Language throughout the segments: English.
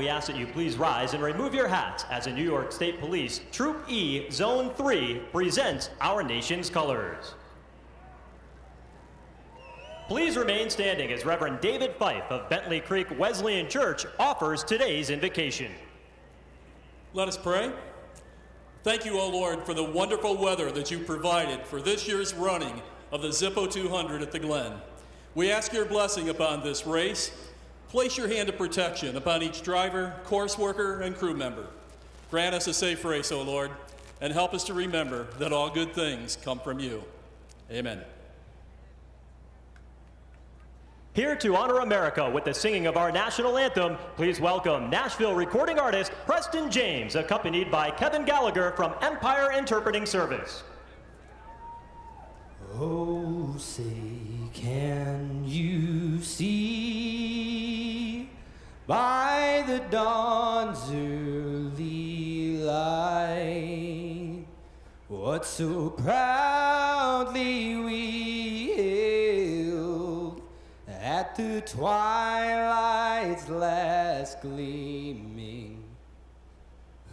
we ask that you please rise and remove your hats as the New York State Police Troop E, Zone 3 presents our nation's colors. Please remain standing as Reverend David Fife of Bentley Creek Wesleyan Church offers today's invocation. Let us pray. Thank you, O Lord, for the wonderful weather that you provided for this year's running of the Zippo 200 at the Glen. We ask your blessing upon this race. Place your hand of protection upon each driver, course worker, and crew member. Grant us a safe race, O Lord, and help us to remember that all good things come from you. Amen. Here to honor America with the singing of our national anthem, please welcome Nashville recording artist Preston James, accompanied by Kevin Gallagher from Empire Interpreting Service. Oh, say, can you see by the dawn's early light what so proudly we hailed at the twilight's last gleaming,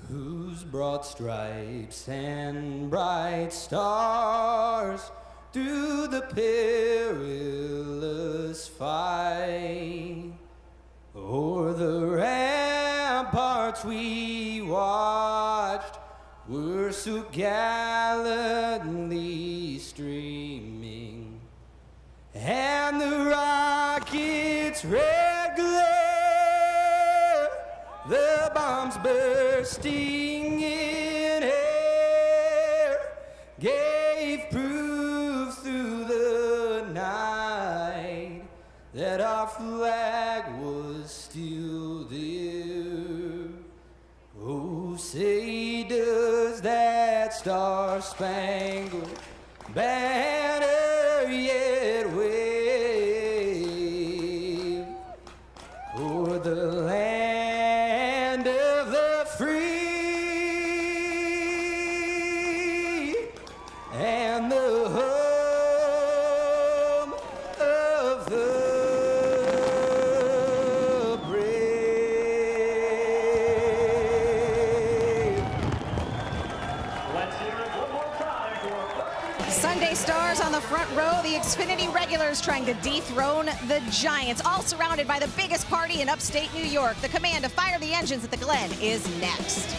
whose broad stripes and bright stars through the perilous fight o'er the ramparts we watched were so gallantly streaming, and the rocket's red glare, the bombs bursting in air, gave proof through the night that our flag was still there. Oh, say, does that star-spangled banner yet wave o'er the land of the free and the home of the brave? Let's hear it one more time for Sunday stars on the front row, the Xfinity regulars trying to dethrone the Giants, all surrounded by the biggest party in upstate New York. The command to fire the engines at the Glen is next.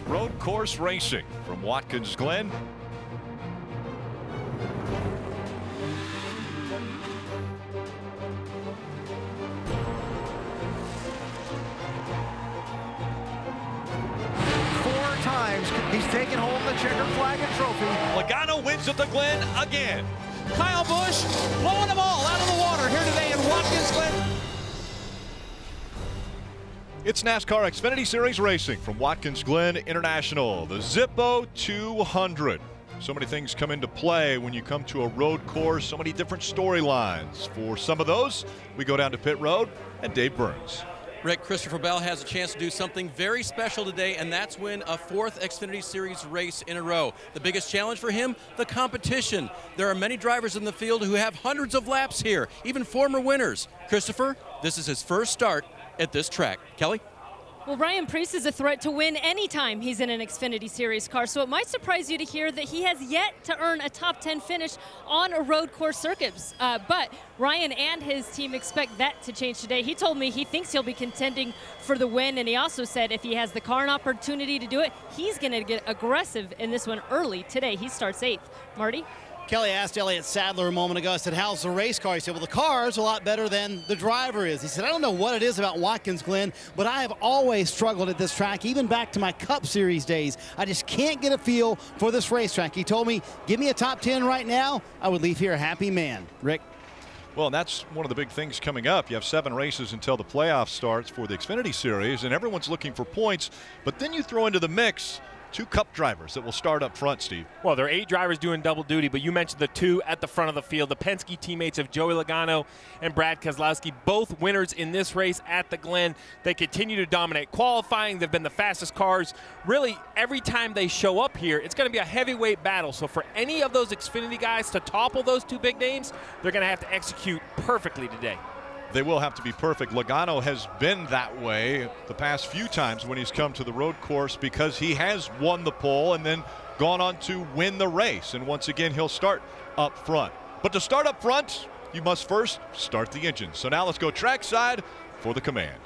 Road course racing from Watkins Glen. He's taken home the checkered flag and trophy. Logano wins at the Glen again. Kyle Busch blowing them all out of the water here today in Watkins Glen. It's NASCAR Xfinity Series racing from Watkins Glen International, the Zippo 200. So many things come into play when you come to a road course, so many different storylines. For some of those, we go down to pit road and Dave Burns. Rick, Christopher Bell has a chance to do something very special today, and that's win a fourth Xfinity Series race in a row. The biggest challenge for him, the competition. There are many drivers in the field who have hundreds of laps here, even former winners. Christopher, this is his first start at this track. Kelly? Well, Ryan Preece is a threat to win anytime he's in an Xfinity Series car, so it might surprise you to hear that he has yet to earn a top 10 finish on a road course circuit. But Ryan and his team expect that to change today. He told me he thinks he'll be contending for the win, and he also said if he has the car and opportunity to do it, he's going to get aggressive in this one early today. He starts 8th. Marty? Kelly asked Elliott Sadler a moment ago, I said, how's the race car? He said, well, the car's a lot better than the driver is. He said, I don't know what it is about Watkins Glen, but I have always struggled at this track, even back to my Cup Series days. I just can't get a feel for this racetrack. He told me, give me a top 10 right now, I would leave here a happy man. Rick? Well, that's one of the big things coming up. You have 7 races until the playoff starts for the Xfinity Series, and everyone's looking for points, but then you throw into the mix 2 Cup drivers that will start up front, Steve. Well, there are 8 drivers doing double duty, but you mentioned the 2 at the front of the field, the Penske teammates of Joey Logano and Brad Keselowski, both winners in this race at the Glen. They continue to dominate qualifying. They've been the fastest cars. Really, every time they show up here, it's going to be a heavyweight battle. So for any of those Xfinity guys to topple those 2 big names, they're going to have to execute perfectly today. They will have to be perfect. Logano has been that way the past few times when he's come to the road course because he has won the pole and then gone on to win the race. And once again, he'll start up front. But to start up front, you must first start the engine. So now let's go trackside for the command.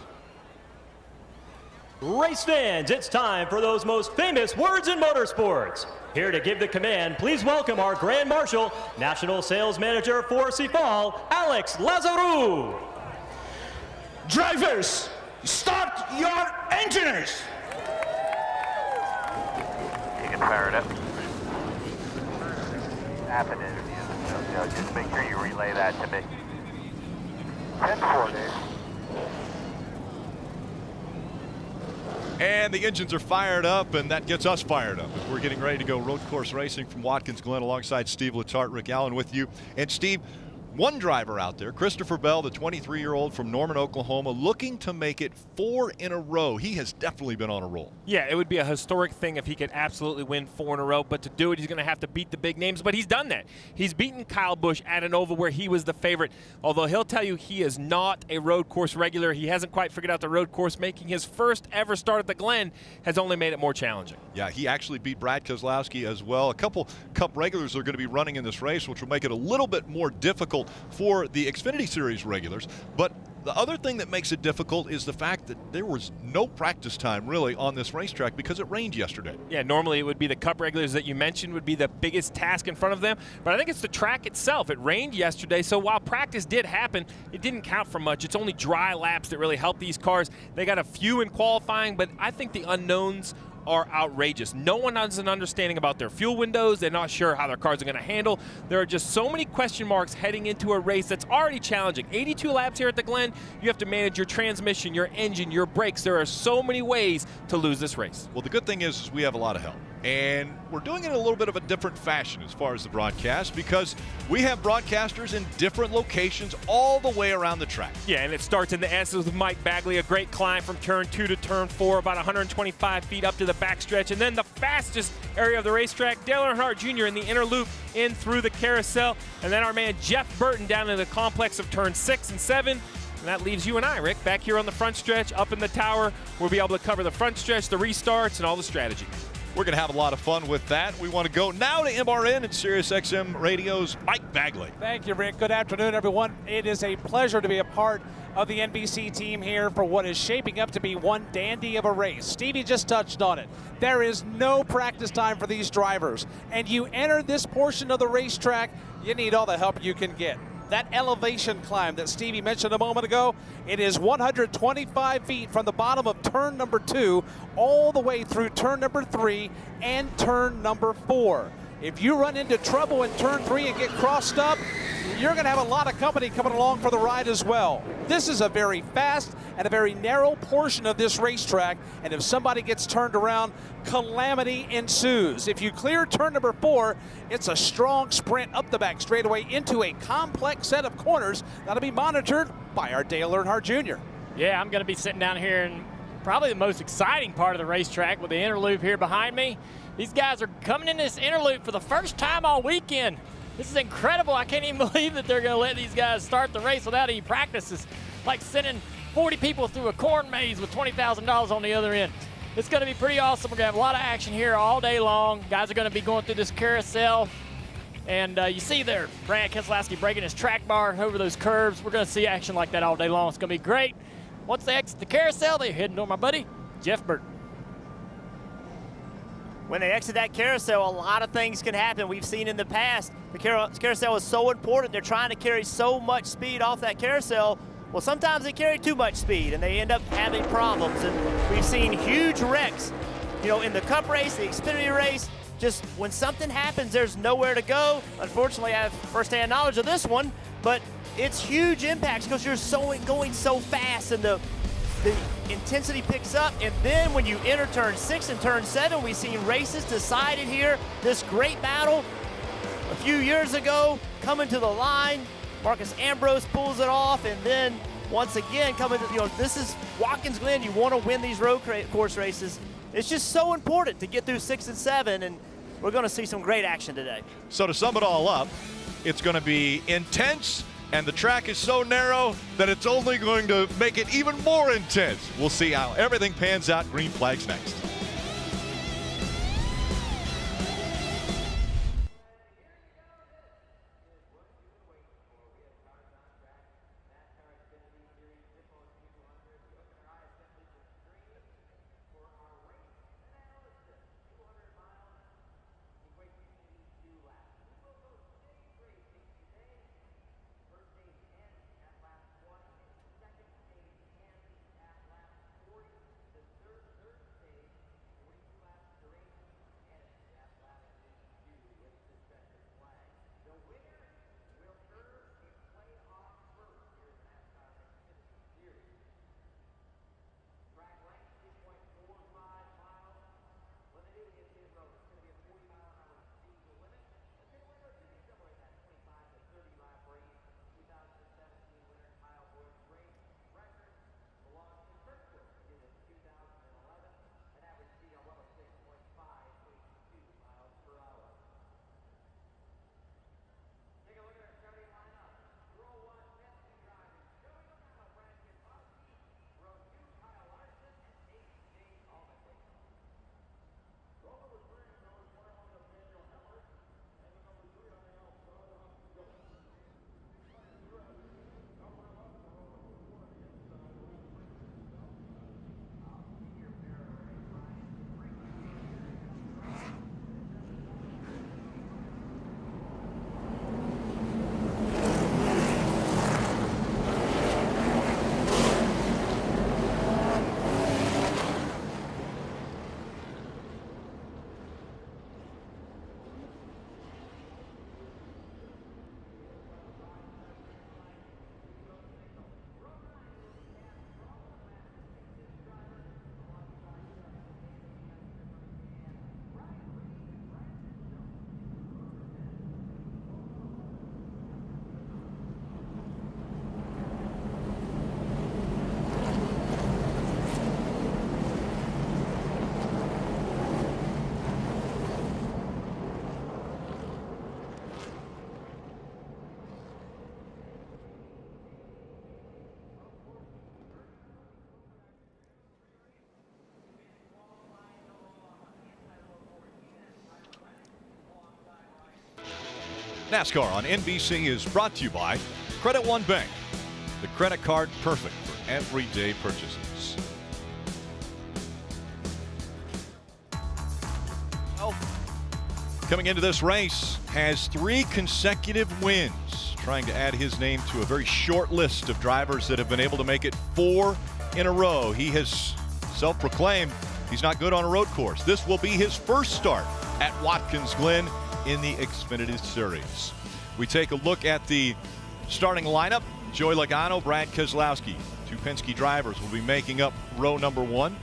Race fans, it's time for those most famous words in motorsports. Here to give the command, please welcome our Grand Marshal, National Sales Manager for CFAL, Alex Lazarou. Drivers, start your engines! You can fire it up. Happen interview. So just make sure you relay that to me. 10-4, Dave. And the engines are fired up, and that gets us fired up. We're getting ready to go road course racing from Watkins Glen alongside Steve Letarte, Rick Allen with you. And Steve, one driver out there, Christopher Bell, the 23-year-old from Norman, Oklahoma, looking to make it 4 in a row. He has definitely been on a roll. Yeah, it would be a historic thing if he could absolutely win 4 in a row, but to do it, he's going to have to beat the big names, but he's done that. He's beaten Kyle Busch at an oval where he was the favorite, although he'll tell you he is not a road course regular. He hasn't quite figured out the road course. Making his first ever start at the Glen has only made it more challenging. Yeah, he actually beat Brad Keselowski as well. A couple Cup regulars are going to be running in this race, which will make it a little bit more difficult for the Xfinity Series regulars. But the other thing that makes it difficult is the fact that there was no practice time really on this racetrack because it rained yesterday. Yeah, normally it would be the Cup regulars that you mentioned would be the biggest task in front of them, but I think it's the track itself. It rained yesterday, so while practice did happen, it didn't count for much. It's only dry laps that really help these cars. They got a few in qualifying, but I think the unknowns are outrageous. No one has an understanding about their fuel windows. They're not sure how their cars are going to handle. There are just so many question marks heading into a race that's already challenging. 82 laps here at the Glen. You have to manage your transmission, your engine, your brakes. There are so many ways to lose this race. Well, the good thing is we have a lot of help. And we're doing it in a little bit of a different fashion as far as the broadcast because we have broadcasters in different locations all the way around the track. Yeah, and it starts in the S with Mike Bagley, a great climb from turn 2 to turn 4, about 125 feet up to the backstretch. And then the fastest area of the racetrack, Dale Earnhardt Jr. in the inner loop in through the carousel. And then our man Jeff Burton down in the complex of turn 6 and 7. And that leaves you and I, Rick, back here on the front stretch, up in the tower. We'll be able to cover the front stretch, the restarts, and all the strategy. We're going to have a lot of fun with that. We want to go now to MRN and SiriusXM Radio's Mike Bagley. Thank you, Rick. Good afternoon, everyone. It is a pleasure to be a part of the NBC team here for what is shaping up to be one dandy of a race. Stevie just touched on it. There is no practice time for these drivers, and you enter this portion of the racetrack, you need all the help you can get. That elevation climb that Stevie mentioned a moment ago, it is 125 feet from the bottom of turn number 2 all the way through turn number 3 and turn number 4. If you run into trouble in turn 3 and get crossed up, you're going to have a lot of company coming along for the ride as well. This is a very fast and a very narrow portion of this racetrack, and if somebody gets turned around, calamity ensues. If you clear turn number 4, it's a strong sprint up the back straightaway into a complex set of corners that'll be monitored by our Dale Earnhardt Jr. Yeah, I'm going to be sitting down here in probably the most exciting part of the racetrack with the inner loop here behind me. These guys are coming in this inner loop for the first time all weekend. This is incredible. I can't even believe that they're going to let these guys start the race without any practices. Like sending 40 people through a corn maze with $20,000 on the other end. It's going to be pretty awesome. We're going to have a lot of action here all day long. Guys are going to be going through this carousel. And you see there, Brad Keselowski breaking his track bar over those curves. We're going to see action like that all day long. It's going to be great. Once they exit the carousel, they're heading to my buddy, Jeff Burton. When they exit that carousel, a lot of things can happen. We've seen in the past, the carousel is so important. They're trying to carry so much speed off that carousel. Well, sometimes they carry too much speed and they end up having problems. And we've seen huge wrecks, you know, in the Cup race, the Xfinity race. Just when something happens, there's nowhere to go. Unfortunately, I have firsthand knowledge of this one, but it's huge impacts because you're going so fast and the intensity picks up. And then when you enter turn 6 and turn 7, we've seen races decided here. This great battle a few years ago coming to the line. Marcus Ambrose pulls it off, and then once again coming to, you know, this is Watkins Glen. You want to win these road course races. It's just so important to get through 6 and 7, and we're going to see some great action today. So to sum it all up, it's going to be intense, and the track is so narrow that it's only going to make it even more intense. We'll see how everything pans out. Green flags next. NASCAR on NBC is brought to you by Credit One Bank, the credit card perfect for everyday purchases. Coming into this race, has 3 consecutive wins, trying to add his name to a very short list of drivers that have been able to make it 4 in a row. He has self-proclaimed he's not good on a road course. This will be his first start at Watkins Glen in the Xfinity Series. We take a look at the starting lineup. Joey Logano, Brad Keselowski, 2 Penske drivers will be making up row number 1.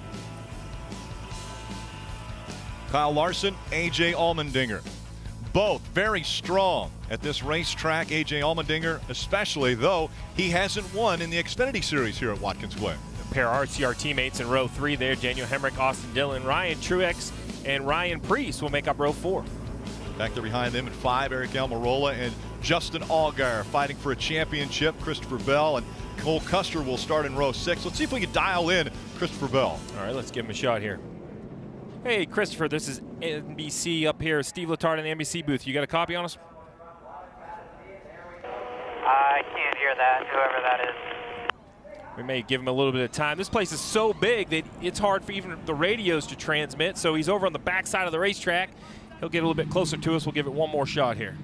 Kyle Larson, A.J. Allmendinger, both very strong at this racetrack. A.J. Allmendinger especially, though he hasn't won in the Xfinity Series here at Watkins Glen. A pair of RCR teammates in row 3 there. Daniel Hemrick, Austin Dillon, Ryan Truex, and Ryan Preece will make up row 4. Back there behind them at 5, Aric Almirola and Justin Allgaier fighting for a championship. Christopher Bell and Cole Custard will start in row 6. Let's see if we can dial in Christopher Bell. All right, let's give him a shot here. Hey, Christopher, this is NBC up here. Steve Letarte in the NBC booth. You got a copy on us? I can't hear that, whoever that is. We may give him a little bit of time. This place is so big that it's hard for even the radios to transmit, so he's over on the back side of the racetrack. He'll get a little bit closer to us. We'll give it one more shot here.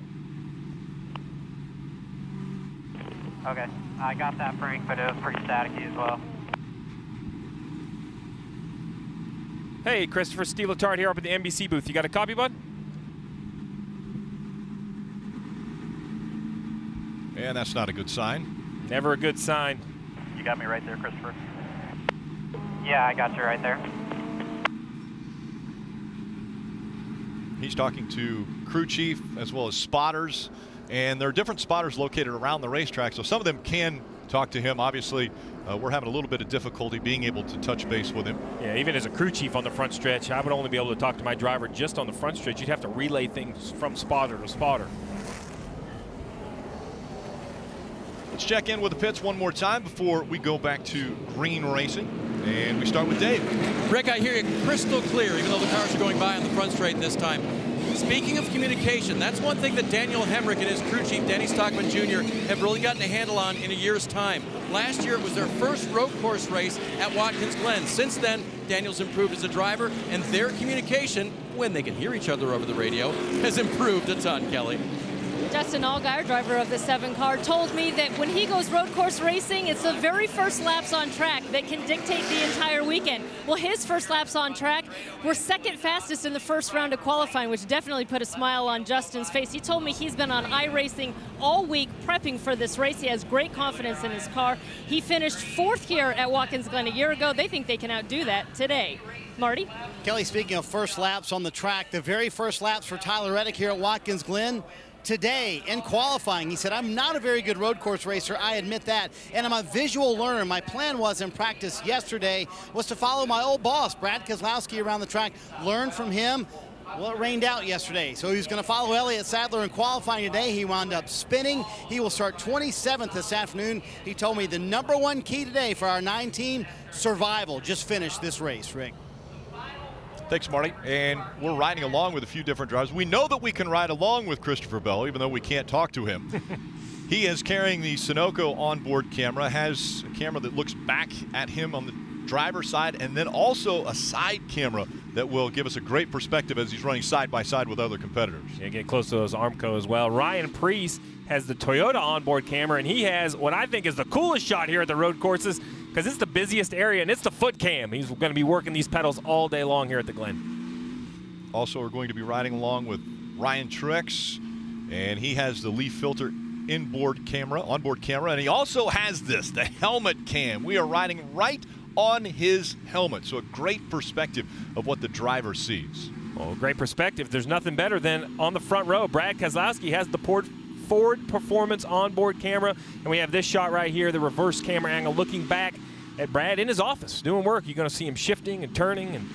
Okay, I got that, Frank, but it was pretty staticky as well. Hey, Christopher, Steve Letarte here up at the NBC booth. You got a copy, bud? And that's not a good sign. Never a good sign. You got me right there, Christopher? Yeah, I got you right there. He's talking to crew chief as well as spotters, and there are different spotters located around the racetrack, so some of them can talk to him. Obviously, we're having a little bit of difficulty being able to touch base with him. Yeah, even as a crew chief on the front stretch, I would only be able to talk to my driver just on the front stretch. You'd have to relay things from spotter to spotter. Let's check in with the pits one more time before we go back to green racing. And we start with Dave. Rick, I hear you crystal clear, even though the cars are going by on the front straight this time. Speaking of communication, that's one thing that Daniel Hemrick and his crew chief, Danny Stockman Jr., have really gotten a handle on in a year's time. Last year, it was their first road course race at Watkins Glen. Since then, Daniel's improved as a driver, and their communication, when they can hear each other over the radio, has improved a ton, Kelly. Justin Allgaier, driver of the 7 car, told me that when he goes road course racing, it's the very first laps on track that can dictate the entire weekend. Well, his first laps on track were second fastest in the first round of qualifying, which definitely put a smile on Justin's face. He told me he's been on iRacing all week prepping for this race. He has great confidence in his car. He finished 4th here at Watkins Glen a year ago. They think they can outdo that today. Marty? Kelly, speaking of first laps on the track, the very first laps for Tyler Reddick here at Watkins Glen. Today in qualifying, he said, I'm not a very good road course racer, I admit that, and I'm a visual learner. My plan was in practice yesterday was to follow my old boss, Brad Keselowski, around the track, learn from him. Well, it rained out yesterday, so he was going to follow Elliott Sadler in qualifying today. He wound up spinning. He will start 27th this afternoon. He told me the #1 key today for our 9 team, survival. Just finish this race, Rick. Thanks, Marty. And we're riding along with a few different drivers. We know that we can ride along with Christopher Bell, even though we can't talk to him. He is carrying the Sunoco onboard camera, has a camera that looks back at him on the driver's side, and then also a side camera that will give us a great perspective as he's running side by side with other competitors. Yeah, get close to those Armco as well. Ryan Preece has the Toyota onboard camera, and he has what I think is the coolest shot here at the road courses, because it's the busiest area, and it's the foot cam. He's going to be working these pedals all day long here at the Glen. Also, we're going to be riding along with Ryan Truex, and he has the leaf filter onboard camera, and he also has this, the helmet cam. We are riding right on his helmet, so a great perspective of what the driver sees. Well, great perspective. There's nothing better than on the front row. Brad Keselowski has the Ford Performance onboard camera, and we have this shot right here, the reverse camera angle, looking back at Brad in his office doing work. You're going to see him shifting and turning, and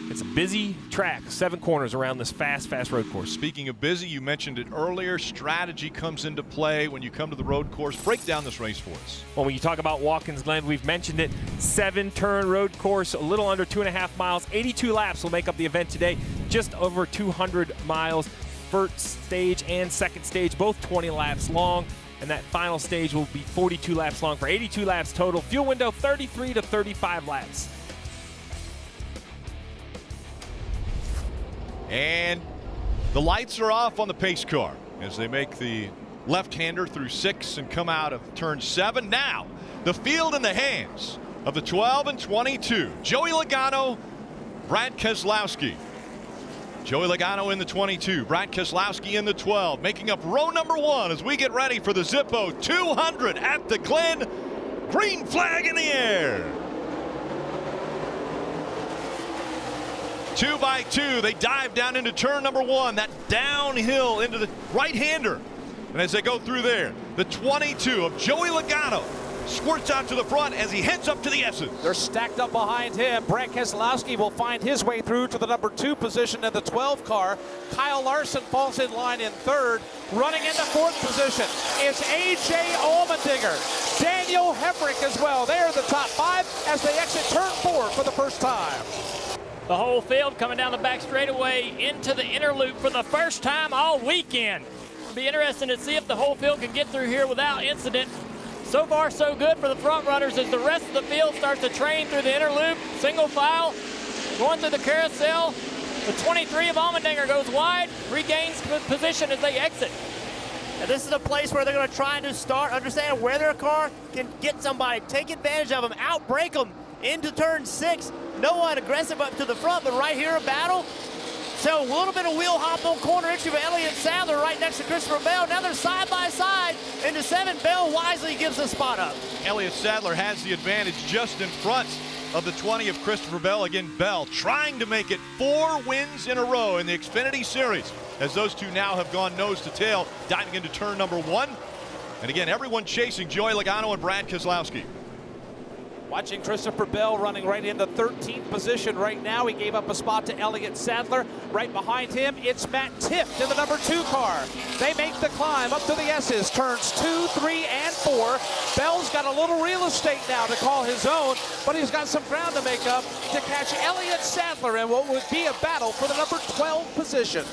it's a busy track, 7 corners around this fast road course. Speaking of busy, you mentioned it earlier, strategy comes into play when you come to the road course. Break down this race for us. Well, when you talk about Watkins Glen, we've mentioned it, 7-turn road course, a little under 2.5 miles, 82 laps will make up the event today, just over 200 miles. first stage and second stage, both 20 laps long. And that final stage will be 42 laps long for 82 laps total. Fuel window 33 to 35 laps. And the lights are off on the pace car as they make the left-hander through 6 and come out of turn 7. Now, the field in the hands of the 12 and 22. Joey Logano, Brad Keselowski. Joey Logano in the 22, Brad Keselowski in the 12, making up row number 1 as we get ready for the Zippo 200 at the Glen. Green flag in the air. 2 by 2, they dive down into turn number 1, that downhill into the right-hander. And as they go through there, the 22 of Joey Logano squirts out to the front as he heads up to the S's. They're stacked up behind him. Brad Keselowski will find his way through to the number 2 position in the 12 car. Kyle Larson falls in line in 3rd. Running into 4th position is A.J. Allmendinger. Daniel Hemrick as well. They are the top 5 as they exit turn 4 for the first time. The whole field coming down the back straightaway into the inner loop for the first time all weekend. It'll be interesting to see if the whole field can get through here without incident. So far, so good for the front runners as the rest of the field starts to train through the inner loop, single file, going through the carousel. The 23 of Allmendinger goes wide, regains position as they exit. And this is a place where they're going to try to start, understand where their car can get somebody, take advantage of them, outbrake them into turn 6. No one aggressive up to the front, but right here a battle. So a little bit of wheel hop on corner entry for Elliott Sadler right next to Christopher Bell. Now they're side by side into 7. Bell wisely gives the spot up. Elliott Sadler has the advantage just in front of the 20 of Christopher Bell. Again, Bell trying to make it 4 wins in a row in the Xfinity Series as those two now have gone nose to tail, diving into turn number 1. And again, everyone chasing Joey Logano and Brad Keselowski. Watching Christopher Bell running right into 13th position right now. He gave up a spot to Elliott Sadler. Right behind him, it's Matt Tifft in the number 2 car. They make the climb up to the S's, turns 2, 3, and 4. Bell's got a little real estate now to call his own, but he's got some ground to make up to catch Elliott Sadler in what would be a battle for the number 12 position.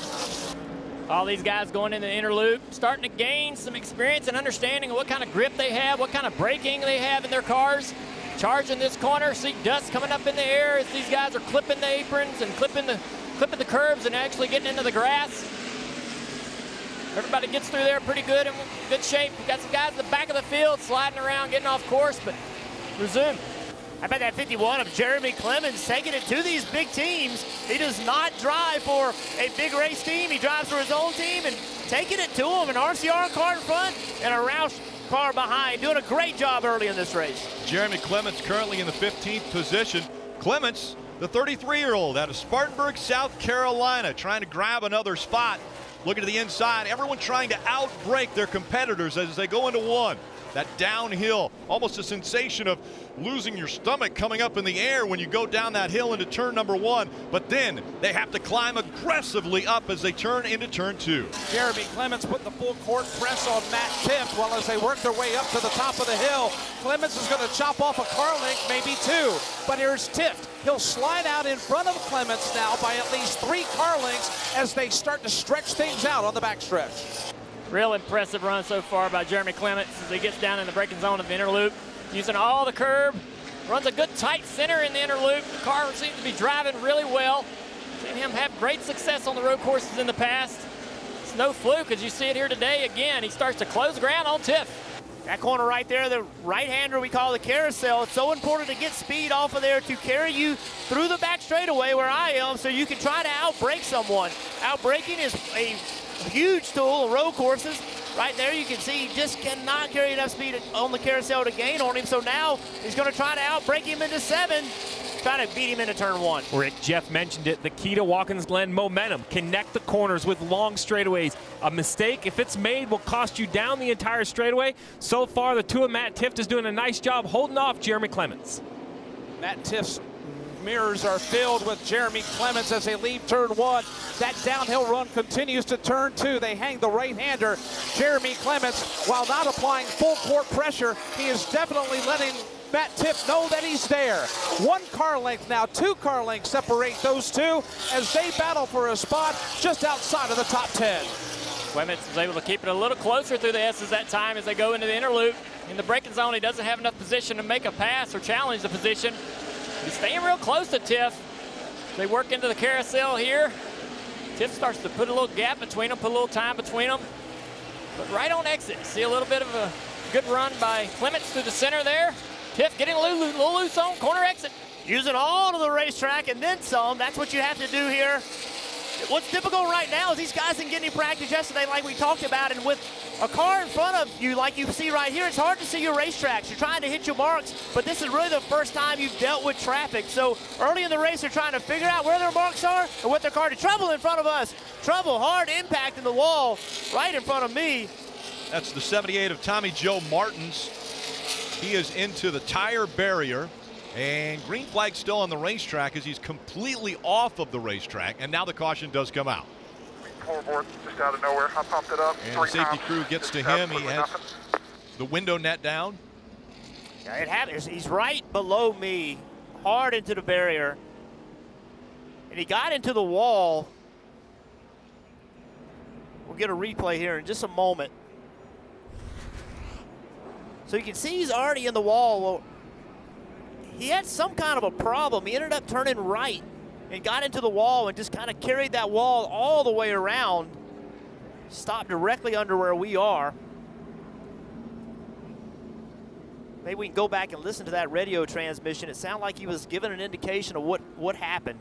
All these guys going in the inner loop, starting to gain some experience and understanding of what kind of grip they have, what kind of braking they have in their cars. Charging this corner, see dust coming up in the air as these guys are clipping the aprons and clipping the curbs and actually getting into the grass. Everybody gets through there pretty good, in good shape. We've got some guys in the back of the field sliding around, getting off course, but resume. How about that 51 of Jeremy Clement taking it to these big teams? He does not drive for a big race team. He drives for his own team and taking it to him. An RCR car in front and a Roush car behind, doing a great job early in this race. Jeremy Clements currently in the 15th position. Clements, the 33-year-old out of Spartanburg, South Carolina, trying to grab another spot. Looking to the inside, everyone trying to outbrake their competitors as they go into 1. That downhill, almost a sensation of losing your stomach coming up in the air when you go down that hill into turn number 1. But then they have to climb aggressively up as they turn into turn 2. Jeremy Clements putting the full court press on Matt Tifft while as they work their way up to the top of the hill. Clements is going to chop off a car length, maybe 2. But here's Tifft. He'll slide out in front of Clements now by at least 3 car lengths as they start to stretch things out on the backstretch. Real impressive run so far by Jeremy Clement as he gets down in the braking zone of the inner loop, using all the curb, runs a good tight center in the inner loop. The car seems to be driving really well. Seen him have great success on the road courses in the past. It's no fluke as you see it here today again. He starts to close ground on Tifft. That corner right there, the right-hander we call the carousel. It's so important to get speed off of there to carry you through the back straightaway where I am so you can try to outbrake someone. Outbraking is a huge tool on road courses. Right there you can see he just cannot carry enough speed on the carousel to gain on him. So now he's going to try to outbrake him into 7. Try to beat him into turn 1. Rick, Jeff mentioned it. The key to Watkins Glen, momentum. Connect the corners with long straightaways. A mistake, if it's made, will cost you down the entire straightaway. So far, the 2 of Matt Tifft is doing a nice job holding off Jeremy Clements. Matt Tift's mirrors are filled with Jeremy Clements as they leave turn 1. That downhill run continues to turn 2. They hang the right-hander. Jeremy Clements, while not applying full court pressure, he is definitely letting Matt Tiff know that he's there. 1 car length now, 2 car lengths separate those two as they battle for a spot just outside of the top 10. Clement was able to keep it a little closer through the S's that time as they go into the inner loop. In the braking zone, he doesn't have enough position to make a pass or challenge the position. He's staying real close to Tiff. They work into the carousel here. Tiff starts to put a little gap between them, put a little time between them. But right on exit, see a little bit of a good run by Clements through the center there. Tiff getting a little loose on corner exit. Using all of the racetrack and then some. That's what you have to do here. What's difficult right now is these guys didn't get any practice yesterday like we talked about, and with a car in front of you like you see right here, it's hard to see your racetracks. You're trying to hit your marks, but this is really the first time you've dealt with traffic. So early in the race, they're trying to figure out where their marks are and what their car did. Trouble in front of us. Trouble, hard impact in the wall right in front of me. That's the 78 of Tommy Joe Martins. He is into the tire barrier. And green flag still on the racetrack as he's completely off of the racetrack, and now the caution does come out. Floorboard just out of nowhere. I pumped it up. And the safety crew gets to him. He has the window net down. Yeah, it happens. He's right below me, hard into the barrier. And he got into the wall. We'll get a replay here in just a moment. So you can see he's already in the wall. Well, he had some kind of a problem. He ended up turning right and got into the wall and just kind of carried that wall all the way around. Stopped directly under where we are. Maybe we can go back and listen to that radio transmission. It sounded like he was giving an indication of what happened.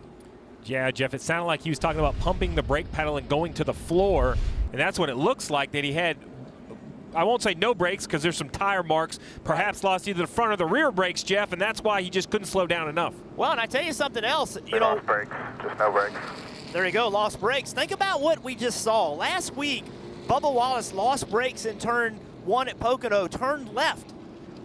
Yeah, Jeff, it sounded like he was talking about pumping the brake pedal and going to the floor, and that's what it looks like, that he had. I won't say no brakes because there's some tire marks, perhaps lost either the front or the rear brakes, Jeff, and that's why he just couldn't slow down enough. Well, and I tell you something else, you know. Lost brakes, just no brakes. There you go, lost brakes. Think about what we just saw. Last week, Bubba Wallace lost brakes in turn 1 at Pocono, turned left,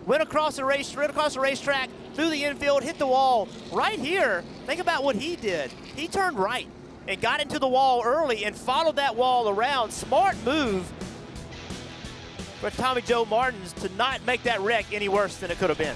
went across the racetrack, through the infield, hit the wall. Right here, think about what he did. He turned right and got into the wall early and followed that wall around. Smart move for Tommy Joe Martins to not make that wreck any worse than it could have been.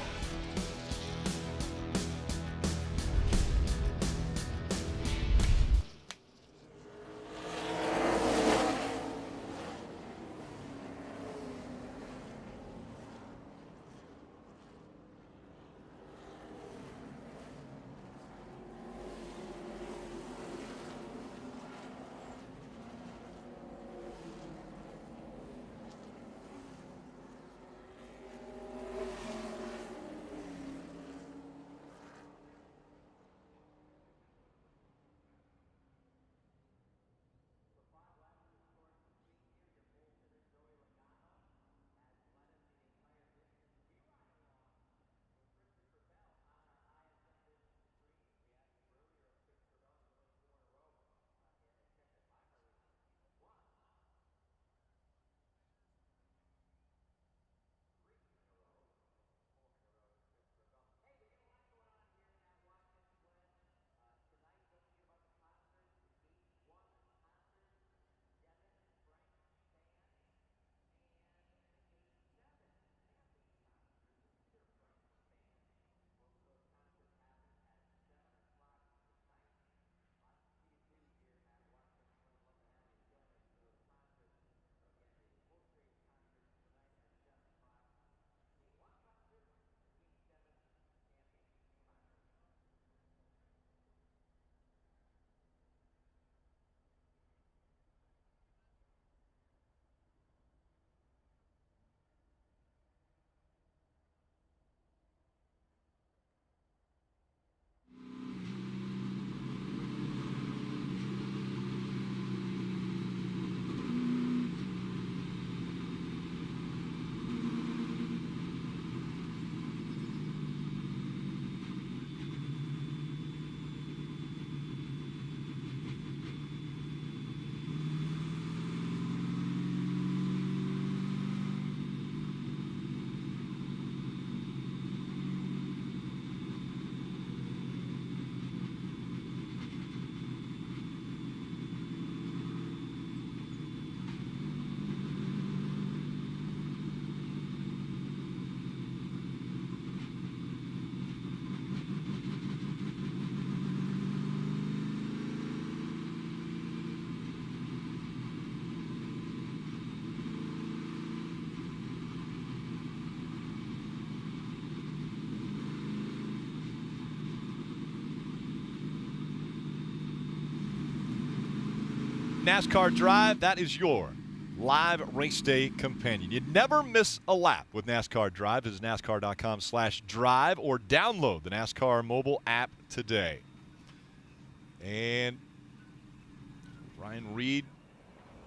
NASCAR Drive, that is your live race day companion. You never miss a lap with NASCAR Drive. Visit NASCAR.com/drive or download the NASCAR mobile app today. And Ryan Reed,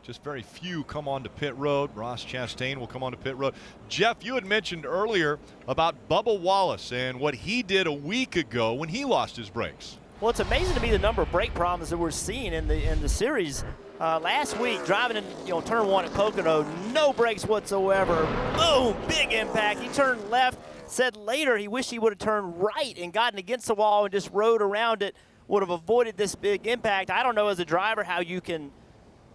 just very few come onto pit road. Ross Chastain will come onto pit road. Jeff, you had mentioned earlier about Bubba Wallace and what he did a week ago when he lost his brakes. Well, it's amazing to me the number of brake problems that we're seeing in the series. Last week, driving in turn 1 at Pocono, no brakes whatsoever. Boom, big impact. He turned left. Said later he wished he would have turned right and gotten against the wall and just rode around it. Would have avoided this big impact. I don't know as a driver how you can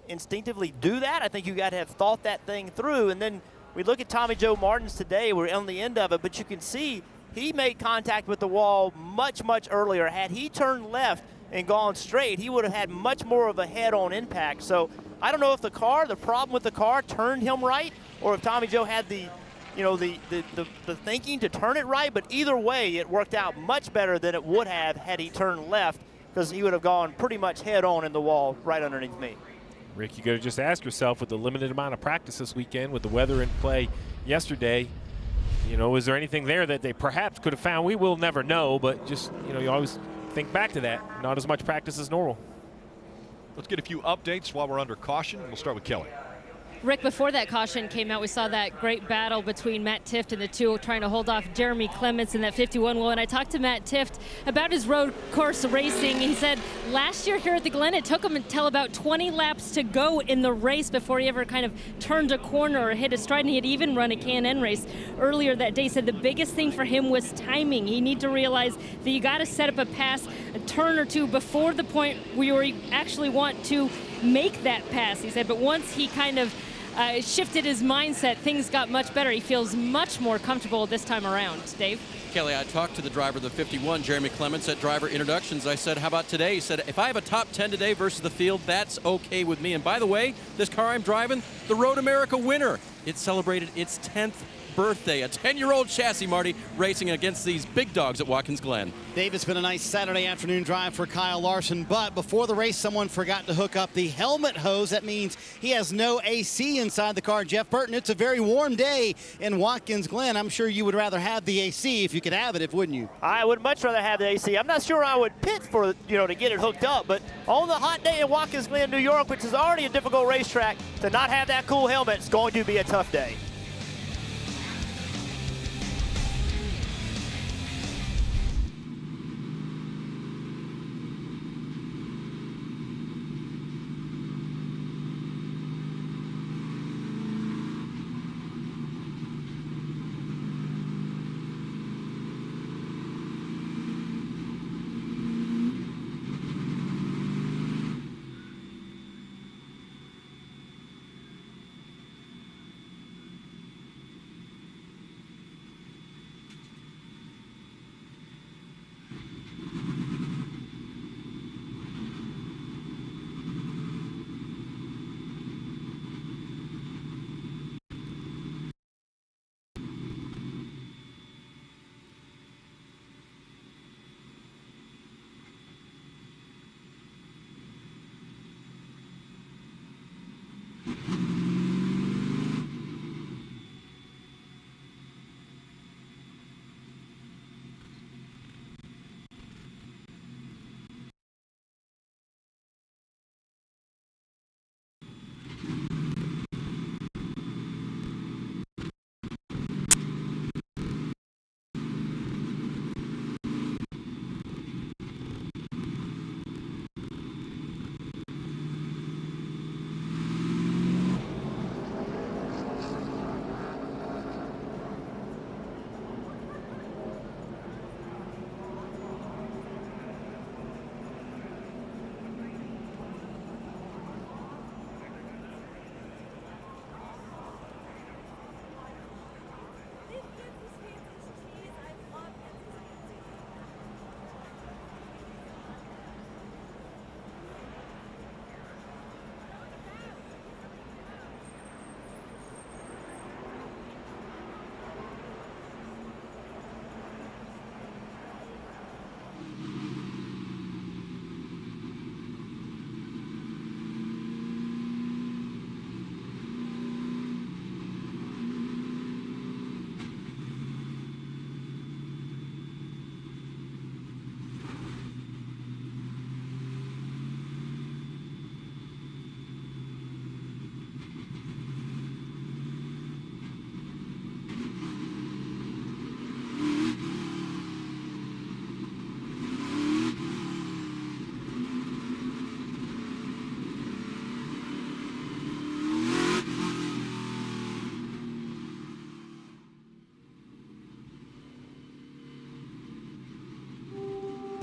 instinctively do that. I think you got to have thought that thing through. And then we look at Tommy Joe Martin's today. We're on the end of it, but you can see he made contact with the wall much, much earlier. Had he turned left and gone straight, he would have had much more of a head-on impact. So I don't know if the problem with the car turned him right, or if Tommy Joe had the thinking to turn it right. But either way, it worked out much better than it would have had he turned left, because he would have gone pretty much head-on in the wall right underneath me. Rick, you got to just ask yourself, with the limited amount of practice this weekend, with the weather in play yesterday, is there anything there that they perhaps could have found? We will never know, but just, you always think back to that. Not as much practice as normal. Let's get a few updates while we're under caution. We'll start with Kelly. Rick, before that caution came out, we saw that great battle between Matt Tifft and the two trying to hold off Jeremy Clements in that 51 wheel. And I talked to Matt Tifft about his road course racing. He said last year here at the Glen, it took him until about 20 laps to go in the race before he ever kind of turned a corner or hit a stride. And he had even run a K&N race earlier that day. He said the biggest thing for him was timing. He need to realize that you got to set up a pass a turn or two before the point where you actually want to make that pass, he said. But once he kind of shifted his mindset, things got much better. He feels much more comfortable this time around. Dave? Kelly, I talked to the driver of the 51, Jeremy Clements, at driver introductions. I said, how about today? He said, if I have a top 10 today versus the field, that's okay with me. And by the way, this car I'm driving, the Road America winner. It celebrated its 10th birthday. A 10-year-old chassis, Marty, racing against these big dogs at Watkins Glen. Dave, it's been a nice Saturday afternoon drive for Kyle Larson, but before the race, someone forgot to hook up the helmet hose. That means he has no AC inside the car. Jeff Burton, it's a very warm day in Watkins Glen. I'm sure you would rather have the AC if you could have it, wouldn't you? I would much rather have the AC. I'm not sure I would pit for, to get it hooked up, but on the hot day in Watkins Glen, New York, which is already a difficult racetrack, to not have that cool helmet is going to be a tough day.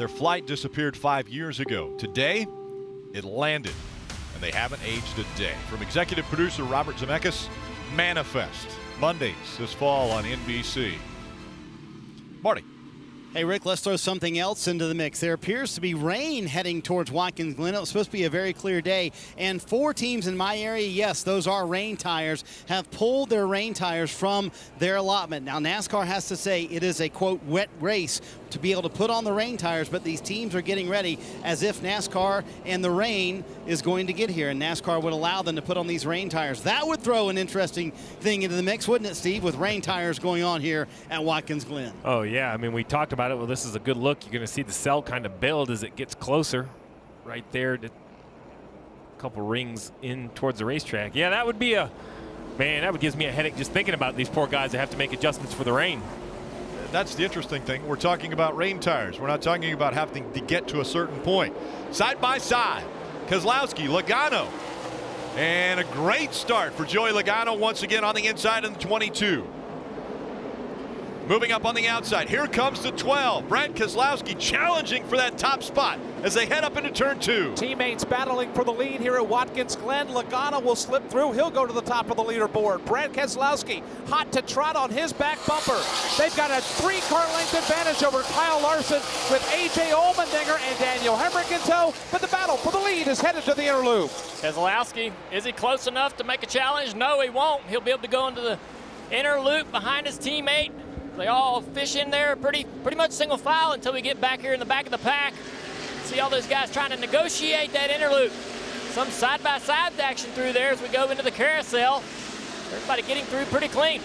Their flight disappeared 5 years ago. Today, it landed, and they haven't aged a day. From executive producer Robert Zemeckis, Manifest, Mondays this fall on NBC. Marty. Hey, Rick, let's throw something else into the mix. There appears to be rain heading towards Watkins Glen. It was supposed to be a very clear day. And 4 teams in my area, yes, those are rain tires, have pulled their rain tires from their allotment. Now, NASCAR has to say it is a, quote, wet race to be able to put on the rain tires, but these teams are getting ready as if NASCAR and the rain is going to get here, and NASCAR would allow them to put on these rain tires. That would throw an interesting thing into the mix, wouldn't it, Steve, with rain tires going on here at Watkins Glen? Oh, yeah. I mean, we talked about it. Well, this is a good look. You're going to see the cell kind of build as it gets closer right there. A couple rings in towards the racetrack. Yeah, that would be man, that would give me a headache just thinking about these poor guys that have to make adjustments for the rain. That's the interesting thing. We're talking about rain tires. We're not talking about having to get to a certain point. Side by side, Keselowski, Logano. And a great start for Joey Logano once again on the inside in the 22. Moving up on the outside, here comes the 12. Brad Keselowski challenging for that top spot as they head up into turn 2. Teammates battling for the lead here at Watkins Glen. Logano will slip through. He'll go to the top of the leaderboard. Brad Keselowski hot to trot on his back bumper. They've got a 3-car length advantage over Kyle Larson with A.J. Allmendinger and Daniel Hemrick in tow. But the battle for the lead is headed to the inner loop. Keselowski, is he close enough to make a challenge? No, he won't. He'll be able to go into the inner loop behind his teammate. They all fish in there pretty much single file until we get back here in the back of the pack. See all those guys trying to negotiate that inner loop. Some side-by-side action through there as we go into the carousel. Everybody getting through pretty clean.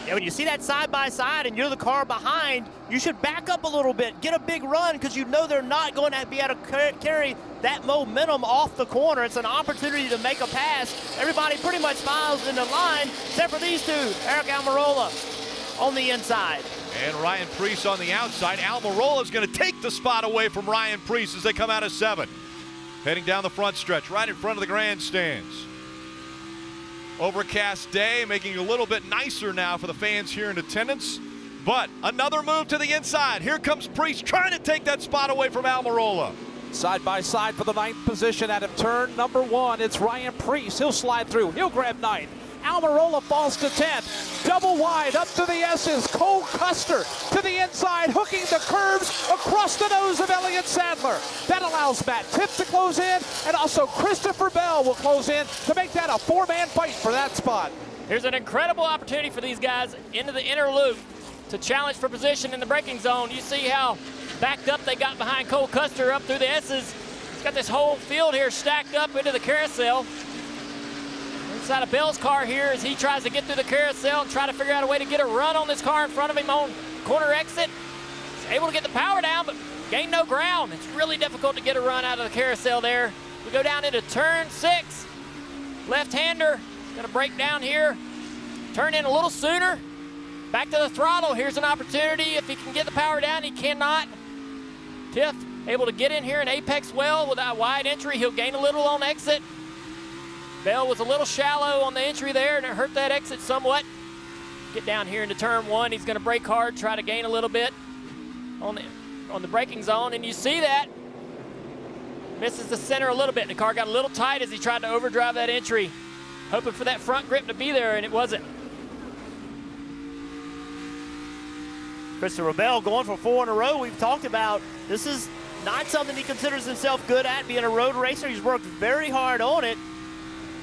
Yeah, when you see that side-by-side and you're the car behind, you should back up a little bit, get a big run, because you know they're not going to be able to carry that momentum off the corner. It's an opportunity to make a pass. Everybody pretty much files in the line, except for these two, Aric Almirola on the inside. And Ryan Preece on the outside. Almirola is going to take the spot away from Ryan Preece as they come out of 7. Heading down the front stretch, right in front of the grandstands. Overcast day, making it a little bit nicer now for the fans here in attendance. But another move to the inside. Here comes Preece trying to take that spot away from Almirola. Side by side for the 9th position out of turn number 1. It's Ryan Preece. He'll slide through. He'll grab 9th. Almirola falls to 10th. Double wide up to the S's. Cole Custard to the inside, hooking the curves across the nose of Elliott Sadler. That allows Matt Tipp to close in, and also Christopher Bell will close in to make that a 4-man fight for that spot. Here's an incredible opportunity for these guys into the inner loop to challenge for position in the braking zone. You see how backed up they got behind Cole Custard up through the S's. He's got this whole field here stacked up into the carousel. Inside of Bell's car here as he tries to get through the carousel and try to figure out a way to get a run on this car in front of him on corner exit. He's able to get the power down, but gain no ground. It's really difficult to get a run out of the carousel there. We go down into turn 6. Left-hander, gonna break down here. Turn in a little sooner. Back to the throttle. Here's an opportunity. If he can get the power down, he cannot. Tiff able to get in here in apex well with that wide entry. He'll gain a little on exit. Bell was a little shallow on the entry there, and it hurt that exit somewhat. Get down here into turn 1. He's going to brake hard, try to gain a little bit on the braking zone, and you see that. Misses the center a little bit. The car got a little tight as he tried to overdrive that entry, hoping for that front grip to be there, and it wasn't. Christopher Bell going for 4 in a row. We've talked about this is not something he considers himself good at, being a road racer. He's worked very hard on it.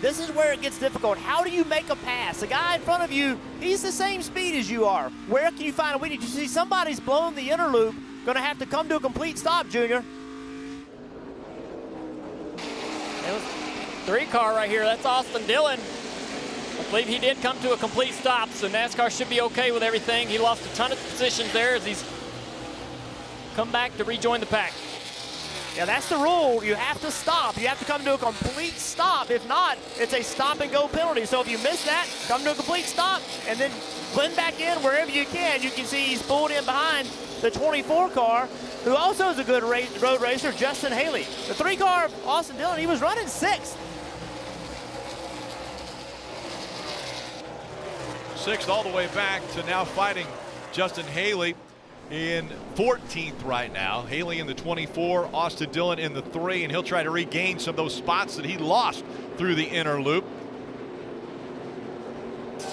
This is where it gets difficult. How do you make a pass? The guy in front of you, he's the same speed as you are. Where can you find a weakness? You see somebody's blown the inner loop. Going to have to come to a complete stop, Junior. It was 3-car right here. That's Austin Dillon. I believe he did come to a complete stop, so NASCAR should be okay with everything. He lost a ton of positions there as he's come back to rejoin the pack. Yeah, that's the rule. You have to stop. You have to come to a complete stop. If not, it's a stop-and-go penalty. So if you miss that, come to a complete stop and then blend back in wherever you can. You can see he's pulled in behind the 24 car, who also is a good road racer, Justin Haley. The 3-car, Austin Dillon, he was running 6th. 6th all the way back to now fighting Justin Haley. in 14th right now. Haley in the 24, Austin Dillon in the 3, and he'll try to regain some of those spots that he lost through the inner loop.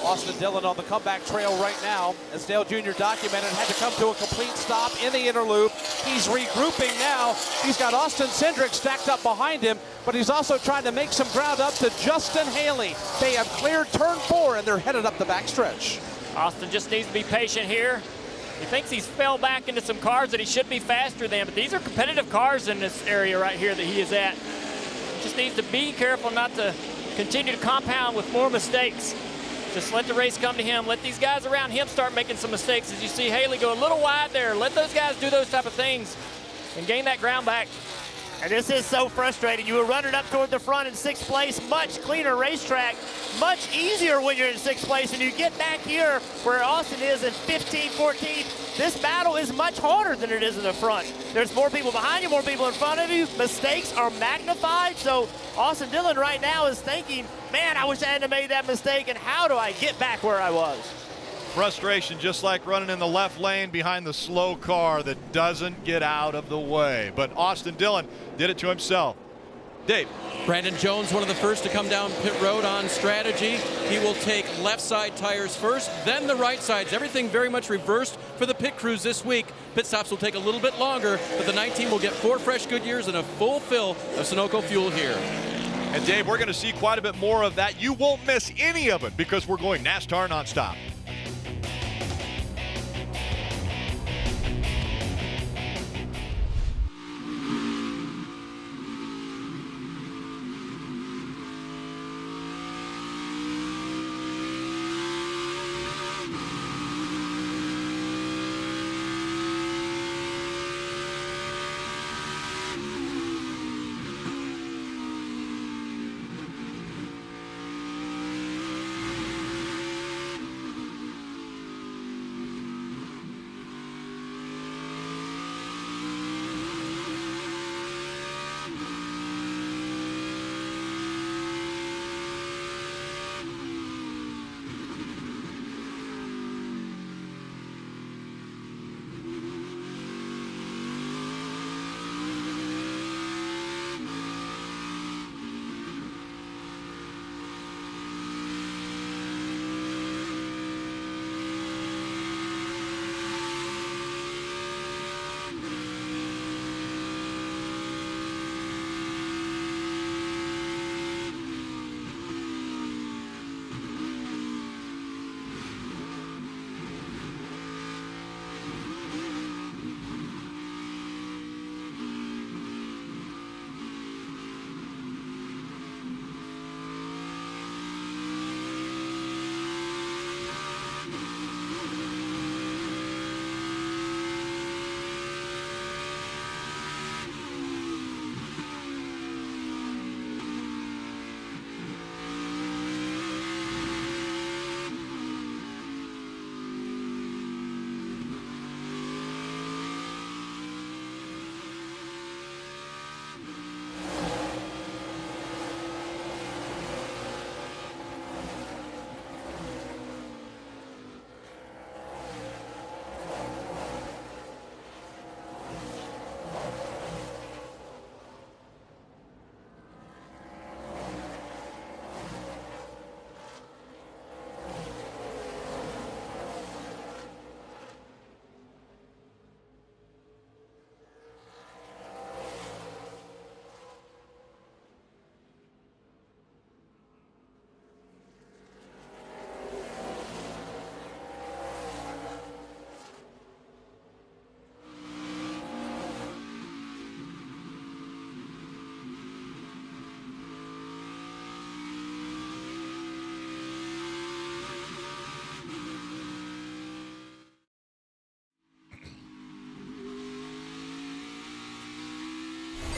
Austin Dillon on the comeback trail right now, as Dale Jr. documented, had to come to a complete stop in the inner loop. He's regrouping now. He's got Austin Cindric stacked up behind him, but he's also trying to make some ground up to Justin Haley. They have cleared turn 4, and they're headed up the backstretch. Austin just needs to be patient here. He thinks he's fell back into some cars that he should be faster than, but these are competitive cars in this area right here that he is at. He just needs to be careful not to continue to compound with more mistakes. Just let the race come to him. Let these guys around him start making some mistakes. As you see Haley go a little wide there, let those guys do those type of things and gain that ground back. And this is so frustrating. You were running up toward the front in 6th place, much cleaner racetrack, much easier when you're in 6th place. And you get back here where Austin is in 15, 14. This battle is much harder than it is in the front. There's more people behind you, more people in front of you. Mistakes are magnified. So Austin Dillon right now is thinking, man, I wish I hadn't made that mistake, and how do I get back where I was? Frustration, just like running in the left lane behind the slow car that doesn't get out of the way. But Austin Dillon did it to himself. Dave. Brandon Jones, one of the first to come down pit road on strategy. He will take left side tires first, then the right sides. Everything very much reversed for the pit crews this week. Pit stops will take a little bit longer, but the 19 will get 4 fresh Goodyears and a full fill of Sunoco fuel here. And Dave, we're going to see quite a bit more of that. You won't miss any of it because we're going NASCAR nonstop.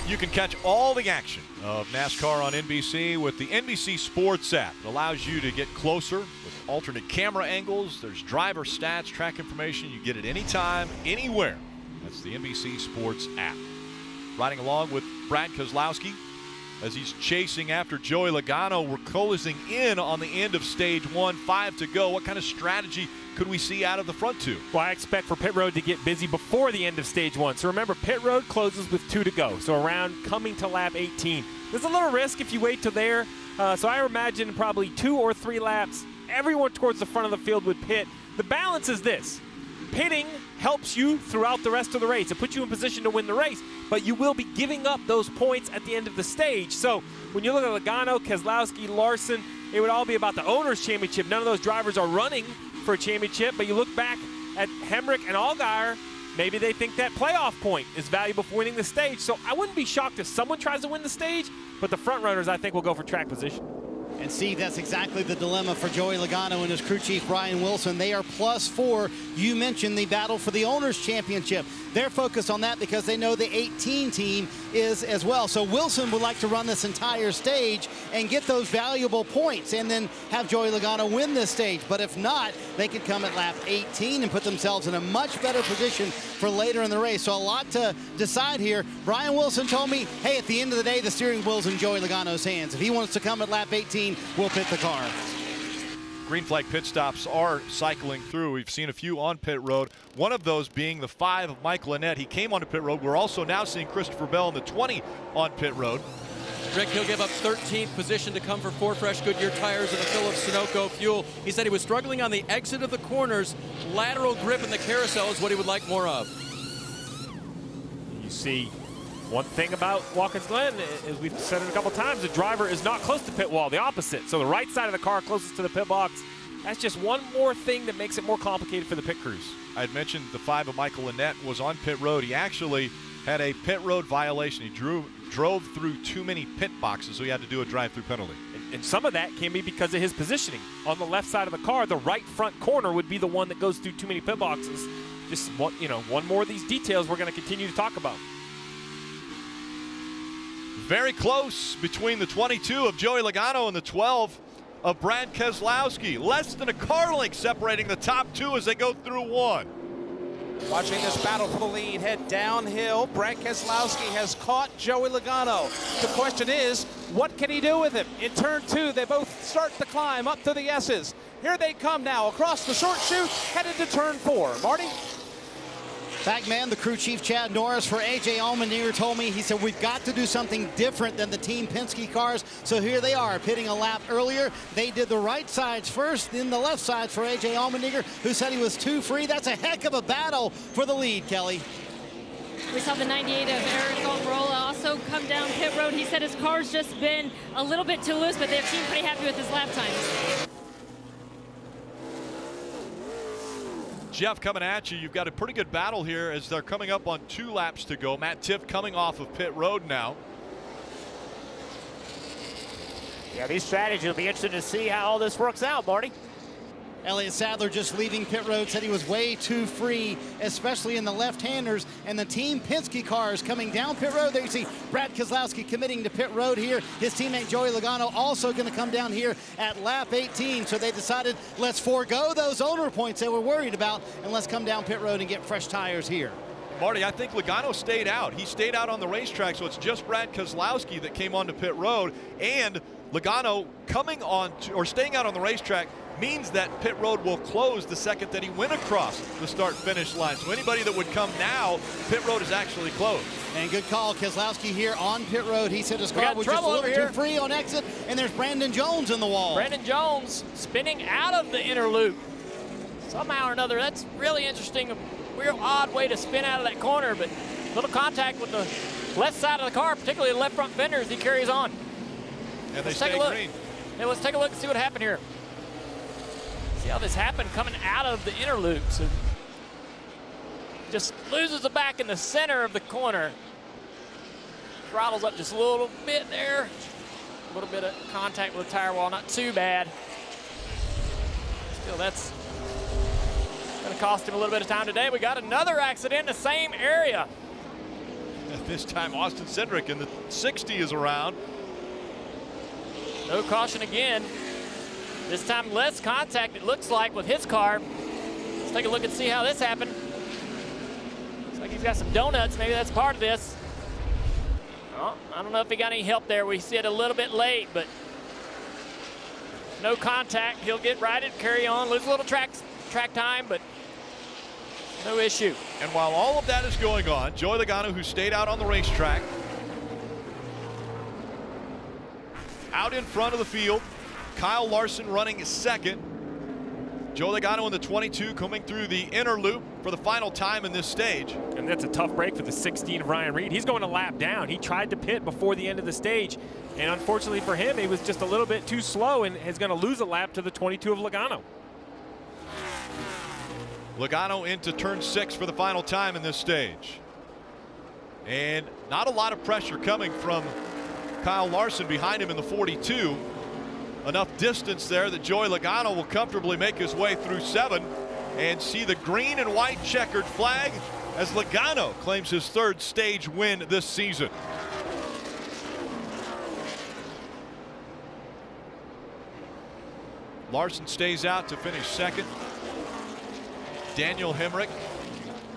You can catch all the action of NASCAR on NBC with the NBC Sports app. It allows you to get closer with alternate camera angles. There's driver stats, track information. You get it anytime, anywhere. That's the NBC Sports app. Riding along with Brad Keselowski as he's chasing after Joey Logano. We're closing in on the end of stage 1, 5 to go. What kind of strategy could we see out of the front two? Well, I expect for pit road to get busy before the end of stage 1. So remember, pit road closes with 2 to go. So around coming to lap 18. There's a little risk if you wait till there. So I imagine probably 2 or 3 laps, everyone towards the front of the field would pit. The balance is this. Pitting helps you throughout the rest of the race. It puts you in position to win the race, but you will be giving up those points at the end of the stage. So when you look at Logano, Keselowski, Larson, it would all be about the Owners' Championship. None of those drivers are running for a championship, but you look back at Hemrick and Allgaier, maybe they think that playoff point is valuable for winning the stage. So I wouldn't be shocked if someone tries to win the stage, but the front runners, I think, will go for track position. And Steve, that's exactly the dilemma for Joey Logano and his crew chief, Brian Wilson. They are +4. You mentioned the battle for the Owners' Championship. They're focused on that because they know the 18 team is as well. So Wilson would like to run this entire stage and get those valuable points and then have Joey Logano win this stage. But if not, they could come at lap 18 and put themselves in a much better position for later in the race. So a lot to decide here. Brian Wilson told me, hey, at the end of the day, the steering wheel's in Joey Logano's hands. If he wants to come at lap 18, we'll pit the car. Green flag pit stops are cycling through. We've seen a few on pit road. One of those being the 5 of Mike Lynette. He came onto pit road. We're also now seeing Christopher Bell in the 20 on pit road. Rick, he'll give up 13th position to come for 4 fresh Goodyear tires and a fill of Sunoco fuel. He said he was struggling on the exit of the corners. Lateral grip in the carousel is what he would like more of. You see, one thing about Watkins Glen, as we've said it a couple times, the driver is not close to pit wall, the opposite. So the right side of the car closest to the pit box, that's just one more thing that makes it more complicated for the pit crews. I had mentioned the 5 of Michael Lynette was on pit road. He actually had a pit road violation. He drove through too many pit boxes, so he had to do a drive-through penalty. And some of that can be because of his positioning. On the left side of the car, the right front corner would be the one that goes through too many pit boxes. Just one more of these details we're going to continue to talk about. Very close between the 22 of Joey Logano and the 12 of Brad Keselowski. Less than a car length separating the top 2 as they go through 1. Watching this battle for the lead head downhill. Brad Keselowski has caught Joey Logano. The question is, what can he do with him? In turn 2, they both start the climb up to the S's. Here they come now across the short chute, headed to turn 4. Marty? Fact man, the crew chief Chad Norris for AJ Allmendinger told me, he said, we've got to do something different than the Team Penske cars. So here they are, pitting a lap earlier. They did the right sides first, then the left sides for AJ Allmendinger, who said he was 2 free. That's a heck of a battle for the lead, Kelly. We saw the 98 of Aric Almirola also come down pit road. He said his car's just been a little bit too loose, but they've seemed pretty happy with his lap times. Jeff, coming at you, you've got a pretty good battle here as they're coming up on 2 laps to go. Matt Tiff coming off of pit road now. Yeah, these strategies will be interesting to see how all this works out, Marty. Elliott Sadler just leaving pit road said he was way too free, especially in the left-handers. And the Team Penske cars coming down pit road. There you see Brad Keselowski committing to pit road here. His teammate Joey Logano also going to come down here at lap 18. So they decided, let's forego those owner points they were worried about, and let's come down pit road and get fresh tires here. Marty, I think Logano stayed out. He stayed out on the racetrack, so it's just Brad Keselowski that came onto pit road. And Logano coming on or staying out on the racetrack means that pit road will close the second that he went across the start-finish line. So anybody that would come now, pit road is actually closed. And good call, Keselowski here on pit road. He said his car was just a little too free on exit, and there's Brandon Jones in the wall. Brandon Jones spinning out of the inner loop. Somehow or another, that's really interesting. A real odd way to spin out of that corner, but little contact with the left side of the car, particularly the left front fender as he carries on. And they stay green. Hey, let's take a look and see what happened here. See how this happened coming out of the inner loop. So just loses the back in the center of the corner. Throttles up just a little bit there. A little bit of contact with the tire wall, not too bad. Still, that's going to cost him a little bit of time today. We got another accident in the same area. This time Austin Cindric in the 60 is around. No caution again. This time less contact, it looks like, with his car. Let's take a look and see how this happened. Looks like he's got some donuts. Maybe that's part of this. Oh, I don't know if he got any help there. We see it a little bit late, but no contact. He'll get righted, carry on, lose a little track time, but no issue. And while all of that is going on, Joey Logano, who stayed out on the racetrack, out in front of the field. Kyle Larson running second. Joey Logano in the 22 coming through the inner loop for the final time in this stage. And that's a tough break for the 16 of Ryan Reed. He's going a lap down. He tried to pit before the end of the stage, and unfortunately for him, he was just a little bit too slow and is going to lose a lap to the 22 of Logano. Logano into turn 6 for the final time in this stage. And not a lot of pressure coming from Kyle Larson behind him in the 42. Enough distance there that Joey Logano will comfortably make his way through 7 and see the green and white checkered flag as Logano claims his 3rd stage win this season. Larson stays out to finish 2nd. Daniel Hemrick,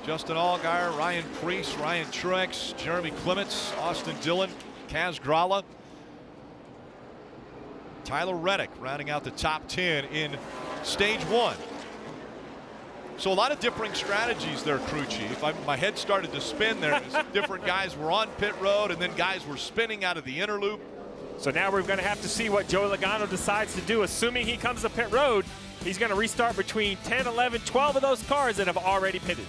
Justin Allgaier, Ryan Preece, Ryan Truex, Jeremy Clements, Austin Dillon, Kaz Grala, Tyler Reddick rounding out the top 10 in stage 1. So a lot of differing strategies there, crew chief. My head started to spin there. Different guys were on pit road and then guys were spinning out of the inner loop. So now we're going to have to see what Joey Logano decides to do. Assuming he comes to pit road, he's going to restart between 10, 11, 12 of those cars that have already pitted.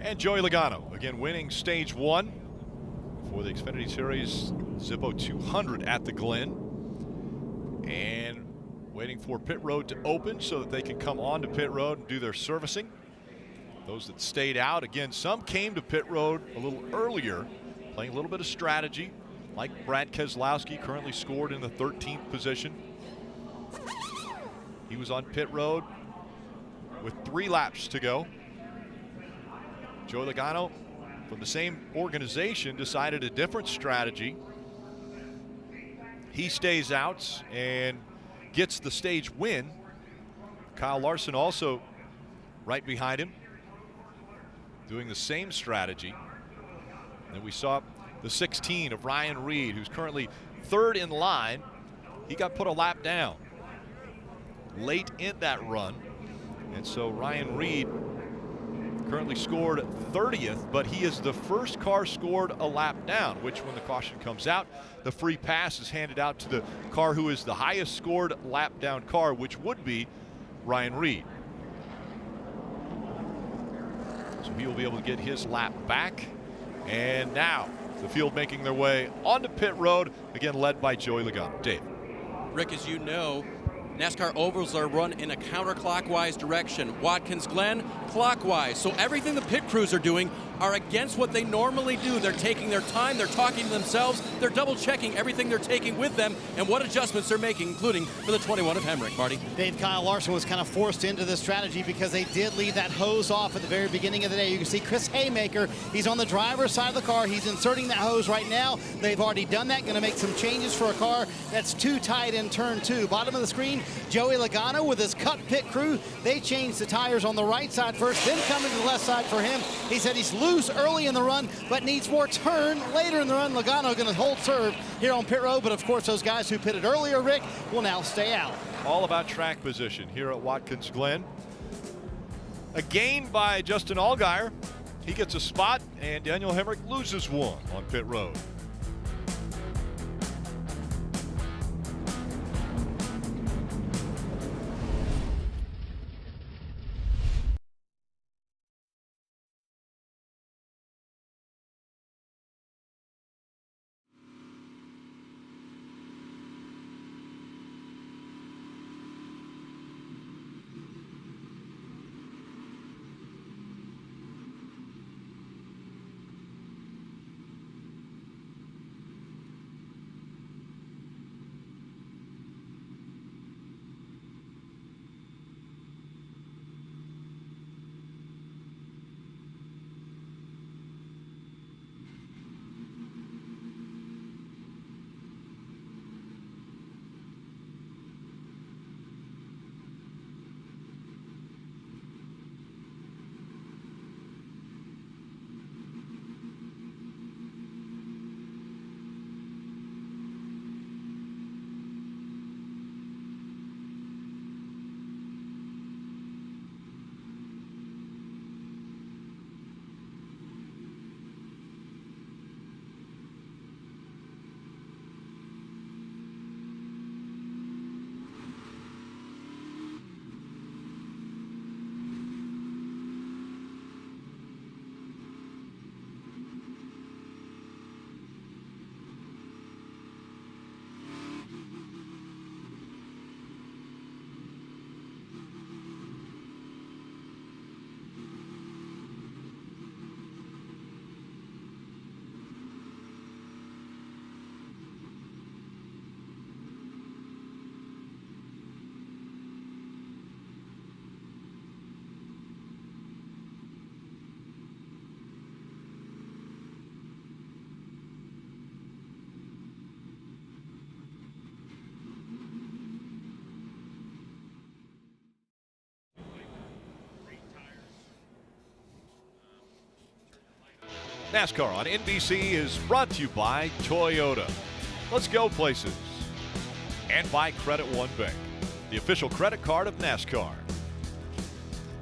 And Joey Logano, again winning stage 1 for the Xfinity Series Zippo 200 at the Glen. And waiting for pit road to open so that they can come onto pit road and do their servicing. Those that stayed out, again, some came to pit road a little earlier, playing a little bit of strategy, like Brad Keselowski, currently scored in the 13th position. He was on pit road with 3 laps to go. Joey Logano from the same organization decided a different strategy. He stays out and gets the stage win. Kyle Larson also right behind him, doing the same strategy. And we saw the 16 of Ryan Reed, who's currently 3rd in line. He got put a lap down late in that run. And so Ryan Reed currently scored 30th, but he is the first car scored a lap down, which when the caution comes out, the free pass is handed out to the car who is the highest scored lap down car, which would be Ryan Reed. So he will be able to get his lap back. And now the field making their way onto pit road, again led by Joey Logano. Dave. Rick, as you know, NASCAR ovals are run in a counterclockwise direction. Watkins Glen, clockwise. So everything the pit crews are doing are against what they normally do. They're taking their time, they're talking to themselves, they're double checking everything they're taking with them and what adjustments they're making, including for the 21 of Hemrick. Marty. Dave, Kyle Larson was kind of forced into this strategy because they did leave that hose off at the very beginning of the day. You can see Chris Haymaker, he's on the driver's side of the car. He's inserting that hose right now. They've already done that, going to make some changes for a car that's too tight in turn 2. Bottom of the screen, Joey Logano with his cut pit crew. They changed the tires on the right side first, then coming to the left side for him. He said he's loose early in the run, but needs more turn later in the run. Logano going to hold serve here on pit road, but of course those guys who pitted earlier, Rick, will now stay out. All about track position here at Watkins Glen. A gain by Justin Allgaier. He gets a spot, and Daniel Hemrick loses one on pit road. NASCAR on NBC is brought to you by Toyota. Let's go places. And by Credit One Bank, the official credit card of NASCAR.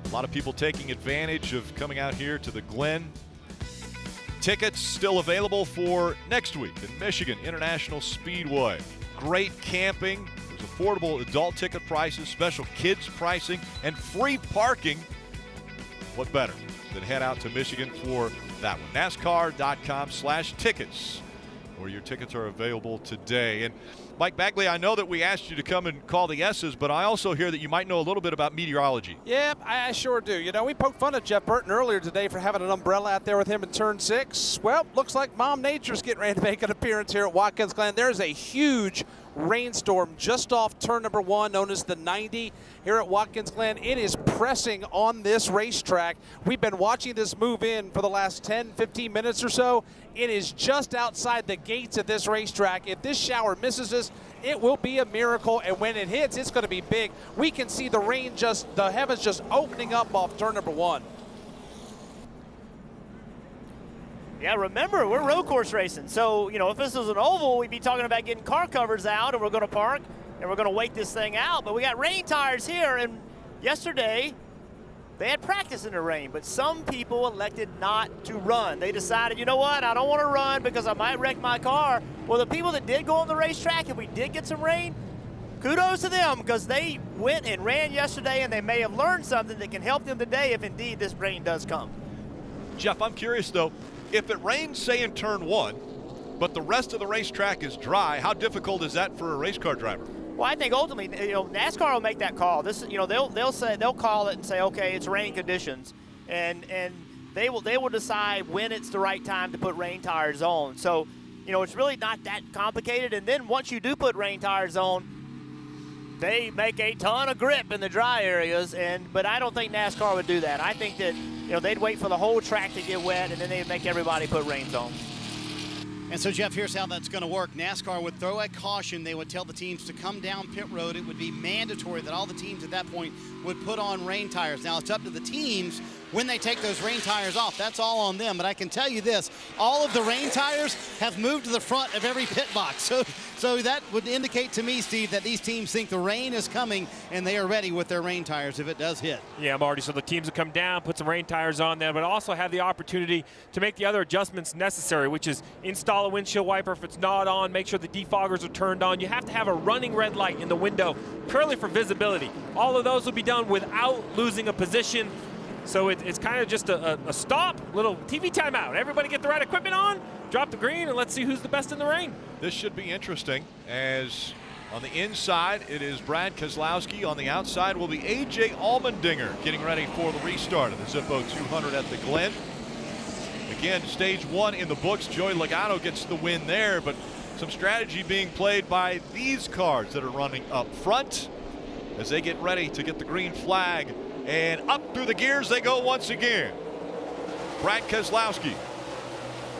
A lot of people taking advantage of coming out here to the Glen. Tickets still available for next week in Michigan International Speedway. Great camping. There's affordable adult ticket prices, special kids pricing, and free parking. What better than head out to Michigan for that one? NASCAR.com/tickets, where your tickets are available today. And Mike Bagley, I know that we asked you to come and call the S's, but I also hear that you might know a little bit about meteorology. Yep, I sure do. You know, we poked fun at Jeff Burton earlier today for having an umbrella out there with him in turn 6. Well, looks like Mom Nature's getting ready to make an appearance here at Watkins Glen. There's a huge rainstorm just off turn number 1, known as the 90 here at Watkins Glen. It is pressing on this racetrack. We've been watching this move in for the last 10, 15 minutes or so. It is just outside the gates of this racetrack. If this shower misses us, it will be a miracle, and when it hits, it's going to be big. We can see the rain the heavens just opening up off turn number 1. Yeah, remember, we're road course racing. So, you know, if this was an oval, we'd be talking about getting car covers out, and we're going to park, and we're going to wait this thing out. But we got rain tires here, and yesterday they had practice in the rain, but some people elected not to run. They decided, you know what, I don't want to run because I might wreck my car. Well, the people that did go on the racetrack, if we did get some rain, kudos to them, because they went and ran yesterday, and they may have learned something that can help them today if indeed this rain does come. Jeff, I'm curious though, if it rains, say in turn 1, but the rest of the racetrack is dry, how difficult is that for a race car driver? Well, I think ultimately, you know, NASCAR will make that call. This, you know, they'll call it and say, okay, it's rain conditions, and they will decide when it's the right time to put rain tires on. So, you know, it's really not that complicated. And then once you do put rain tires on, they make a ton of grip in the dry areas, but I don't think NASCAR would do that. I think that, you know, they'd wait for the whole track to get wet, and then they'd make everybody put rains on. And so, Jeff, here's how that's going to work. NASCAR would throw a caution. They would tell the teams to come down pit road. It would be mandatory that all the teams at that point would put on rain tires. Now, it's up to the teams when they take those rain tires off. That's all on them. But I can tell you this, all of the rain tires have moved to the front of every pit box. So that would indicate to me, Steve, that these teams think the rain is coming and they are ready with their rain tires if it does hit. Yeah, Marty, so the teams will come down, put some rain tires on there, but also have the opportunity to make the other adjustments necessary, which is install a windshield wiper if it's not on, make sure the defoggers are turned on. You have to have a running red light in the window purely for visibility. All of those will be done without losing a position. So it's kind of just a stop, little TV timeout. Everybody get the right equipment on, drop the green, and let's see who's the best in the rain. This should be interesting, as on the inside it is Brad Keselowski. On the outside will be AJ Allmendinger getting ready for the restart of the Zippo 200 at the Glen. Again, stage 1 in the books. Joey Logano gets the win there, but some strategy being played by these cars that are running up front as they get ready to get the green flag. And up through the gears they go once again. Brad Keselowski,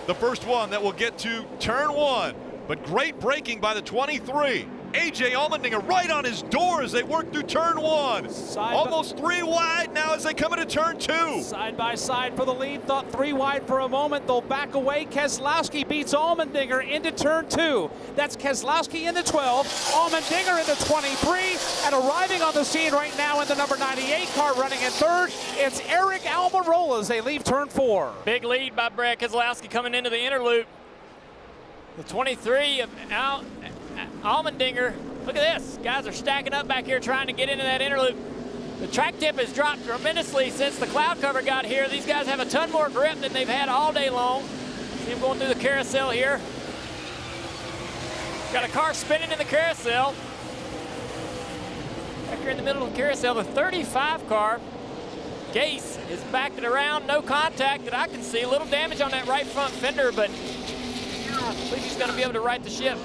the first one that will get to turn 1, but great braking by the 23. AJ Allmendinger right on his door as they work through turn 1. Almost 3 wide now as they come into turn 2. Side by side for the lead. Thought 3 wide for a moment. They'll back away. Keselowski beats Allmendinger into turn 2. That's Keselowski in the 12, Allmendinger in the 23, and arriving on the scene right now in the number 98 car running in third, it's Aric Almirola as they leave turn 4. Big lead by Brad Keselowski coming into the inner loop. The 23 of Allmendinger. Look at this. Guys are stacking up back here trying to get into that inner loop. The track tip has dropped tremendously since the cloud cover got here. These guys have a ton more grip than they've had all day long. See them going through the carousel here. Got a car spinning in the carousel. Back here in the middle of the carousel, the 35 car. Gase is backed it around, no contact that I can see. A little damage on that right front fender, but I believe he's going to be able to right the ship.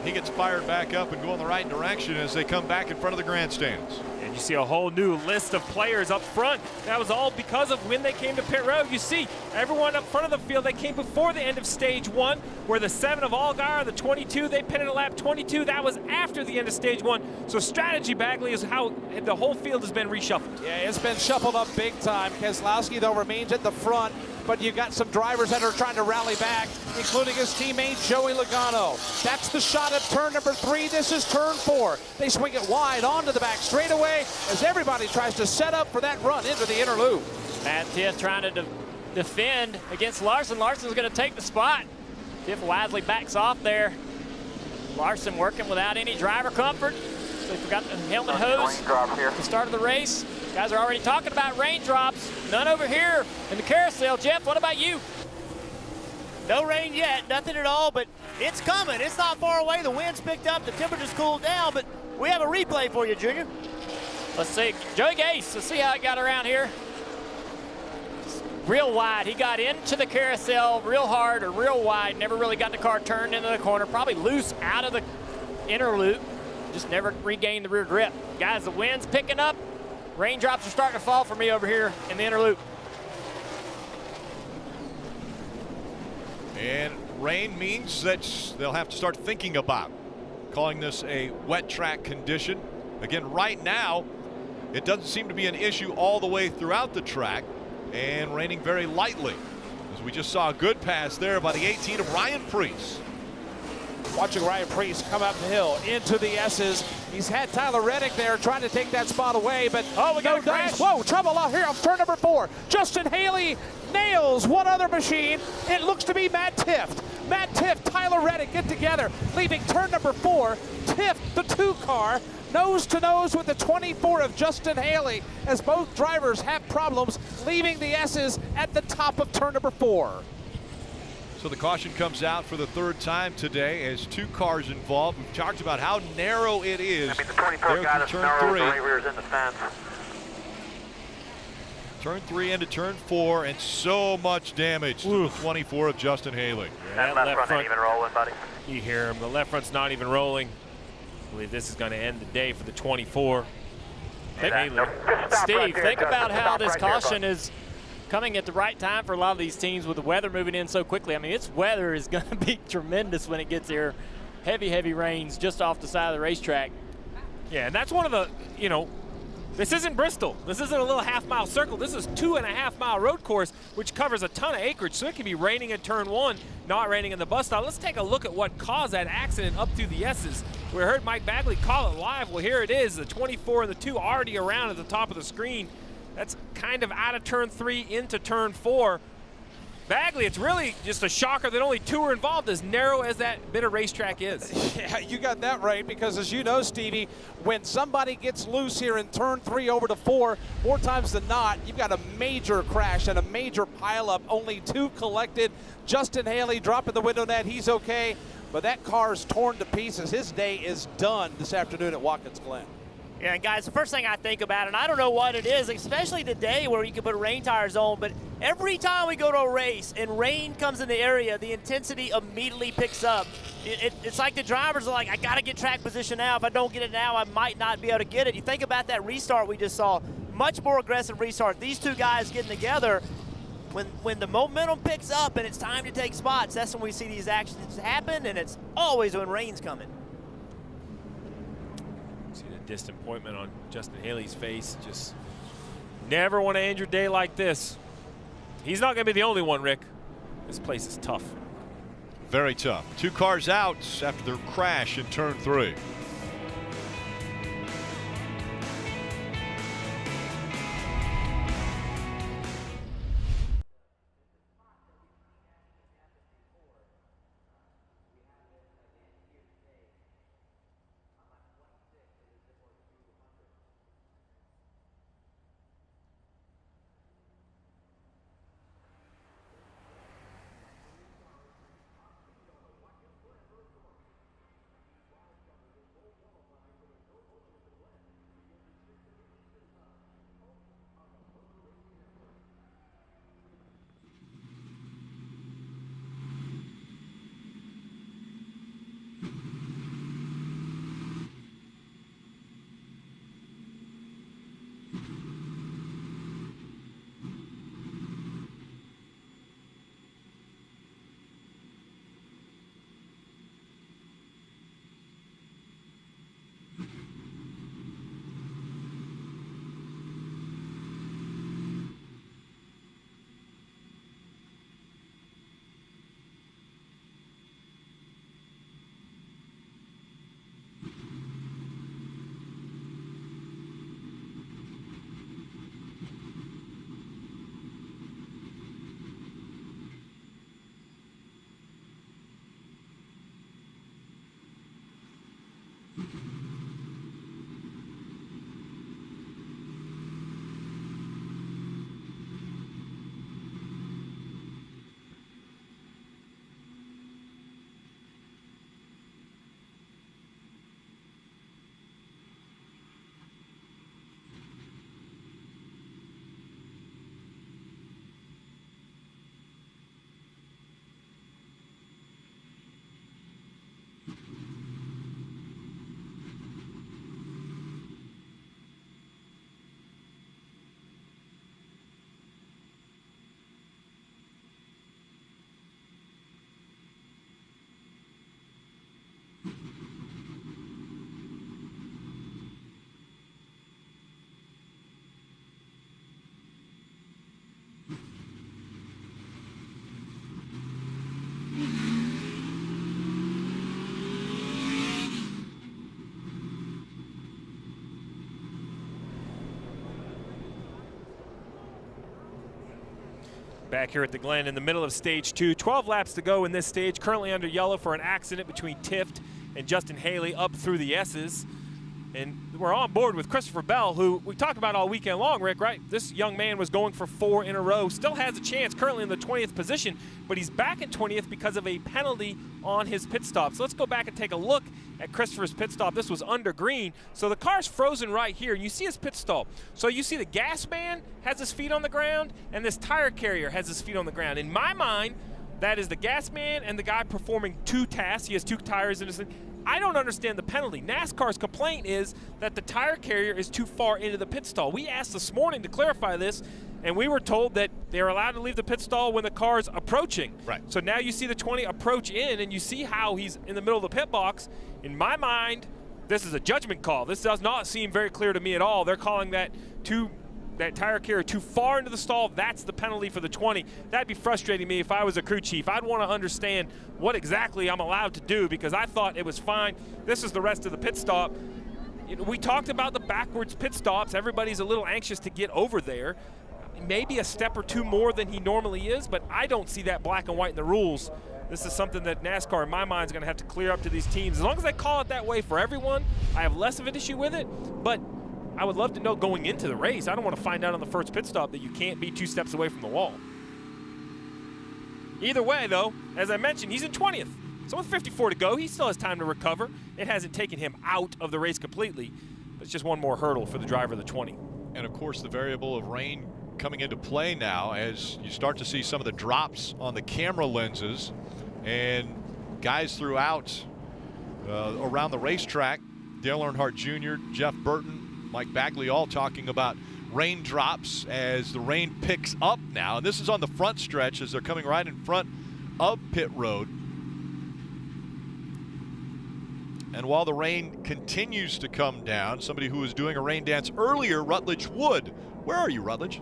He gets fired back up and go in the right direction as they come back in front of the grandstands. And you see a whole new list of players up front. That was all because of when they came to pit road. You see everyone up front of the field, they came before the end of stage 1, where the 7 of Allgaier, the 22, they pitted at lap 22. That was after the end of stage 1. So strategy, Bagley, is how the whole field has been reshuffled. Yeah, it's been shuffled up big time. Keselowski, though, remains at the front, but you've got some drivers that are trying to rally back, including his teammate Joey Logano. That's the shot at turn number 3. This is turn 4. They swing it wide onto the back straightaway as everybody tries to set up for that run into the inner loop. Matt Tiff trying to defend against Larson. Larson's going to take the spot. Tiff wisely backs off there. Larson working without any driver comfort. So he forgot the helmet hose at the start of the race. Guys are already talking about raindrops. None over here in the carousel. Jeff, what about you? No rain yet, nothing at all, but it's coming. It's not far away. The wind's picked up, the temperature's cooled down, but we have a replay for you, Junior. Let's see. Joey Gase, let's see how it got around here. Real wide. He got into the carousel real hard or real wide. Never really got the car turned into the corner. Probably loose out of the inner loop. just never regained the rear grip. Guys, the wind's picking up. Raindrops are starting to fall for me over here in the inner loop. And rain means that they'll have to start thinking about calling this a wet track condition. Again, right now, it doesn't seem to be an issue all the way throughout the track, and raining very lightly. As we just saw a good pass there by the 18 of Ryan Preece. Watching Ryan Preece come up the hill into the S's. He's had Tyler Reddick there trying to take that spot away, but we got a crash. Whoa, trouble out here on turn number 4. Justin Haley nails one other machine. It looks to be Matt Tifft. Matt Tifft, Tyler Reddick get together, leaving turn number 4. Tifft, the 2 car, nose to nose with the 24 of Justin Haley, as both drivers have problems leaving the S's at the top of turn number 4. So the caution comes out for the 3rd time today as 2 cars involved. We've talked about how narrow it is. The 24 got us narrow, the right rear's in the fence. Turn 3 into turn 4, and so much damage to the 24 of Justin Haley. That left front ain't even rolling, buddy. You hear him. The left front's not even rolling. I believe this is going to end the day for the 24. Steve, think about how this caution is coming at the right time for a lot of these teams with the weather moving in so quickly. I mean, its weather is going to be tremendous when it gets here. Heavy, heavy rains just off the side of the racetrack. Yeah, and that's one of the, this isn't Bristol. This isn't a little half-mile circle. This is 2.5-mile road course, which covers a ton of acreage. So it can be raining in turn 1, not raining in the bus stop. Let's take a look at what caused that accident up through the S's. We heard Mike Bagley call it live. Well, here it is. The 24 and the 2 already around at the top of the screen. That's kind of out of turn 3 into turn 4. Bagley, it's really just a shocker that only 2 are involved, as narrow as that bit of racetrack is. Yeah, you got that right, because as you know, Stevie, when somebody gets loose here in turn 3 over to 4, more times than not, you've got a major crash and a major pileup. Only 2 collected. Justin Haley dropping the window net. He's okay, but that car's torn to pieces. His day is done this afternoon at Watkins Glen. Yeah, and guys, the first thing I think about, and I don't know what it is, especially today where you can put rain tires on, but every time we go to a race and rain comes in the area, the intensity immediately picks up. It's like the drivers are like, I got to get track position now. If I don't get it now, I might not be able to get it. You think about that restart we just saw, much more aggressive restart. These 2 guys getting together, when the momentum picks up and it's time to take spots, that's when we see these accidents happen, and it's always when rain's coming. Disappointment on Justin Haley's face. Just never want to end your day like this. He's not going to be the only one, Rick. This place is tough. Very tough. 2 cars out after their crash in turn 3. Back here at the Glen in the middle of stage 2. 12 laps to go in this stage. Currently under yellow for an accident between Tift and Justin Haley up through the S's. And we're on board with Christopher Bell, who we talked about all weekend long, Rick, right? This young man was going for 4 in a row, still has a chance, currently in the 20th position, but he's back in 20th because of a penalty on his pit stop. So let's go back and take a look at Christopher's pit stop. This was under green, so the car's frozen right here. You see his pit stop. So you see the gas man has his feet on the ground, and this tire carrier has his feet on the ground. In my mind, that is the gas man and the guy performing 2 tasks. He has 2 tires in his thing. I don't understand the penalty. NASCAR's complaint is that the tire carrier is too far into the pit stall. We asked this morning to clarify this, and we were told that they're allowed to leave the pit stall when the car's approaching. Right. So now you see the 20 approach in, and you see how he's in the middle of the pit box. In my mind, this is a judgment call. This does not seem very clear to me at all. They're calling that tire carrier too far into the stall. That's the penalty for the 20. That'd be frustrating me if I was a crew chief. I'd want to understand what exactly I'm allowed to do, because I thought it was fine. This is the rest of the pit stop. You know, we talked about the backwards pit stops. Everybody's a little anxious to get over there. Maybe a step or 2 more than he normally is, but I don't see that black and white in the rules. This is something that NASCAR, in my mind, is going to have to clear up to these teams. As long as they call it that way for everyone, I have less of an issue with it, but I would love to know going into the race. I don't want to find out on the first pit stop that you can't be 2 steps away from the wall. Either way, though, as I mentioned, he's in 20th. So with 54 to go, he still has time to recover. It hasn't taken him out of the race completely, but it's just one more hurdle for the driver of the 20. And, of course, the variable of rain coming into play now as you start to see some of the drops on the camera lenses, and guys throughout around the racetrack, Dale Earnhardt Jr., Jeff Burton, Mike Bagley, all talking about raindrops as the rain picks up now. And this is on the front stretch as they're coming right in front of pit road. And while the rain continues to come down, somebody who was doing a rain dance earlier, Rutledge Wood. Where are you, Rutledge?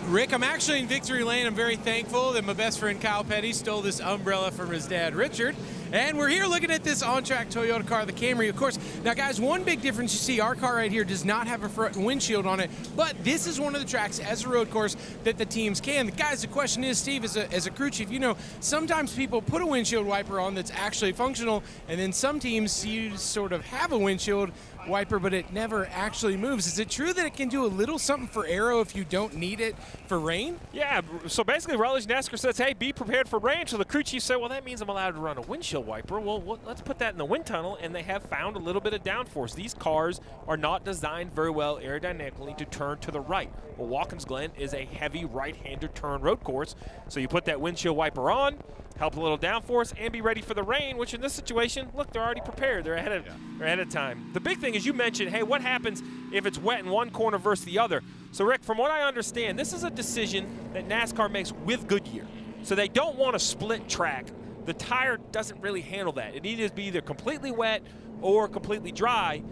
Rick, I'm actually in Victory Lane. I'm very thankful that my best friend Kyle Petty stole this umbrella from his dad, Richard. And we're here looking at this on-track Toyota car, the Camry, of course. Now, guys, one big difference you see, our car right here does not have a front windshield on it, but this is one of the tracks as a road course that the teams can. Guys, the question is, Steve, as a crew chief, you know, sometimes people put a windshield wiper on that's actually functional, and then some teams you sort of have a windshield wiper, but it never actually moves. Is it true that it can do a little something for aero if you don't need it for rain? Yeah, so basically Rutledge NASCAR says, hey, be prepared for rain. So the crew chief said, well, that means I'm allowed to run a windshield wiper. Well, let's put that in the wind tunnel, and they have found a little bit of downforce. These cars are not designed very well aerodynamically to turn to the right. Well, Watkins Glen is a heavy right-hander turn road course, so you put that windshield wiper on, help a little downforce, and be ready for the rain, which in this situation, look, they're already prepared. They're ahead of time. The big thing is you mentioned, hey, what happens if it's wet in one corner versus the other? So, Rick, from what I understand, this is a decision that NASCAR makes with Goodyear. So they don't want a split track. The tire doesn't really handle that. It needs to be either completely wet or completely dry.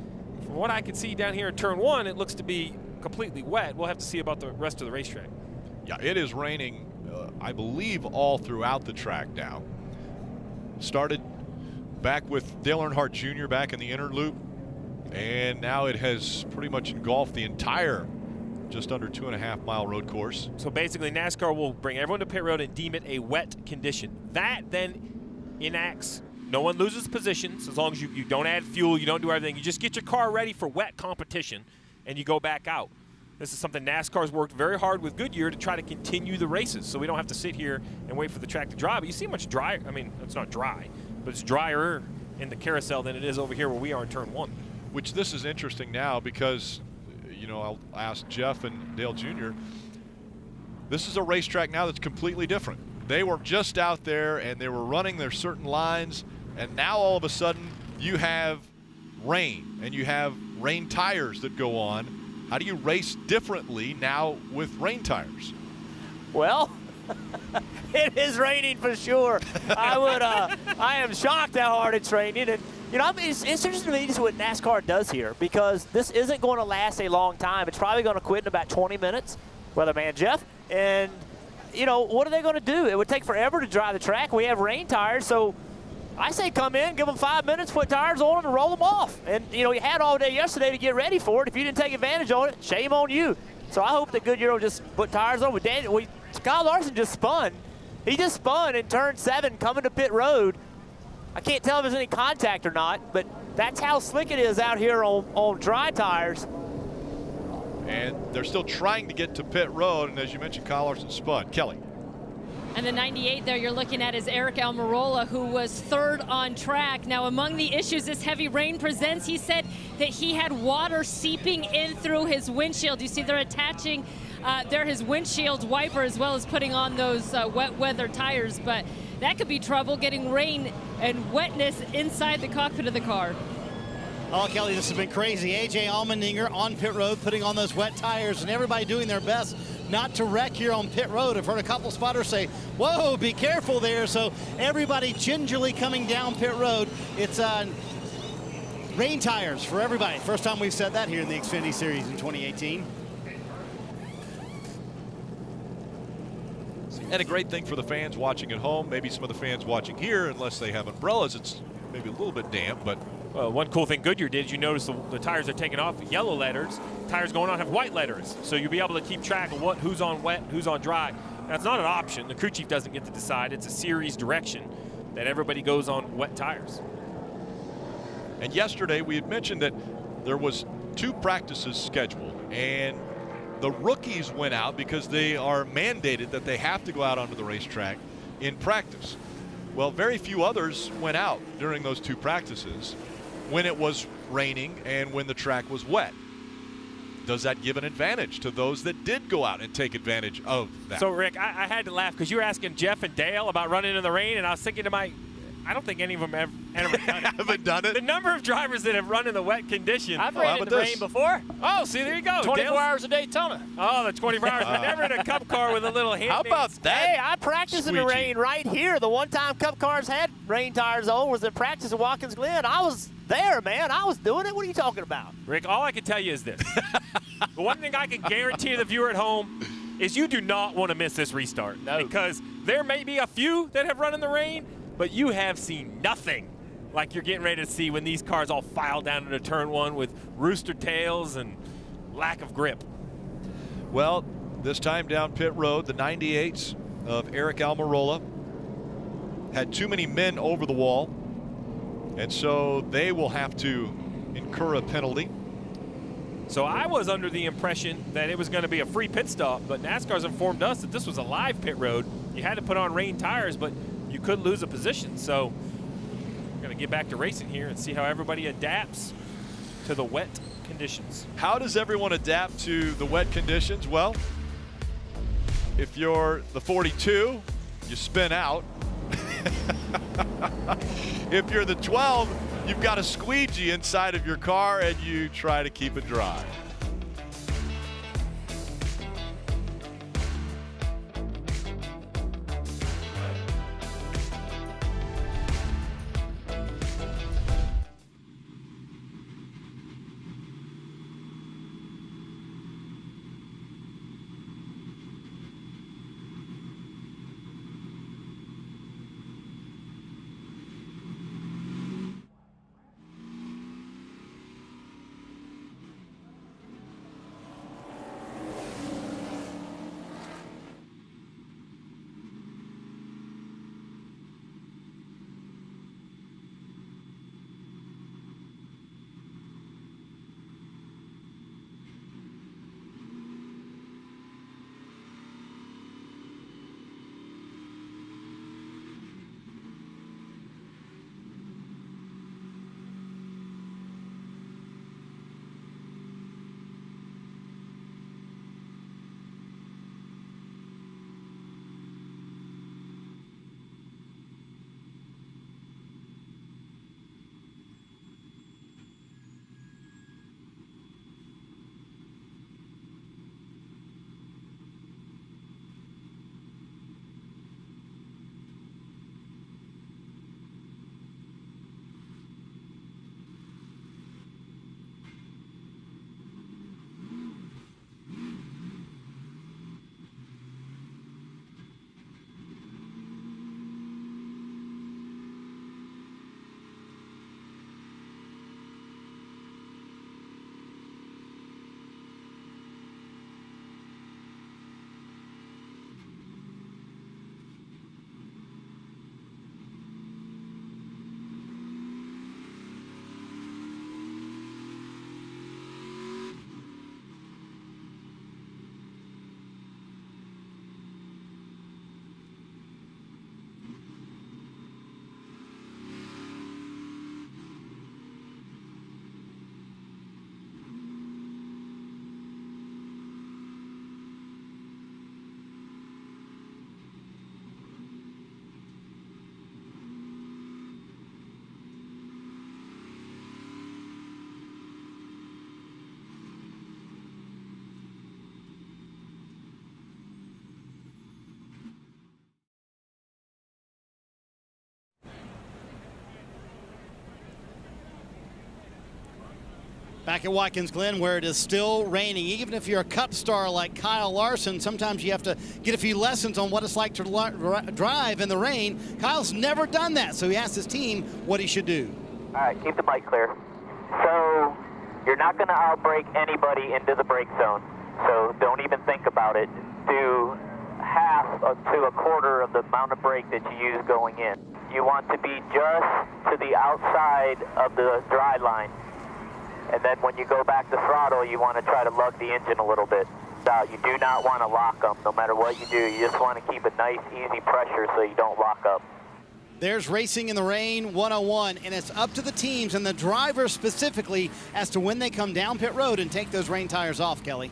From what I can see down here in turn 1, it looks to be completely wet. We'll have to see about the rest of the racetrack. Yeah, it is raining, I believe, all throughout the track now. Started back with Dale Earnhardt Jr. back in the inner loop, and now it has pretty much engulfed the entire just under 2.5 mile road course. So basically NASCAR will bring everyone to pit road and deem it a wet condition. That then enacts no one loses positions as long as you don't add fuel, you don't do everything. You just get your car ready for wet competition and you go back out. This is something NASCAR's worked very hard with Goodyear to try to continue the races so we don't have to sit here and wait for the track to dry. But you see much drier, I mean, it's not dry, but it's drier in the carousel than it is over here where we are in turn 1. Which this is interesting now because, you know, I'll ask Jeff and Dale Jr., this is a racetrack now that's completely different. They were just out there and they were running their certain lines, and now all of a sudden you have rain and you have rain tires that go on. How do you race differently now with rain tires? Well, it is raining for sure. I am shocked how hard it's raining. And, you know, it's interesting to me to see what NASCAR does here, because this isn't going to last a long time. It's probably going to quit in about 20 minutes, weatherman Jeff. And, you know, what are they going to do? It would take forever to dry the track. We have rain tires, so I say come in, give them 5 minutes, put tires on them, and roll them off. And, you know, you had all day yesterday to get ready for it. If you didn't take advantage of it, shame on you. So I hope that Goodyear will just put tires on. We Kyle Larson just spun. He just spun in turn 7 coming to pit road. I can't tell if there's any contact or not, but that's how slick it is out here on dry tires. And they're still trying to get to pit road, and as you mentioned, Kyle Larson spun. Kelly. And the 98 there you're looking at is Aric Almirola, who was 3rd on track. Now, among the issues this heavy rain presents, he said that he had water seeping in through his windshield. You see they're attaching his windshield wiper as well as putting on those wet weather tires, but that could be trouble getting rain and wetness inside the cockpit of the car. Oh, Kelly, this has been crazy. A.J. Allmendinger on pit road putting on those wet tires, and everybody doing their best not to wreck here on pit road. I've heard a couple spotters say, whoa, be careful there. So everybody gingerly coming down pit road. It's rain tires for everybody. First time we've said that here in the Xfinity Series in 2018. And a great thing for the fans watching at home, maybe some of the fans watching here, unless they have umbrellas, it's maybe a little bit damp, but well, one cool thing Goodyear did, you notice the tires are taking off yellow letters. Tires going on have white letters. So you'll be able to keep track of who's on wet, who's on dry. That's not an option. The crew chief doesn't get to decide. It's a series direction that everybody goes on wet tires. And yesterday we had mentioned that there was 2 practices scheduled, and the rookies went out because they are mandated that they have to go out onto the racetrack in practice. Well, very few others went out during those 2 practices when it was raining and when the track was wet. Does that give an advantage to those that did go out and take advantage of that? So, Rick, I had to laugh because you were asking Jeff and Dale about running in the rain, and I was thinking to I don't think any of them have ever done it. Haven't done it? The number of drivers that have run in the wet condition. I've ran in the rain before. Oh, see, there you go. 24 hours a Daytona. Oh, the 24 hours. But never in a Cup car with a little hand. How about that? Hey, I practiced in the rain right here. The one time Cup cars had rain tires on was in practice at Watkins Glen. I was there, man. I was doing it. What are you talking about? Rick, all I can tell you is this. The one thing I can guarantee the viewer at home is you do not want to miss this restart. No. Because there may be a few that have run in the rain, but you have seen nothing like you're getting ready to see when these cars all file down into turn 1 with rooster tails and lack of grip. Well, this time down pit road, the 98s of Aric Almirola had too many men over the wall, and so they will have to incur a penalty. So I was under the impression that it was going to be a free pit stop, but NASCAR's informed us that this was a live pit road. You had to put on rain tires, but you could lose a position. So we're going to get back to racing here and see how everybody adapts to the wet conditions. How does everyone adapt to the wet conditions? Well, if you're the 42, you spin out. If you're the 12, you've got a squeegee inside of your car and you try to keep it dry. Back at Watkins Glen, where it is still raining. Even if you're a Cup star like Kyle Larson, sometimes you have to get a few lessons on what it's like to drive in the rain. Kyle's never done that, so he asked his team what he should do. All right, keep the bike clear. So you're not going to outbrake anybody into the brake zone, so don't even think about it. Do half to a quarter of the amount of brake that you use going in. You want to be just to the outside of the dry line. And then when you go back to throttle, you want to try to lug the engine a little bit. You do not want to lock them no matter what you do. You just want to keep a nice, easy pressure so you don't lock up. There's Racing in the Rain 101, and it's up to the teams and the drivers specifically as to when they come down pit road and take those rain tires off, Kelly.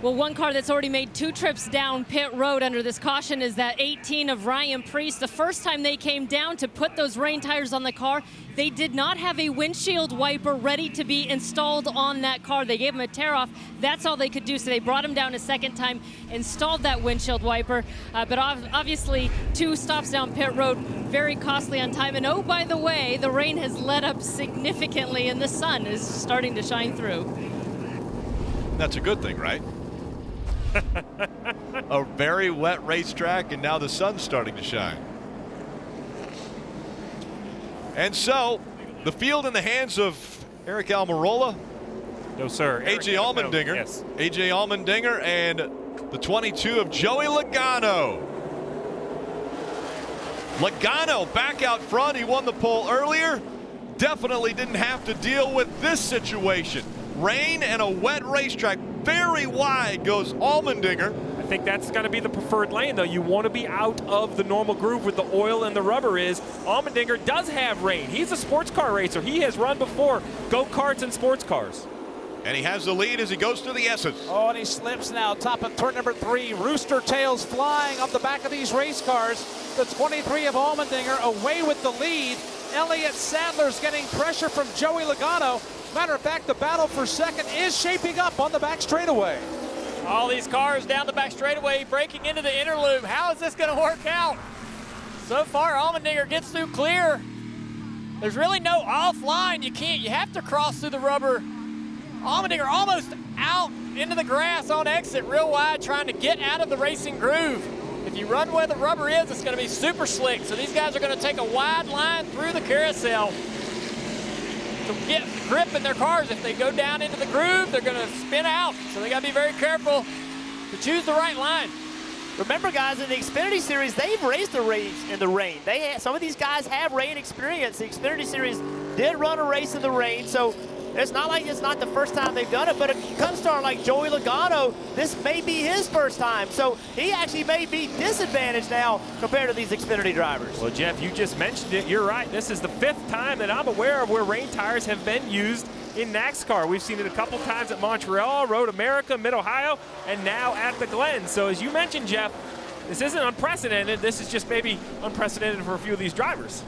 Well, one car that's already made 2 trips down pit road under this caution is that 18 of Ryan Preece. The first time they came down to put those rain tires on the car, they did not have a windshield wiper ready to be installed on that car. They gave him a tear off. That's all they could do. So they brought him down a second time, installed that windshield wiper. But obviously, 2 stops down pit road, very costly on time. And oh, by the way, the rain has let up significantly and the sun is starting to shine through. That's a good thing, right? A very wet racetrack, and now the sun's starting to shine. And so, the field in the hands of Aric Almirola. No, sir. A.J. Allmendinger. No, yes. A.J. Allmendinger and the 22 of Joey Logano. Logano back out front. He won the pole earlier. Definitely didn't have to deal with this situation. Rain and a wet racetrack. Very wide goes Allmendinger. I think that's going to be the preferred lane, though. You want to be out of the normal groove where the oil and the rubber is. Allmendinger does have rain. He's a sports car racer. He has run before go-karts and sports cars. And he has the lead as he goes to the S's. Oh, and he slips now, top of turn number 3. Rooster tails flying off the back of these race cars. The 23 of Allmendinger away with the lead. Elliott Sadler's getting pressure from Joey Logano. Matter of fact, the battle for second is shaping up on the back straightaway. All these cars down the back straightaway breaking into the inner loop. How is this going to work out? So far, Allmendinger gets through clear. There's really no offline. You have to cross through the rubber. Allmendinger almost out into the grass on exit, real wide, trying to get out of the racing groove. If you run where the rubber is, it's going to be super slick. So these guys are going to take a wide line through the carousel to get grip in their cars. If they go down into the groove, they're going to spin out. So they got to be very careful to choose the right line. Remember, guys, in the Xfinity Series, they've raced a race in the rain. Some of these guys have rain experience. The Xfinity Series did run a race in the rain, so it's not like it's not the first time they've done it, but a Cup star like Joey Logano, this may be his first time. So he actually may be disadvantaged now compared to these Xfinity drivers. Well, Jeff, you just mentioned it. You're right. This is the 5th time that I'm aware of where rain tires have been used in NASCAR. We've seen it a couple times at Montreal, Road America, Mid-Ohio, and now at the Glen. So as you mentioned, Jeff, this isn't unprecedented. This is just maybe unprecedented for a few of these drivers.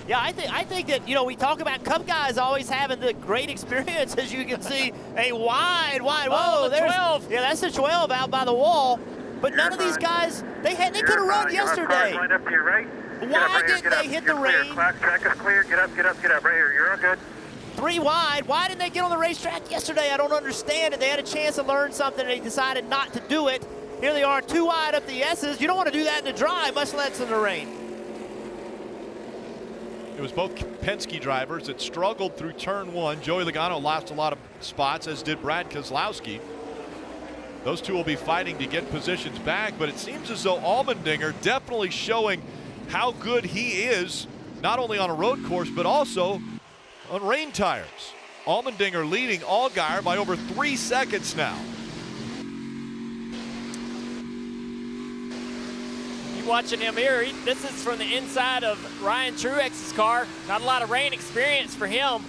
Yeah, I think that, we talk about Cup guys always having the great experience, as you can see, a wide, whoa, there's 12. Yeah, that's the 12 out by the wall. But none of these guys, they could have run yesterday. Line up to your right. Why didn't they hit the rain? Track is clear. Get up. Right here. You're all good. 3 wide. Why didn't they get on the racetrack yesterday? I don't understand it. They had a chance to learn something, and they decided not to do it. Here they are, 2 wide up the S's. You don't want to do that in the dry, much less in the rain. It was both Penske drivers that struggled through turn 1. Joey Logano lost a lot of spots, as did Brad Keselowski. Those two will be fighting to get positions back, but it seems as though Allmendinger definitely showing how good he is, not only on a road course, but also on rain tires. Allmendinger leading Allgaier by over 3 seconds now. Watching him here, this is from the inside of Ryan Truex's car. Not a lot of rain experience for him.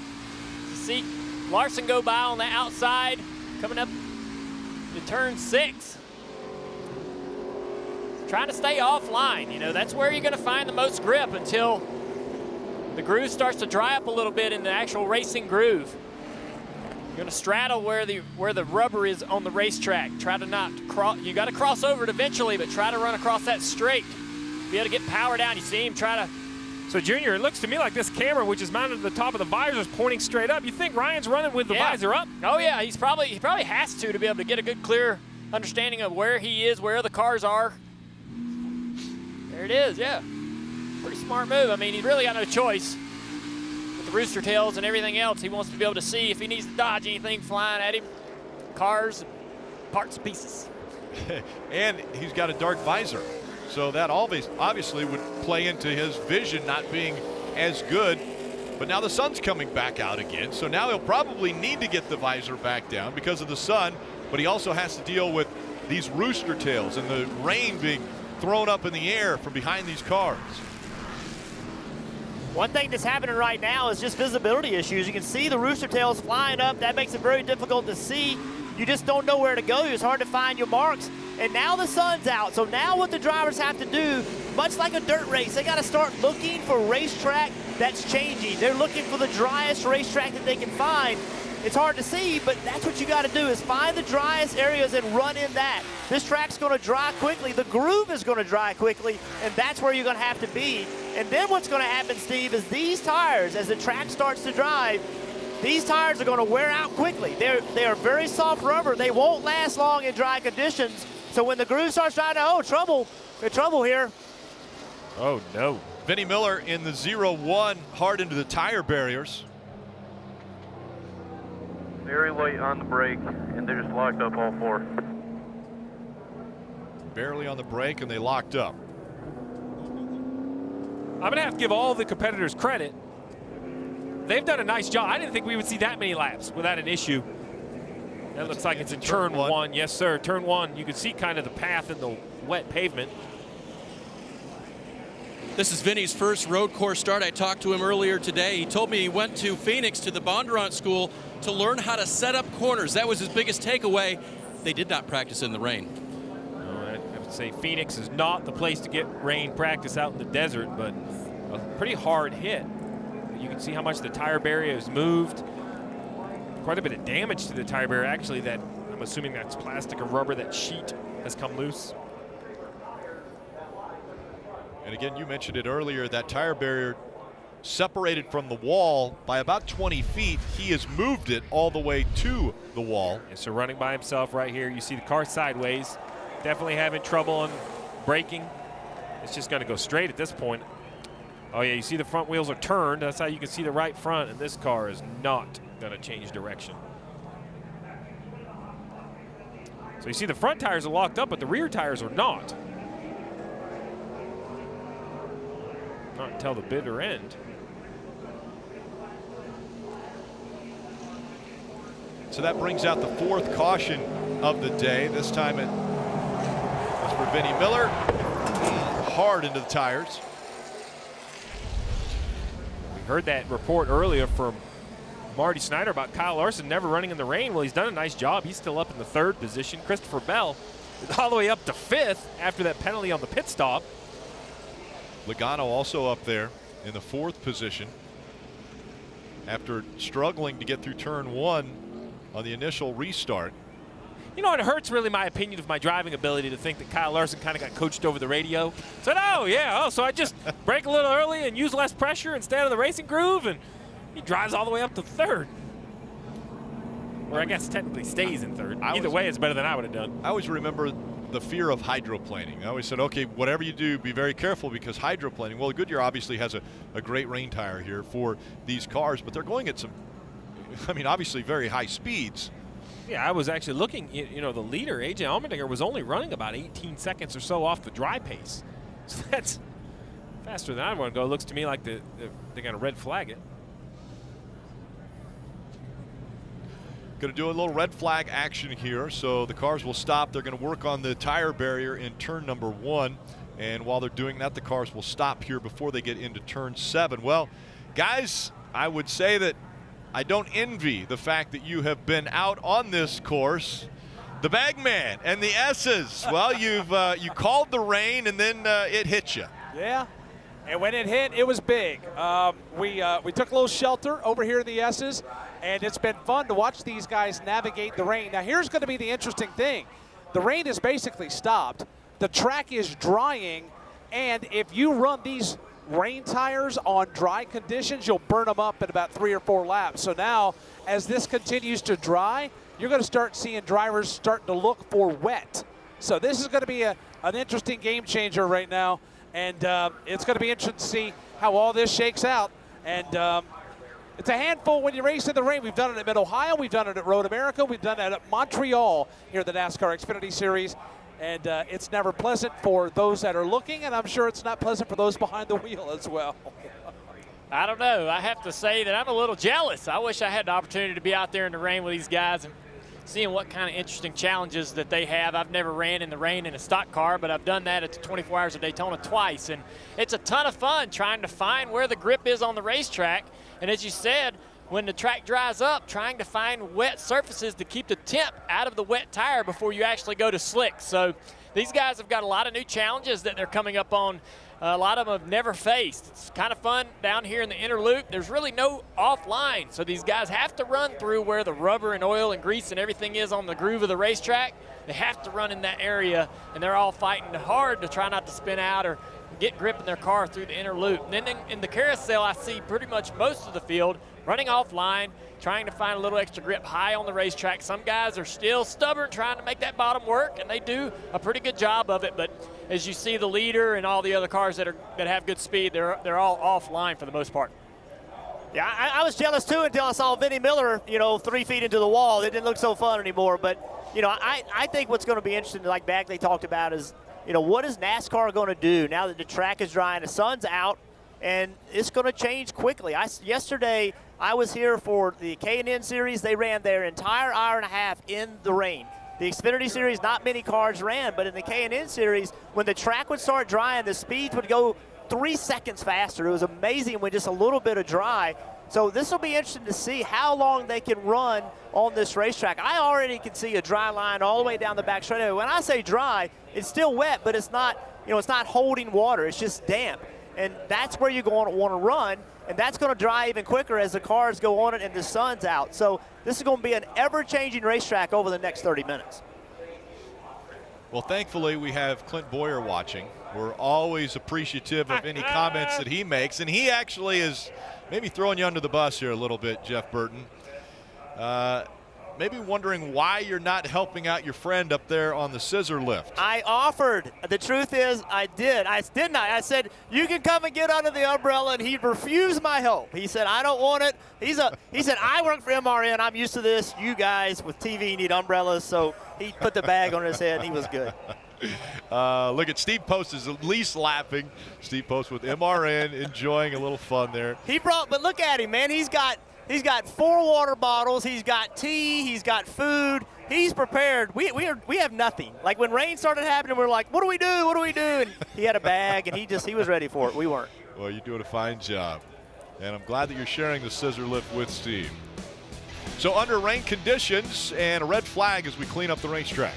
You see Larson go by on the outside, coming up to turn 6. Trying to stay offline, that's where you're going to find the most grip until the groove starts to dry up a little bit in the actual racing groove. You're going to straddle where the rubber is on the racetrack. Try to not cross. You got to cross over it eventually, but try to run across that straight. Be able to get power down. You see him try to So, Junior, it looks to me like this camera, which is mounted at the top of the visor, is pointing straight up. You think Ryan's running with the visor up? Oh, yeah. He probably has to be able to get a good, clear understanding of where he is, where the cars are. There it is, yeah. Pretty smart move. I mean, he's really got no choice. With the rooster tails and everything else, he wants to be able to see if he needs to dodge anything flying at him. Cars, parts, and pieces. And he's got a dark visor. So that obviously would play into his vision not being as good. But now the sun's coming back out again. So now he'll probably need to get the visor back down because of the sun. But he also has to deal with these rooster tails and the rain being thrown up in the air from behind these cars. One thing that's happening right now is just visibility issues. You can see the rooster tails flying up. That makes it very difficult to see. You just don't know where to go. It's hard to find your marks. And now the sun's out. So now what the drivers have to do, much like a dirt race, they got to start looking for a racetrack that's changing. They're looking for the driest racetrack that they can find. It's hard to see, but that's what you got to do is find the driest areas and run in that. This track's going to dry quickly. The groove is going to dry quickly, and that's where you're going to have to be. And then what's going to happen, Steve, is these tires, as the track starts to dry, these tires are going to wear out quickly. They are very soft rubber. They won't last long in dry conditions. So when the groove starts drying, oh, trouble. There's trouble here. Oh, no. Vinnie Miller in the 0-1 hard into the tire barriers. Very late on the brake, and they just locked up all four. Barely on the brake, and they locked up. I'm going to have to give all the competitors credit. They've done a nice job. I didn't think we would see that many laps without an issue. That looks like it's in turn one. Yes, sir. Turn one. You can see kind of the path in the wet pavement. This is Vinny's first road course start. I talked to him earlier today. He told me he went to Phoenix to the Bondurant School to learn how to set up corners. That was his biggest takeaway. They did not practice in the rain. No, I would say Phoenix is not the place to get rain practice out in the desert, but a pretty hard hit. You can see how much the tire barrier has moved. Quite a bit of damage to the tire barrier. Actually, that I'm assuming that's plastic or rubber. That sheet has come loose. And again, you mentioned it earlier, that tire barrier separated from the wall by about 20 feet. He has moved it all the way to the wall. And so running by himself right here, you see the car sideways. Definitely having trouble on braking. It's just going to go straight at this point. Oh, yeah, you see the front wheels are turned. That's how you can see the right front, and this car is not going to change direction. So you see the front tires are locked up, but the rear tires are not. Not until the bitter end. So that brings out the fourth caution of the day. This time it was for Vinnie Miller. Hard into the tires. We heard that report earlier from Marty Snyder about Kyle Larson never running in the rain. Well, he's done a nice job. He's still up in the third position. Christopher Bell is all the way up to fifth after that penalty on the pit stop. Logano also up there in the fourth position after struggling to get through turn one on the initial restart. You know, it hurts really my opinion of my driving ability to think that Kyle Larson kind of got coached over the radio. Said, so I just brake a little early and use less pressure instead of the racing groove, and he drives all the way up to third. Or I guess technically stays in third. Either way, it's better than I would have done. I always remember the fear of hydroplaning. I always said, okay, whatever you do, be very careful because hydroplaning, well, Goodyear obviously has a great rain tire here for these cars, but they're going at some, obviously very high speeds. Yeah, I was actually looking, the leader, AJ Allmendinger, was only running about 18 seconds or so off the dry pace. So that's faster than I want to go. It looks to me like they're going to red flag it. Going to do a little red flag action here, so the cars will stop. They're going to work on the tire barrier in turn number one, and while they're doing that, the cars will stop here before they get into turn 7. Well, guys, I would say that I don't envy the fact that you have been out on this course. The Bagman and the S's. Well, you called the rain and then it hit you. Yeah, and when it hit, it was big. We took a little shelter over here in the S's, and it's been fun to watch these guys navigate the rain. Now, here's going to be the interesting thing. The rain is basically stopped. The track is drying, and if you run these rain tires on dry conditions, you'll burn them up in about 3 or 4 laps. So now, as this continues to dry, you're going to start seeing drivers starting to look for wet. So this is going to be an interesting game changer right now, and it's going to be interesting to see how all this shakes out. And it's a handful when you race in the rain. We've done it at Mid-Ohio, we've done it at Road America, we've done it at Montreal here at the NASCAR Xfinity Series. And it's never pleasant for those that are looking, and I'm sure it's not pleasant for those behind the wheel as well. I don't know. I have to say that I'm a little jealous. I wish I had the opportunity to be out there in the rain with these guys and seeing what kind of interesting challenges that they have. I've never ran in the rain in a stock car, but I've done that at the 24 Hours of Daytona twice. And it's a ton of fun trying to find where the grip is on the racetrack. And as you said, when the track dries up, trying to find wet surfaces to keep the temp out of the wet tire before you actually go to slick. So these guys have got a lot of new challenges that they're coming up on. A lot of them have never faced. It's kind of fun down here in the inner loop. There's really no offline, so these guys have to run through where the rubber and oil and grease and everything is on the groove of the racetrack. They have to run in that area, and they're all fighting hard to try not to spin out or get grip in their car through the inner loop. And then in the carousel, I see pretty much most of the field running offline, trying to find a little extra grip high on the racetrack. Some guys are still stubborn trying to make that bottom work, and they do a pretty good job of it. But as you see the leader and all the other cars that have good speed, they're all offline for the most part. Yeah, I was jealous too until I saw Vinnie Miller, 3 feet into the wall. It didn't look so fun anymore. But, I think what's going to be interesting, like Bagley talked about, is, what is NASCAR going to do now that the track is dry and the sun's out? And it's going to change quickly. Yesterday, I was here for the K&N Series. They ran their entire hour and a half in the rain. The Xfinity Series, not many cars ran, but in the K&N Series, when the track would start drying, the speeds would go 3 seconds faster. It was amazing with just a little bit of dry. So this will be interesting to see how long they can run on this racetrack. I already can see a dry line all the way down the back straightaway. When I say dry, it's still wet, but it's not, it's not holding water. It's just damp. And that's where you're going to want to run, and that's going to dry even quicker as the cars go on it and the sun's out. So this is going to be an ever-changing racetrack over the next 30 minutes. Well, thankfully, we have Clint Boyer watching. We're always appreciative of any comments that he makes, and he actually is maybe throwing you under the bus here a little bit, Jeff Burton. Maybe wondering why you're not helping out your friend up there on the scissor lift. I offered. The truth is, I did. I said, you can come and get under the umbrella, and he refused my help. He said, I don't want it. He said, I work for MRN. I'm used to this. You guys with TV need umbrellas. So he put the bag on his head, and he was good. Look at Steve Post is at least laughing. Steve Post with MRN enjoying a little fun there. But look at him, man. He's got 4 water bottles. He's got tea. He's got food. He's prepared. We have nothing. Like when rain started happening, we're like, what do we do? What do we do? And he had a bag, and he was ready for it. We weren't. Well, you're doing a fine job. And I'm glad that you're sharing the scissor lift with Steve. So under rain conditions and a red flag as we clean up the racetrack.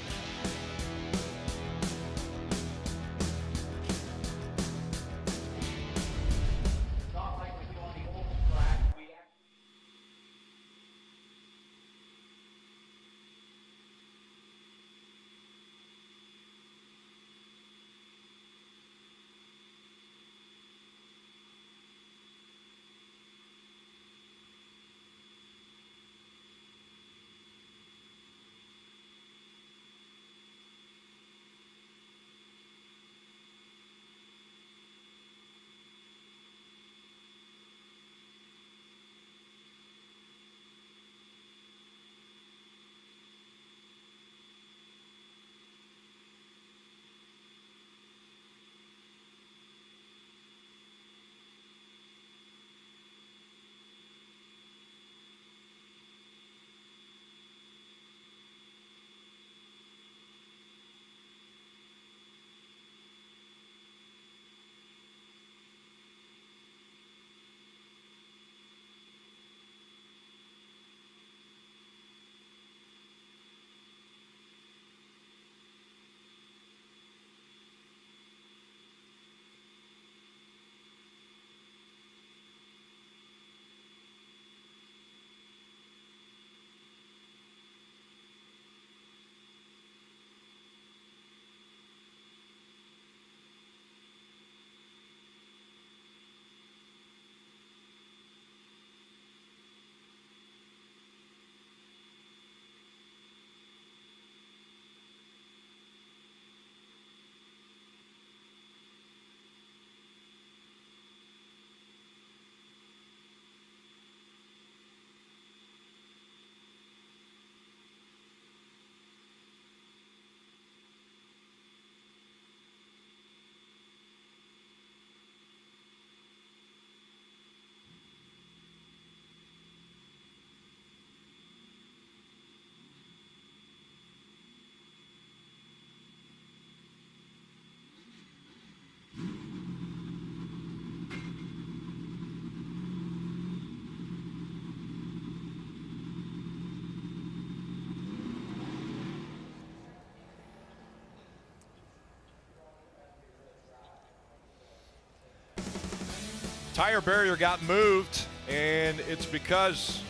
Tire barrier got moved, and it's because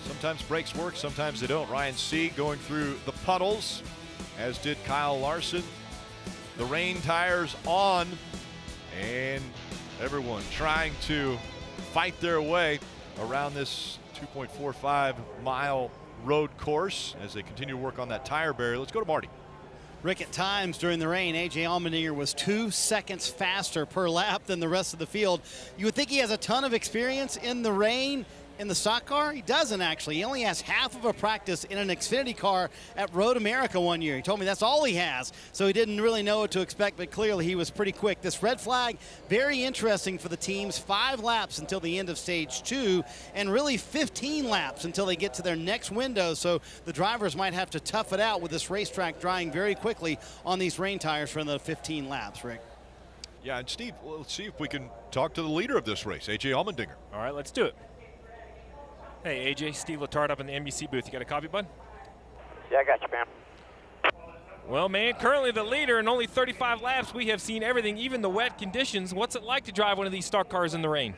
sometimes brakes work, sometimes they don't. Ryan Sieg going through the puddles, as did Kyle Larson. The rain tires on, and everyone trying to fight their way around this 2.45 mile road course as they continue to work on that tire barrier. Let's go to Marty. Rick, at times during the rain, A.J. Allmendinger was 2 seconds faster per lap than the rest of the field. You would think he has a ton of experience in the rain in the stock car. He doesn't, actually. He only has half of a practice in an Xfinity car at Road America one year. He told me that's all he has, so he didn't really know what to expect, but clearly he was pretty quick. This red flag, very interesting for the teams. 5 laps until the end of stage 2, and really 15 laps until they get to their next window, so the drivers might have to tough it out with this racetrack drying very quickly on these rain tires for another 15 laps, Rick. Yeah, and Steve, let's see if we can talk to the leader of this race, A.J. Allmendinger. All right, let's do it. Hey, AJ, Steve Letard up in the NBC booth. You got a copy, bud? Yeah, I got you, man. Well, man, currently the leader in only 35 laps. We have seen everything, even the wet conditions. What's it like to drive one of these stock cars in the rain?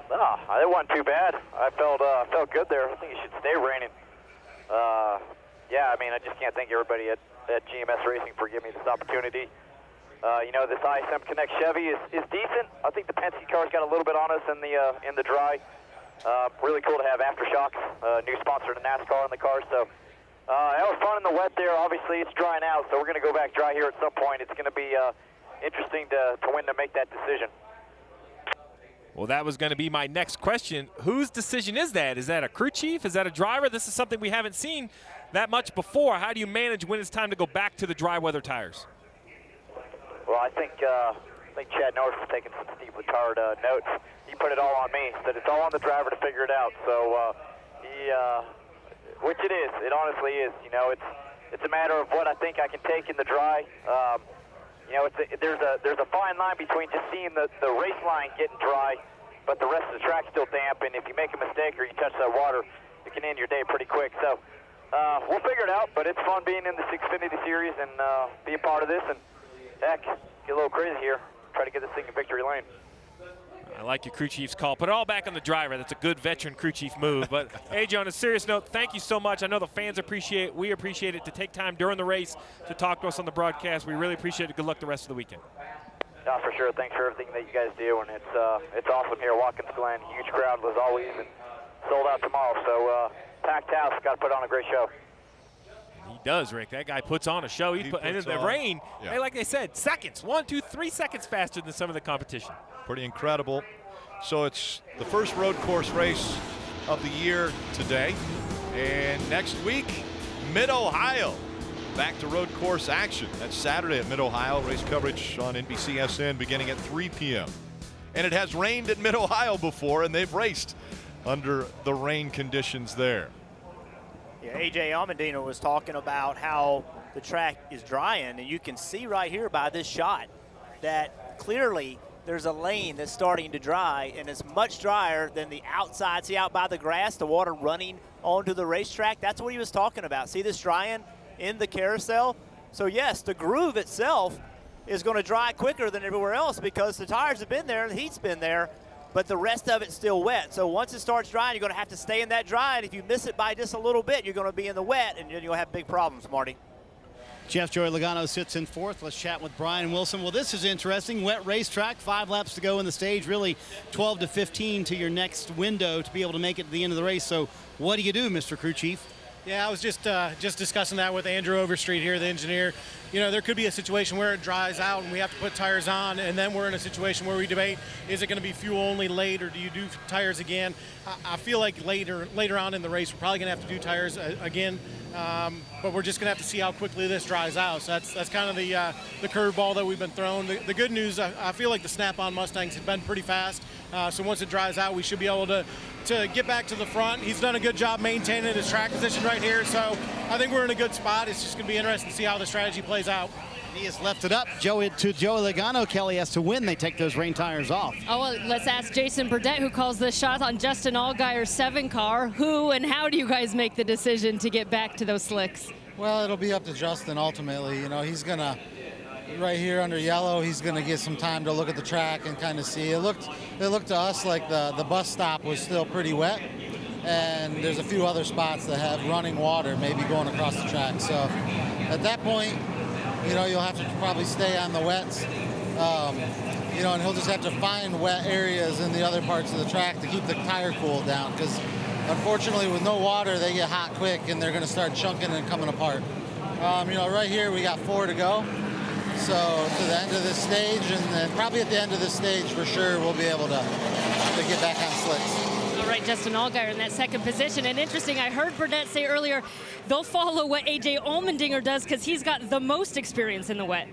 No, it wasn't too bad. I felt good there. I think it should stay raining. Yeah, I mean, I just can't thank everybody at GMS Racing for giving me this opportunity. You know, this ISM Connect Chevy is decent. I think the Penske car's got a little bit on us in the dry. Really cool to have Aftershocks, new sponsor to NASCAR in the car. So that was fun in the wet there. Obviously, it's drying out, so we're going to go back dry here at some point. It's going to be interesting to when to make that decision. Well, that was going to be my next question. Whose decision is that? Is that a crew chief? Is that a driver? This is something we haven't seen that much before. How do you manage when it's time to go back to the dry weather tires? Well, I think Chad Norris is taking some Steve Letard notes. He put it all on me. Said it's all on the driver to figure it out. So which it is. It honestly is. You know, it's a matter of what I think I can take in the dry. You know, there's a fine line between just seeing the race line getting dry, but the rest of the track's still damp. And if you make a mistake or you touch that water, it can end your day pretty quick. So we'll figure it out. But it's fun being in the Xfinity Series and be a part of this. And heck, get a little crazy here. Try to get this thing in victory lane. I like your crew chief's call. Put it all back on the driver. That's a good veteran crew chief move. But, AJ, on a serious note, thank you so much. I know the fans appreciate it. We appreciate it to take time during the race to talk to us on the broadcast. We really appreciate it. Good luck the rest of the weekend. Yeah, for sure. Thanks for everything that you guys do. And it's awesome here at Watkins Glen. Huge crowd as always, and sold out tomorrow. So packed house. Got to put on a great show. He does, Rick. That guy puts on a show. And in the rain, hey, like they said, seconds. 1, 2, 3 seconds faster than some of the competition. Pretty incredible. So it's the first road course race of the year today. And next week, Mid-Ohio. Back to road course action. That's Saturday at Mid-Ohio. Race coverage on NBCSN beginning at 3 p.m. And it has rained at Mid-Ohio before, and they've raced under the rain conditions there. Yeah, A.J. Allmendinger was talking about how the track is drying, and you can see right here by this shot that clearly there's a lane that's starting to dry, and it's much drier than the outside. See out by the grass, the water running onto the racetrack? That's what he was talking about. See this drying in the carousel? So yes, the groove itself is going to dry quicker than everywhere else because the tires have been there and the heat's been there, but the rest of it's still wet. So once it starts drying, you're going to have to stay in that dry, and if you miss it by just a little bit, you're going to be in the wet, and then you'll have big problems, Marty. Jeff Joey Logano sits in fourth. Let's chat with Brian Wilson. Well, this is interesting. Wet racetrack, 5 laps to go in the stage, really 12 to 15 to your next window to be able to make it to the end of the race. So what do you do, Mr. Crew Chief? Yeah, I was just discussing that with Andrew Overstreet here, the engineer. You know, there could be a situation where it dries out and we have to put tires on, and then we're in a situation where we debate, is it going to be fuel only late, or do you do tires again? I feel like later on in the race, we're probably going to have to do tires again, but we're just going to have to see how quickly this dries out. So that's kind of the curveball that we've been thrown. The good news, I feel like the Snap-on Mustangs have been pretty fast, so once it dries out, we should be able to get back to the front. He's done a good job maintaining his track position right here, so I think we're in a good spot. It's just going to be interesting to see how the strategy plays out. He has left it up. Joey Logano. Kelly has to win. They take those rain tires off. Oh, well, let's ask Jason Burdett, who calls the shot on Justin Allgaier's 7 car. Who and how do you guys make the decision to get back to those slicks? Well, it'll be up to Justin ultimately. You know, he's gonna right here under yellow, he's going to get some time to look at the track and kind of see. It looked to us like the bus stop was still pretty wet, and there's a few other spots that have running water maybe going across the track. So at that point, you'll have to probably stay on the wets, and he'll just have to find wet areas in the other parts of the track to keep the tire cool down, because unfortunately with no water, they get hot quick and they're going to start chunking and coming apart. Right here we got 4 to go. So to the end of this stage, and then probably at the end of this stage for sure, we'll be able to get back on slicks. All right, Justin Allgaier in that second position. And interesting, I heard Burnett say earlier, they'll follow what A.J. Allmendinger does because he's got the most experience in the wet.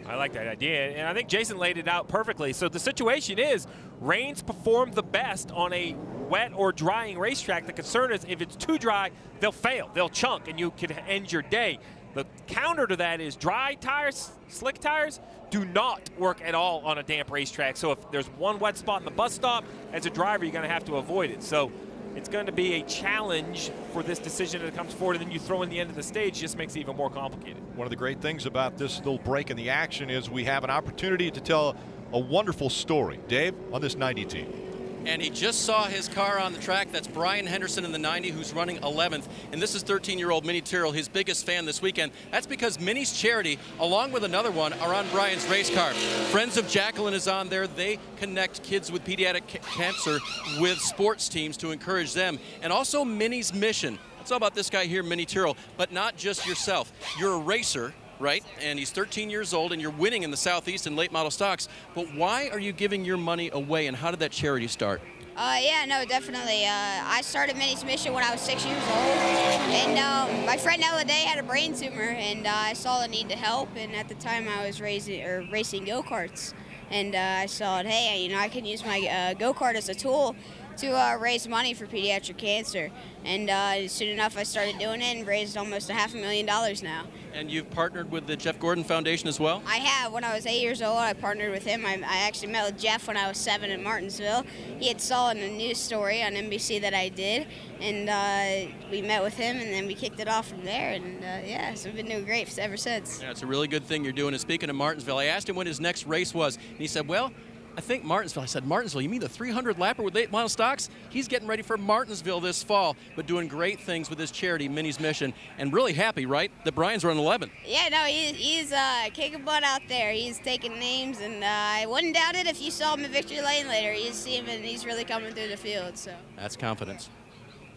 I like that idea, and I think Jason laid it out perfectly. So the situation is, Reigns performed the best on a wet or drying racetrack. The concern is if it's too dry, they'll fail, they'll chunk, and you can end your day. The counter to that is dry tires, slick tires, do not work at all on a damp racetrack. So if there's one wet spot in the bus stop, as a driver, you're going to have to avoid it. So it's going to be a challenge for this decision that comes forward, and then you throw in the end of the stage, just makes it even more complicated. One of the great things about this little break in the action is we have an opportunity to tell a wonderful story. Dave, on this 90 team. And he just saw his car on the track. That's Brian Henderson in the 90, who's running 11th. And this is 13-year-old Minnie Tyrrell, his biggest fan this weekend. That's because Minnie's charity, along with another one, are on Brian's race car. Friends of Jacqueline is on there. They connect kids with pediatric cancer with sports teams to encourage them. And also Minnie's mission. It's all about this guy here, Minnie Tyrrell, but not just yourself. You're a racer, right? And he's 13 years old, and you're winning in the Southeast in late model stocks. But why are you giving your money away, and how did that charity start? Yeah, no, definitely. I started Minnie's Mission when I was 6 years old, and my friend Ella Day had a brain tumor, and I saw the need to help. And at the time, I was racing go-karts, and I saw, hey, I can use my go-kart as a tool to raise money for pediatric cancer. And soon enough, I started doing it and raised almost $500,000 now. And you've partnered with the Jeff Gordon Foundation as well? I have. When I was 8 years old, I partnered with him. I actually met with Jeff when I was 7 in Martinsville. He had saw in a news story on NBC that I did, and we met with him, and then we kicked it off from there. And yeah, so we've been doing great ever since. Yeah, it's a really good thing you're doing. And speaking of Martinsville, I asked him when his next race was, and he said, well, I think Martinsville. I said, Martinsville, you mean the 300-lapper with 8 mile stocks? He's getting ready for Martinsville this fall, but doing great things with his charity, Minnie's Mission, and really happy, right, that Brian's running 11. Yeah, no, he's kicking butt out there. He's taking names, and I wouldn't doubt it if you saw him in Victory Lane later. You see him, and he's really coming through the field. So that's confidence.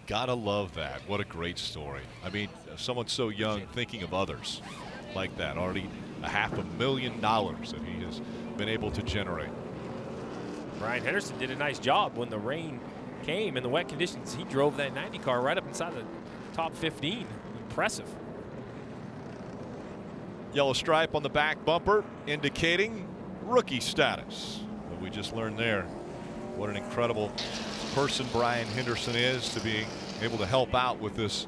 Gotta love that. What a great story. I mean, someone so young thinking of others like that. Already $500,000 that he has been able to generate. Brian Henderson did a nice job when the rain came in the wet conditions. He drove that 90 car right up inside the top 15. Impressive. Yellow stripe on the back bumper indicating rookie status. But we just learned there what an incredible person Brian Henderson is to be able to help out with this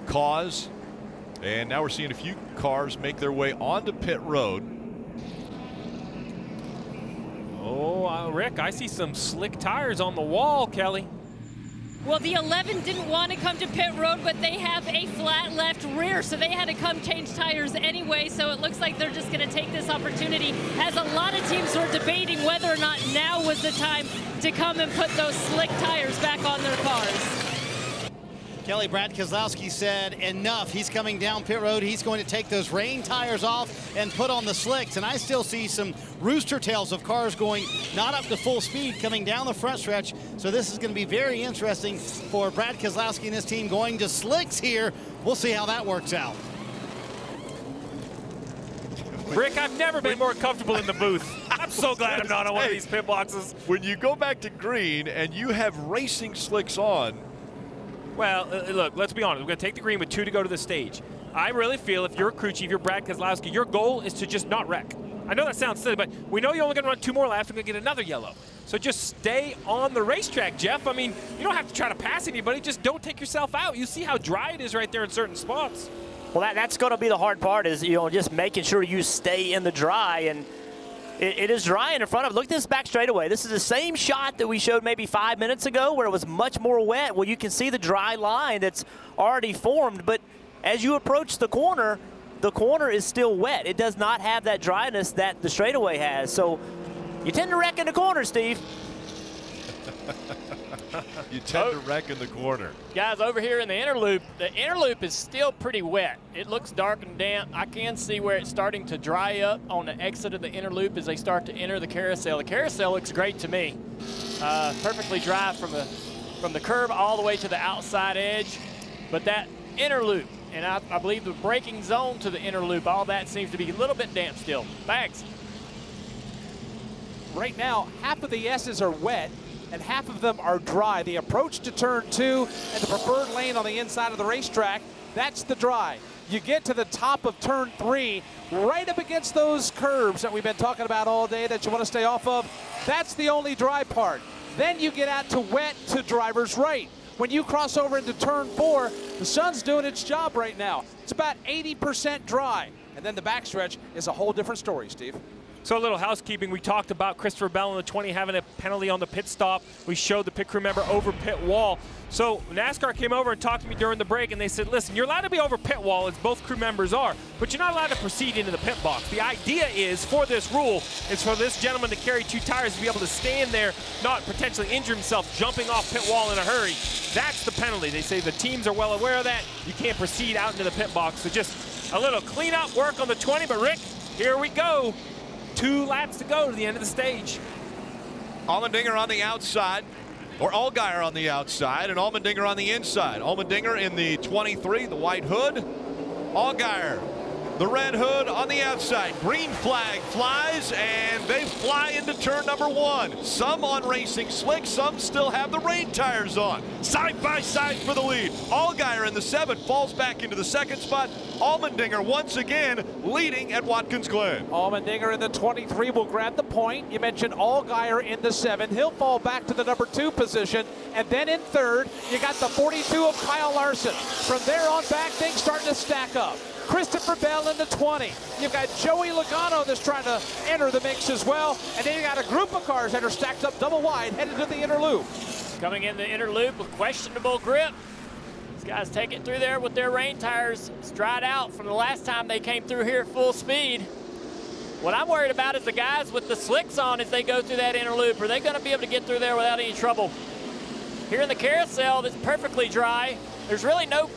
cause. And now we're seeing a few cars make their way onto pit road. Oh, Rick, I see some slick tires on the wall, Kelly. Well, the 11 didn't want to come to pit road, but they have a flat left rear, so they had to come change tires anyway. So it looks like they're just going to take this opportunity, as a lot of teams were debating whether or not now was the time to come and put those slick tires back on their cars. Kelly, Brad Keselowski said enough. He's coming down pit road. He's going to take those rain tires off and put on the slicks. And I still see some rooster tails of cars going not up to full speed coming down the front stretch. So this is going to be very interesting for Brad Keselowski and his team going to slicks here. We'll see how that works out. Rick, I've never been more comfortable in the booth. I'm so glad I'm not on one of these pit boxes. When you go back to green and you have racing slicks on. Well, look, let's be honest. We're going to take the green with 2 to go to the stage. I really feel if you're a crew chief, you're Brad Keselowski, your goal is to just not wreck. I know that sounds silly, but we know you're only going to run 2 more laps and going to get another yellow. So just stay on the racetrack, Jeff. I mean, you don't have to try to pass anybody. Just don't take yourself out. You see how dry it is right there in certain spots. Well, that's going to be the hard part is, just making sure you stay in the dry. And it is dry in front of. Look at this back straightaway. This is the same shot that we showed maybe 5 minutes ago where it was much more wet. Well, you can see the dry line that's already formed. But as you approach the corner, the corner is still wet. It does not have that dryness that the straightaway has. So you tend to wreck in the corner, Steve. You tend to wreck in the corner. Guys, over here in the inner loop is still pretty wet. It looks dark and damp. I can see where it's starting to dry up on the exit of the inner loop as they start to enter the carousel. The carousel looks great to me. Perfectly dry from the curb all the way to the outside edge. But that inner loop, and I believe the braking zone to the inner loop, all that seems to be a little bit damp still. Bags. Right now, half of the S's are wet and half of them are dry. The approach to turn 2 and the preferred lane on the inside of the racetrack, that's the dry. You get to the top of turn 3, right up against those curbs that we've been talking about all day that you want to stay off of. That's the only dry part. Then you get out to wet to driver's right. When you cross over into turn 4, the sun's doing its job right now. It's about 80% dry. And then the backstretch is a whole different story, Steve. So a little housekeeping. We talked about Christopher Bell in the 20 having a penalty on the pit stop. We showed the pit crew member over pit wall. So NASCAR came over and talked to me during the break, and they said, listen, you're allowed to be over pit wall, as both crew members are, but you're not allowed to proceed into the pit box. The idea is, for this rule, is for this gentleman to carry 2 tires to be able to stand there, not potentially injure himself, jumping off pit wall in a hurry. That's the penalty. They say the teams are well aware of that. You can't proceed out into the pit box. So just a little cleanup work on the 20, but Rick, here we go. 2 laps to go to the end of the stage. Allmendinger on the outside, or Allgaier on the outside, and Allmendinger on the inside. Allmendinger in the 23, the white hood. Allgaier, the red hood on the outside. Green flag flies, and they fly into turn number 1. Some on racing slicks, some still have the rain tires on. Side by side for the lead. Allgaier in the 7 falls back into the 2nd spot. Allmendinger once again leading at Watkins Glen. Allmendinger in the 23 will grab the point. You mentioned Allgaier in the 7. He'll fall back to the number 2 position. And then in 3rd, you got the 42 of Kyle Larson. From there on back, things starting to stack up. Christopher Bell in the 20. You've got Joey Logano that's trying to enter the mix as well. And then you got a group of cars that are stacked up double wide headed to the inner loop. Coming in the inner loop with questionable grip. These guys take it through there with their rain tires. It's dried out from the last time they came through here at full speed. What I'm worried about is the guys with the slicks on as they go through that inner loop. Are they going to be able to get through there without any trouble? Here in the carousel, that's perfectly dry. There's really no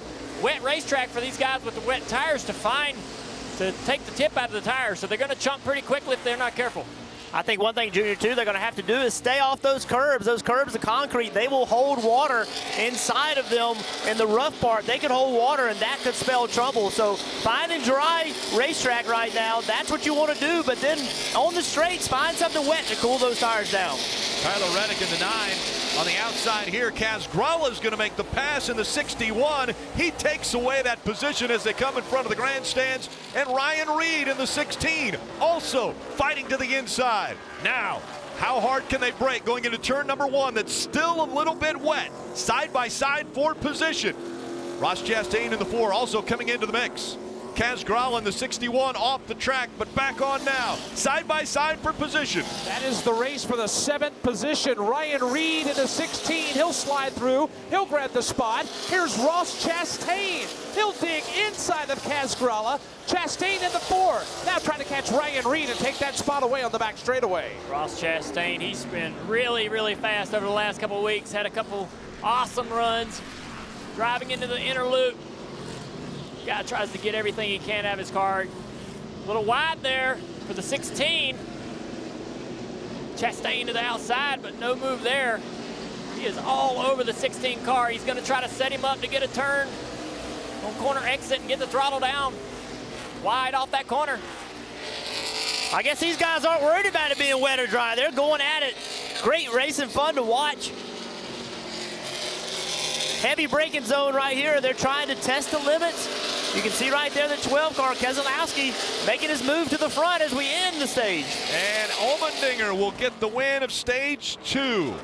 wet racetrack for these guys with the wet tires to take the tip out of the tires. So they're going to chunk pretty quickly if they're not careful. I think one thing, Junior, too, they're going to have to do is stay off those curbs. Those curbs of concrete, they will hold water inside of them. In the rough part, they can hold water, and that could spell trouble. So fine and dry racetrack right now, that's what you want to do. But then on the straights, find something wet to cool those tires down. Tyler Reddick in the 9. On the outside here, Kaz is going to make the pass in the 61. He takes away that position as they come in front of the grandstands. And Ryan Reed in the 16, also fighting to the inside. Now, how hard can they brake going into turn number 1 that's still a little bit wet? Side by side for position. Ross Chastain in the 4 also coming into the mix. Kaz Grala in the 61 off the track, but back on now. Side by side for position. That is the race for the 7th position. Ryan Reed in the 16. He'll slide through. He'll grab the spot. Here's Ross Chastain. He'll dig inside of Kaz Grala. Chastain in the 4. Now trying to catch Ryan Reed and take that spot away on the back straightaway. Ross Chastain, he's been really, really fast over the last couple of weeks. Had a couple awesome runs. Driving into the inner loop. Guy tries to get everything he can out of his car. A little wide there for the 16. Chastain to the outside, but no move there. He is all over the 16 car. He's going to try to set him up to get a turn on corner exit and get the throttle down. Wide off that corner. I guess these guys aren't worried about it being wet or dry. They're going at it. Great racing, fun to watch. Heavy braking zone right here. They're trying to test the limits. You can see right there the 12 car, Keselowski, making his move to the front as we end the stage. And Allmendinger will get the win of stage 2.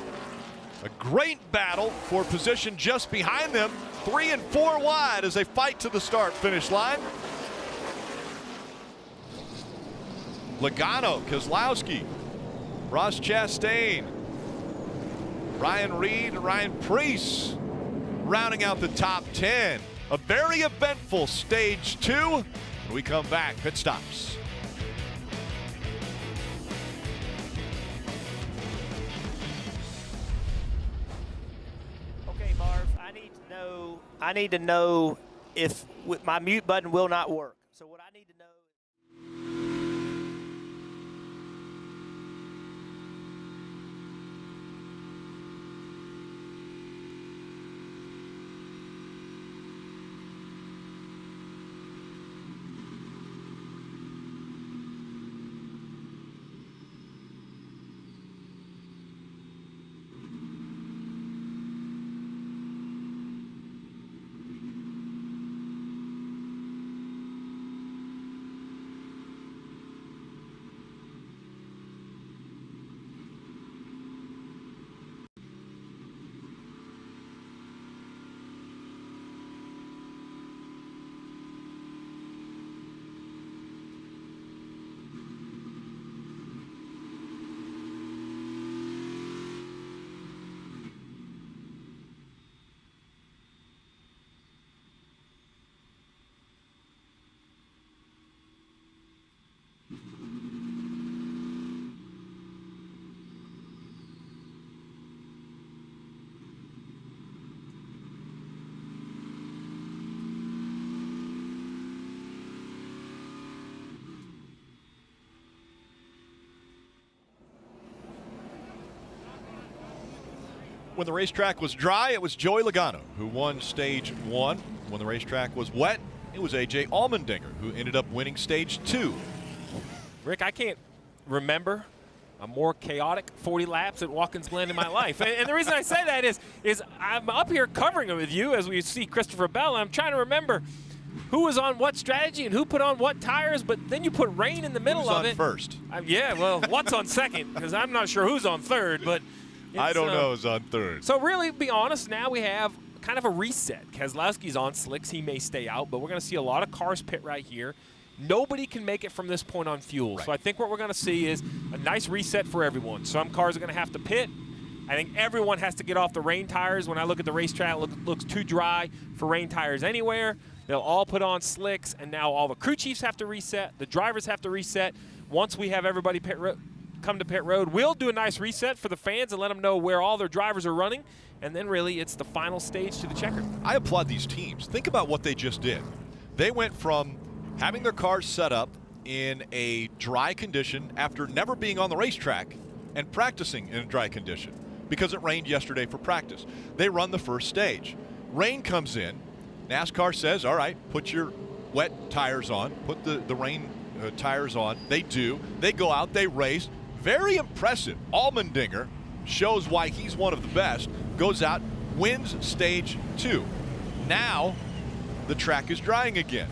A great battle for position just behind them. 3 and 4 wide as they fight to the start-finish line. Logano, Keselowski, Ross Chastain, Ryan Reed, and Ryan Preece rounding out the top 10. A very eventful stage 2 When we come back, pit stops. Okay, Marv, I need to know if my mute button will not work. So what I need to know. When the racetrack was dry, it was Joey Logano who won stage 1. When the racetrack was wet, it was A.J. Allmendinger who ended up winning stage 2. Rick, I can't remember a more chaotic 40 laps at Watkins Glen in my life. And the reason I say that is I'm up here covering it with you as we see Christopher Bell, and I'm trying to remember who was on what strategy and who put on what tires, but then you put rain in the middle of it. Who's on first? Yeah, well, what's on second? Because I'm not sure who's on third, but I don't know who's on third. So really, to be honest, now we have kind of a reset. Keselowski's on slicks. He may stay out, but we're going to see a lot of cars pit right here. Nobody can make it from this point on fuel. Right. So I think what we're going to see is a nice reset for everyone. Some cars are going to have to pit. I think everyone has to get off the rain tires. When I look at the racetrack, it looks too dry for rain tires anywhere. They'll all put on slicks, and now all the crew chiefs have to reset. The drivers have to reset. Once we have everybody come to pit road, we'll do a nice reset for the fans and let them know where all their drivers are running, and then really it's the final stage to the checker. I applaud these teams. Think about what they just did. They went from having their cars set up in a dry condition after never being on the racetrack and practicing in a dry condition because it rained yesterday for practice. They run the first stage. Rain comes in. NASCAR says, all right, put your wet tires on, put the rain tires on. They do. They go out, they race. Very impressive. Allmendinger shows why he's one of the best, goes out, wins stage 2. Now the track is drying again.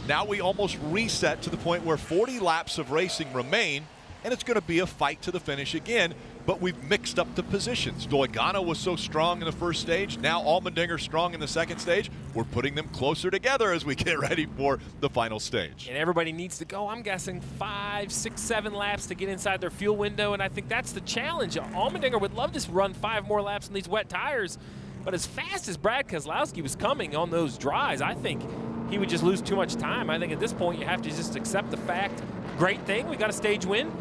Now we almost reset to the point where 40 laps of racing remain, and it's going to be a fight to the finish again, but we've mixed up the positions. Logano was so strong in the first stage. Now Allmendinger strong in the second stage. We're putting them closer together as we get ready for the final stage. And everybody needs to go, I'm guessing, 5, 6, 7 laps to get inside their fuel window, and I think that's the challenge. Allmendinger would love to run 5 more laps in these wet tires, but as fast as Brad Keselowski was coming on those dries, I think he would just lose too much time. I think at this point you have to just accept the fact. Great thing, we got a stage win.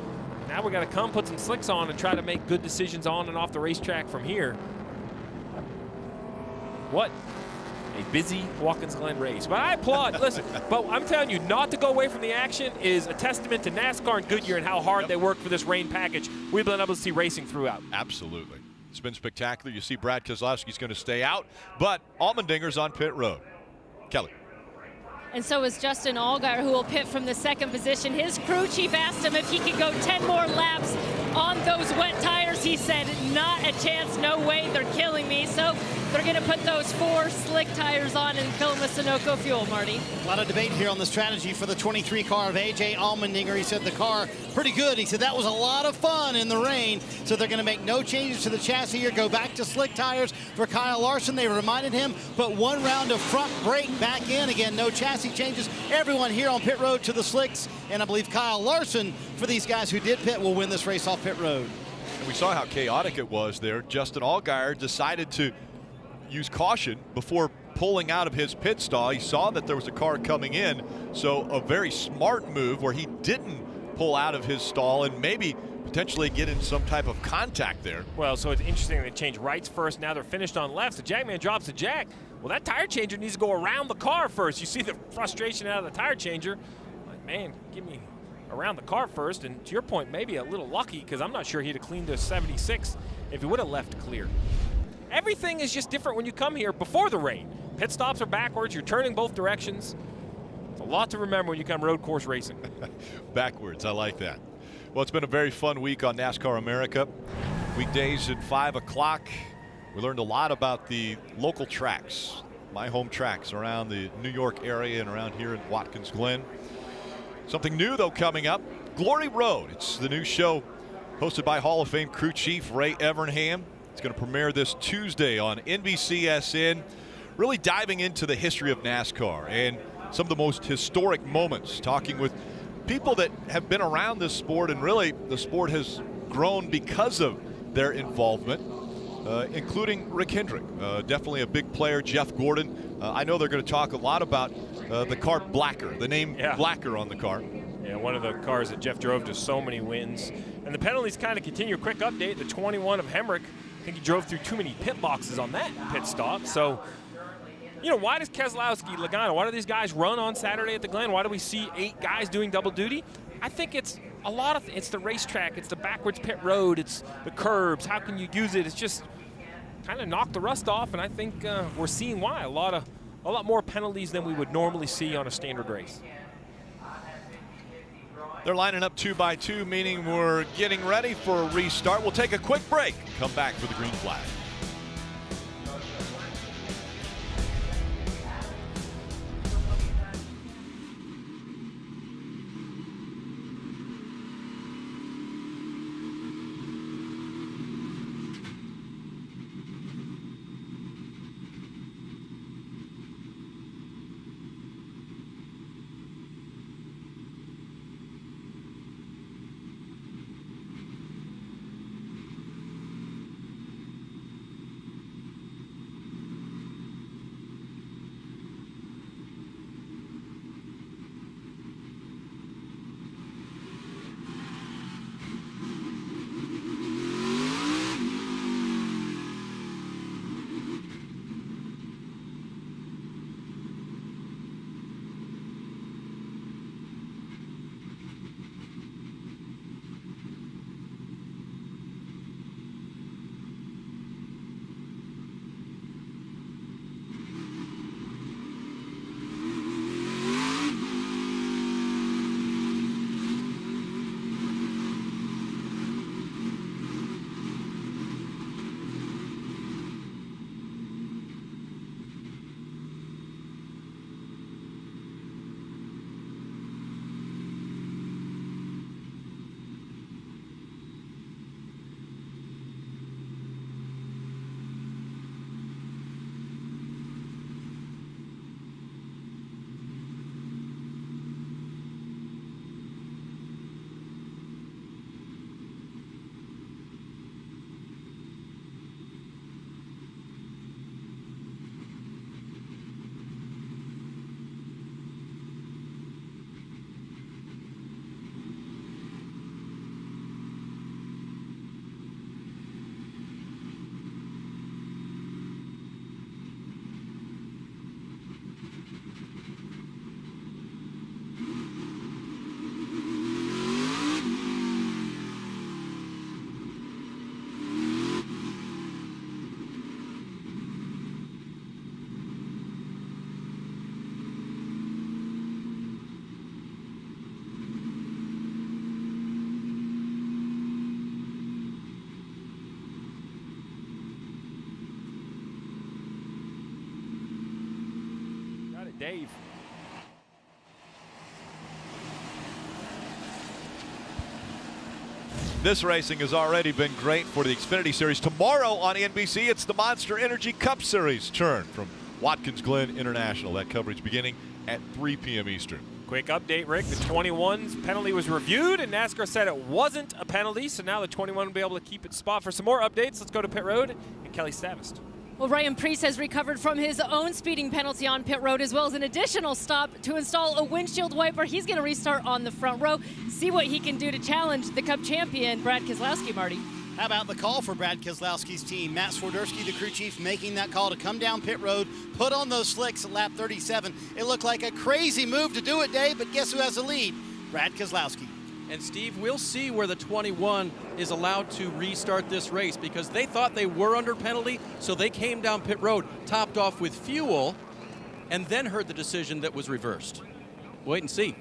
Now we got to come put some slicks on and try to make good decisions on and off the racetrack from here. What a busy Watkins Glen race. But I applaud, listen, but I'm telling you, not to go away from the action is a testament to NASCAR and Goodyear and how hard they worked for this rain package. We've been able to see racing throughout. Absolutely. It's been spectacular. You see Brad Keselowski's going to stay out, but Allmendinger's on pit road. Kelly. And so is Justin Allgaier, who will pit from the second position. His crew chief asked him if he could go 10 more laps on those wet tires. He said, not a chance, no way, they're killing me. So they're going to put those 4 slick tires on and fill them with Sunoco fuel, Marty. A lot of debate here on the strategy for the 23 car of A.J. Allmendinger. He said the car pretty good. He said that was a lot of fun in the rain. So they're going to make no changes to the chassis here, go back to slick tires for Kyle Larson. They reminded him, put 1 round of front brake back in. Again, no chassis changes. Everyone here on pit road to the slicks, and I believe Kyle Larson, for these guys who did pit, will win this race off pit road. And we saw how chaotic it was there. Justin Allgaier decided to use caution before pulling out of his pit stall. He saw that there was a car coming in, so a very smart move where he didn't pull out of his stall and maybe potentially get in some type of contact there. Well, so it's interesting they changed rights first. Now they're finished on left. So Jackman drops the jack. Well, that tire changer needs to go around the car first. You see the frustration out of the tire changer. Like, man, give me around the car first. And to your point, maybe a little lucky, because I'm not sure he'd have cleaned to 76 if he would have left clear. Everything is just different when you come here before the rain. Pit stops are backwards. You're turning both directions. It's a lot to remember when you come road course racing. Backwards, I like that. Well, it's been a very fun week on NASCAR America. Weekdays at 5 o'clock. We learned a lot about the local tracks, my home tracks around the New York area and around here in Watkins Glen. Something new, though, coming up, Glory Road. It's the new show hosted by Hall of Fame crew chief Ray Evernham. It's going to premiere this Tuesday on NBCSN, really diving into the history of NASCAR and some of the most historic moments, talking with people that have been around this sport, and really the sport has grown because of their involvement, including Rick Hendrick, definitely a big player, Jeff Gordon. I know they're going to talk a lot about the car Blacker, the name Blacker on the car. Yeah, one of the cars that Jeff drove to so many wins. And the penalties kind of continue. Quick update, the 21 of Hemrick, I think he drove through too many pit boxes on that pit stop. So, you know, why does Keselowski, Logano, why do these guys run on Saturday at the Glen? Why do we see 8 guys doing double duty? I think it's a lot of, it's the racetrack, it's the backwards pit road, it's the curbs. How can you use it? It's just kind of knocked the rust off, and I think we're seeing why. A lot more penalties than we would normally see on a standard race. They're lining up 2 by 2, meaning we're getting ready for a restart. We'll take a quick break. Come back for the green flag. Dave. This racing has already been great for the Xfinity Series. Tomorrow on NBC, it's the Monster Energy Cup Series turn from Watkins Glen International. That coverage beginning at 3 p.m. Eastern. Quick update, Rick. The 21's penalty was reviewed, and NASCAR said it wasn't a penalty, so now the 21 will be able to keep its spot. For some more updates, let's go to pit road and Kelly Stavist. Well, Ryan Preece has recovered from his own speeding penalty on pit road, as well as an additional stop to install a windshield wiper. He's going to restart on the front row, see what he can do to challenge the Cup champion, Brad Keselowski, Marty. How about the call for Brad Keselowski's team? Matt Swiderski, the crew chief, making that call to come down pit road, put on those slicks at lap 37. It looked like a crazy move to do it, Dave, but guess who has the lead? Brad Keselowski. And Steve, we'll see where the 21 is allowed to restart this race, because they thought they were under penalty, so they came down pit road, topped off with fuel, and then heard the decision that was reversed. Wait and see.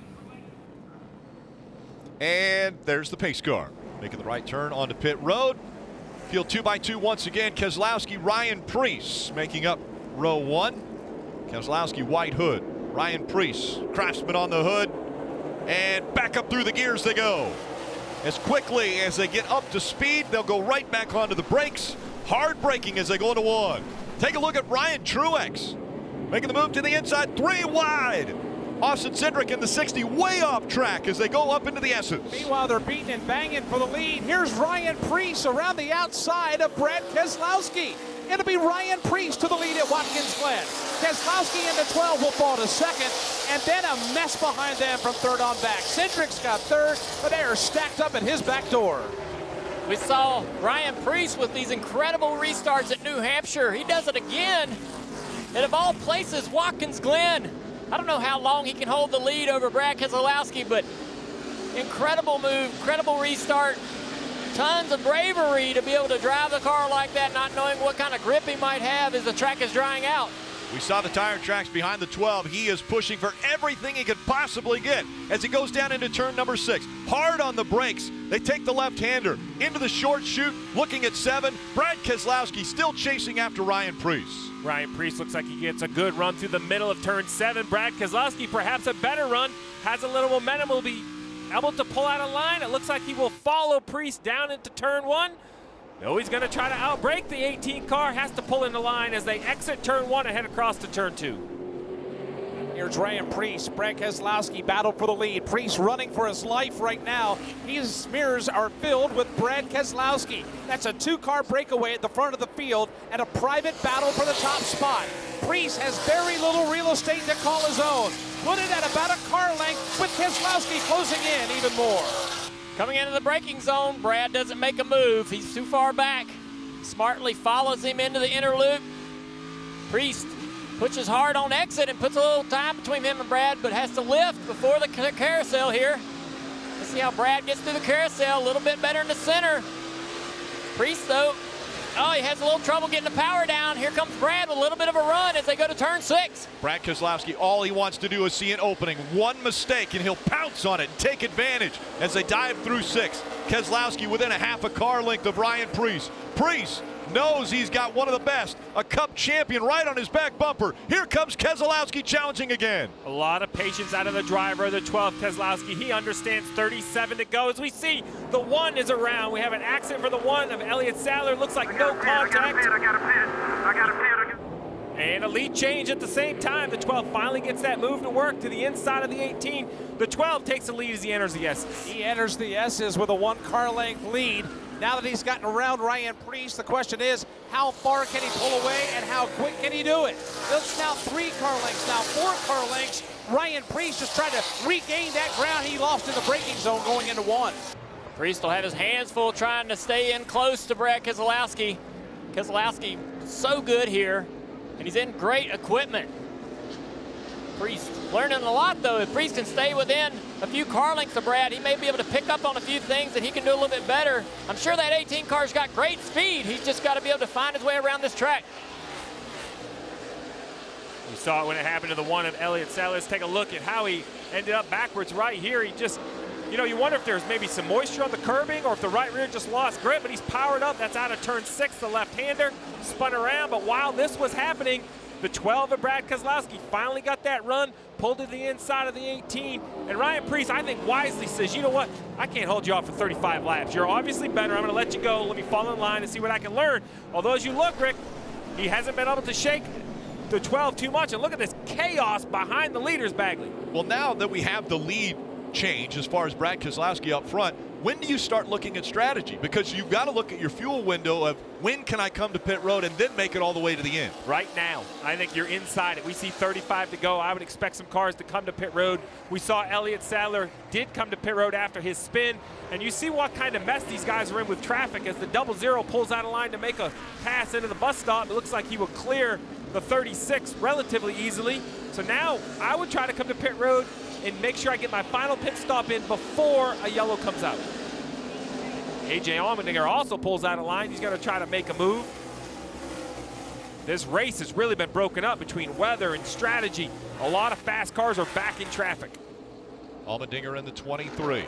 And there's the pace car, making the right turn onto pit road. Field 2x2 once again. Keselowski, Ryan Preece making up row 1. Keselowski, white hood. Ryan Preece, Craftsman on the hood. And back up through the gears they go. As quickly as they get up to speed, they'll go right back onto the brakes. Hard braking as they go into 1. Take a look at Ryan Truex making the move to the inside, 3 wide. Austin Cindric in the 60 way off track as they go up into the S's. Meanwhile, they're beating and banging for the lead. Here's Ryan Preece around the outside of Brad Keselowski. It'll be Ryan Preece to the lead at Watkins Glen. Keselowski in the 12 will fall to second, and then a mess behind them from third on back. Cindric's got third, but they are stacked up at his back door. We saw Ryan Preece with these incredible restarts at New Hampshire. He does it again. And of all places, Watkins Glen. I don't know how long he can hold the lead over Brad Keselowski, but incredible move, incredible restart. Tons of bravery to be able to drive the car like that, not knowing what kind of grip he might have as the track is drying out. We saw the tire tracks behind the 12. He is pushing for everything he could possibly get as he goes down into turn number 6. Hard on the brakes. They take the left-hander into the short chute, looking at 7. Brad Keselowski still chasing after Ryan Preece. Ryan Preece looks like he gets a good run through the middle of turn 7. Brad Keselowski, perhaps a better run, has a little momentum, will be able to pull out a line. It looks like he will follow Preece down into turn 1. No, he's going to try to outbrake the 18 car, has to pull in the line as they exit turn 1 and head across to turn 2. Here's Ryan Preece. Brad Keselowski battled for the lead. Preece running for his life right now. His mirrors are filled with Brad Keselowski. That's a 2-car breakaway at the front of the field and a private battle for the top spot. Preece has very little real estate to call his own. Put it at about a car length with Keselowski closing in even more. Coming into the braking zone, Brad doesn't make a move. He's too far back. Smartly follows him into the inner loop. Preece pushes hard on exit and puts a little time between him and Brad, but has to lift before the carousel here. Let's see how Brad gets through the carousel. A little bit better in the center. Preece, though, oh, he has a little trouble getting the power down. Here comes Brad with a little bit of a run as they go to turn 6. Brad Keselowski, all he wants to do is see an opening. One mistake, and he'll pounce on it and take advantage as they dive through 6. Keselowski within a half a car length of Ryan Preece. Preece knows he's got one of the best, a Cup champion right on his back bumper. Here comes Keselowski challenging again. A lot of patience out of the driver, the 12th Keselowski. He understands 37 to go. As we see, the 1 is around. We have an accident for the 1 of Elliott Sadler. Looks like no contact. I got a pit. And a lead change at the same time. The 12 finally gets that move to work to the inside of the 18. The 12 takes the lead as he enters the S's. He enters the S's with a 1-car length lead. Now that he's gotten around Ryan Preece, the question is, how far can he pull away and how quick can he do it? It's now 3-car lengths, now 4-car lengths. Ryan Preece just trying to regain that ground he lost in the braking zone going into 1. Preece will have his hands full trying to stay in close to Brad Keselowski. Keselowski so good here, and he's in great equipment. Preece learning a lot, though. If Preece can stay within a few car lengths of Brad, he may be able to pick up on a few things that he can do a little bit better. I'm sure that 18 car's got great speed. He's just got to be able to find his way around this track. We saw it when it happened to the 1 of Elliott Sadler. Let's take a look at how he ended up backwards right here. He just, you know, you wonder if there's maybe some moisture on the curbing or if the right rear just lost grip, but he's powered up. That's out of turn 6, the left-hander, spun around. But while this was happening, the 12 of Brad Keselowski finally got that run, pulled to the inside of the 18. And Ryan Preece, I think, wisely says, you know what? I can't hold you off for 35 laps. You're obviously better. I'm going to let you go. Let me fall in line and see what I can learn. Although, as you look, Rick, he hasn't been able to shake the 12 too much. And look at this chaos behind the leaders, Bagley. Well, now that we have the lead change as far as Brad Keselowski up front, when do you start looking at strategy? Because you've got to look at your fuel window of when can I come to pit road and then make it all the way to the end. Right now, I think you're inside it. We see 35 to go. I would expect some cars to come to pit road. We saw Elliott Sadler did come to pit road after his spin, and you see what kind of mess these guys are in with traffic as the 00 pulls out of line to make a pass into the bus stop. It looks like he will clear the 36 relatively easily. So now I would try to come to pit road and make sure I get my final pit stop in before a yellow comes out. A.J. Allmendinger also pulls out of line. He's going to try to make a move. This race has really been broken up between weather and strategy. A lot of fast cars are back in traffic. Allmendinger in the 23.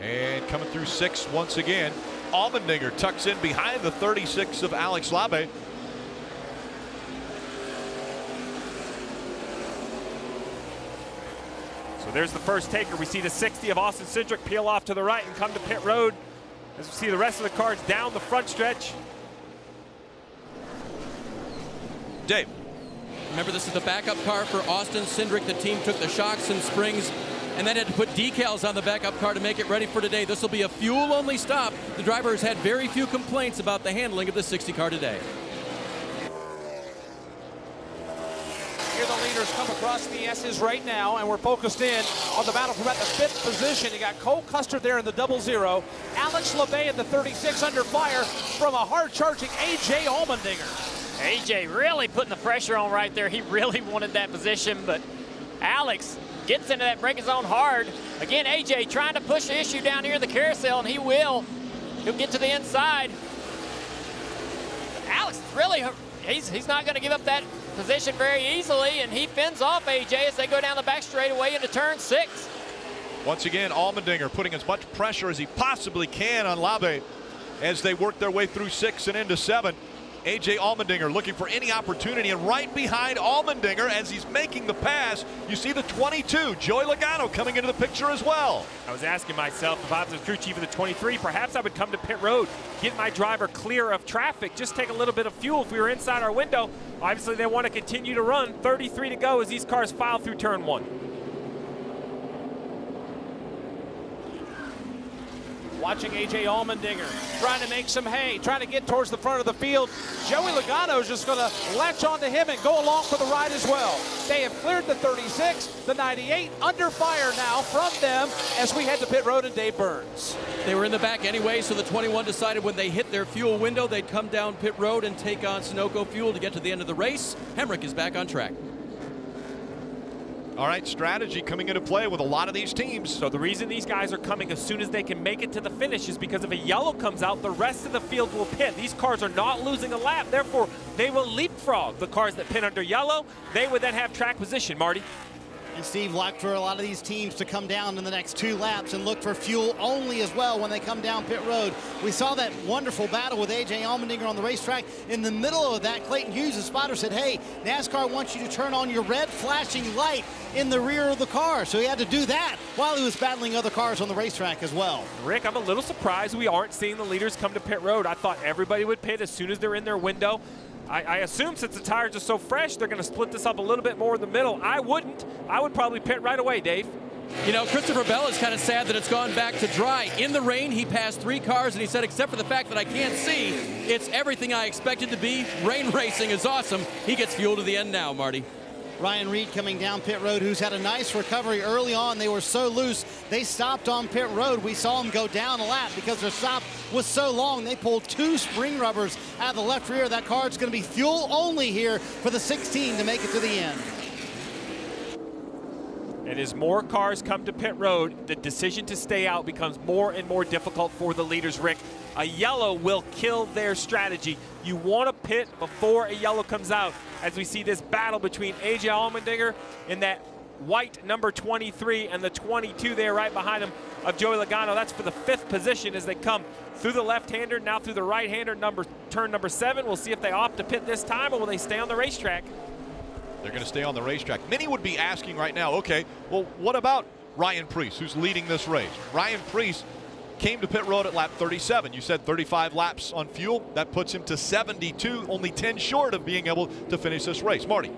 And coming through 6 once again. Allmendinger tucks in behind the 36 of Alex Lemay. So there's the first taker. We see the 60 of Austin Cindric peel off to the right and come to pit road. As we see the rest of the cars down the front stretch. Dave. Remember, this is the backup car for Austin Cindric. The team took the shocks and springs and then had to put decals on the backup car to make it ready for today. This will be a fuel-only stop. The driver has had very few complaints about the handling of the 60 car today. Here the leaders come across the S's right now, and we're focused in on the battle for about the 5th position. You got Cole Custard there in the 00. Alex Lemay in the 36 under fire from a hard-charging A.J. Allmendinger. A.J. really putting the pressure on right there. He really wanted that position, but Alex gets into that braking zone hard. Again, A.J. trying to push the issue down here in the carousel, and he will. He'll get to the inside. Alex really, he's not going to give up that position very easily, and he fends off A.J. as they go down the back straightaway into turn 6. Once again, Allmendinger putting as much pressure as he possibly can on Lemay as they work their way through 6 and into 7. A.J. Allmendinger looking for any opportunity, and right behind Allmendinger as he's making the pass, you see the 22, Joey Logano, coming into the picture as well. I was asking myself, if I was the crew chief of the 23, perhaps I would come to pit road, get my driver clear of traffic, just take a little bit of fuel if we were inside our window. Obviously, they want to continue to run. 33 to go as these cars file through turn 1. Watching A.J. Allmendinger trying to make some hay, trying to get towards the front of the field. Joey Logano is just going to latch onto him and go along for the ride as well. They have cleared the 36, the 98, under fire now from them as we head to pit road and Dave Burns. They were in the back anyway, so the 21 decided when they hit their fuel window, they'd come down pit road and take on Sunoco fuel to get to the end of the race. Hemrick is back on track. All right, strategy coming into play with a lot of these teams. So the reason these guys are coming as soon as they can make it to the finish is because if a yellow comes out, the rest of the field will pit. These cars are not losing a lap, therefore they will leapfrog the cars that pit under yellow. They would then have track position, Marty. And Steve, look for a lot of these teams to come down in the next 2 laps and look for fuel only as well when they come down pit road. We saw that wonderful battle with A.J. Allmendinger on the racetrack. In the middle of that, Clayton Hughes, the spotter, said, hey, NASCAR wants you to turn on your red flashing light in the rear of the car. So he had to do that while he was battling other cars on the racetrack as well. Rick, I'm a little surprised we aren't seeing the leaders come to pit road. I thought everybody would pit as soon as they're in their window. I assume since the tires are so fresh, they're going to split this up a little bit more in the middle. I wouldn't. I would probably pit right away, Dave. You know, Christopher Bell is kind of sad that it's gone back to dry. In the rain, he passed 3 cars, and he said, except for the fact that I can't see, it's everything I expected to be. Rain racing is awesome. He gets fuel to the end now, Marty. Ryan Reed coming down pit road, who's had a nice recovery early on. They were so loose, they stopped on pit road. We saw them go down a lap because their stop was so long. They pulled 2 spring rubbers out of the left rear. That car is going to be fuel only here for the 16 to make it to the end. And as more cars come to pit road, the decision to stay out becomes more and more difficult for the leaders, Rick. A yellow will kill their strategy. You want to pit before a yellow comes out, as we see this battle between A.J. Allmendinger in that white number 23 and the 22 there right behind him of Joey Logano. That's for the 5th position as they come through the left-hander, now through the right-hander, turn number 7. We'll see if they opt to pit this time or will they stay on the racetrack. They're going to stay on the racetrack. Many would be asking right now, okay, well, what about Ryan Preece, who's leading this race? Ryan Preece came to pit road at lap 37. You said 35 laps on fuel. That puts him to 72, only 10 short of being able to finish this race. Marty.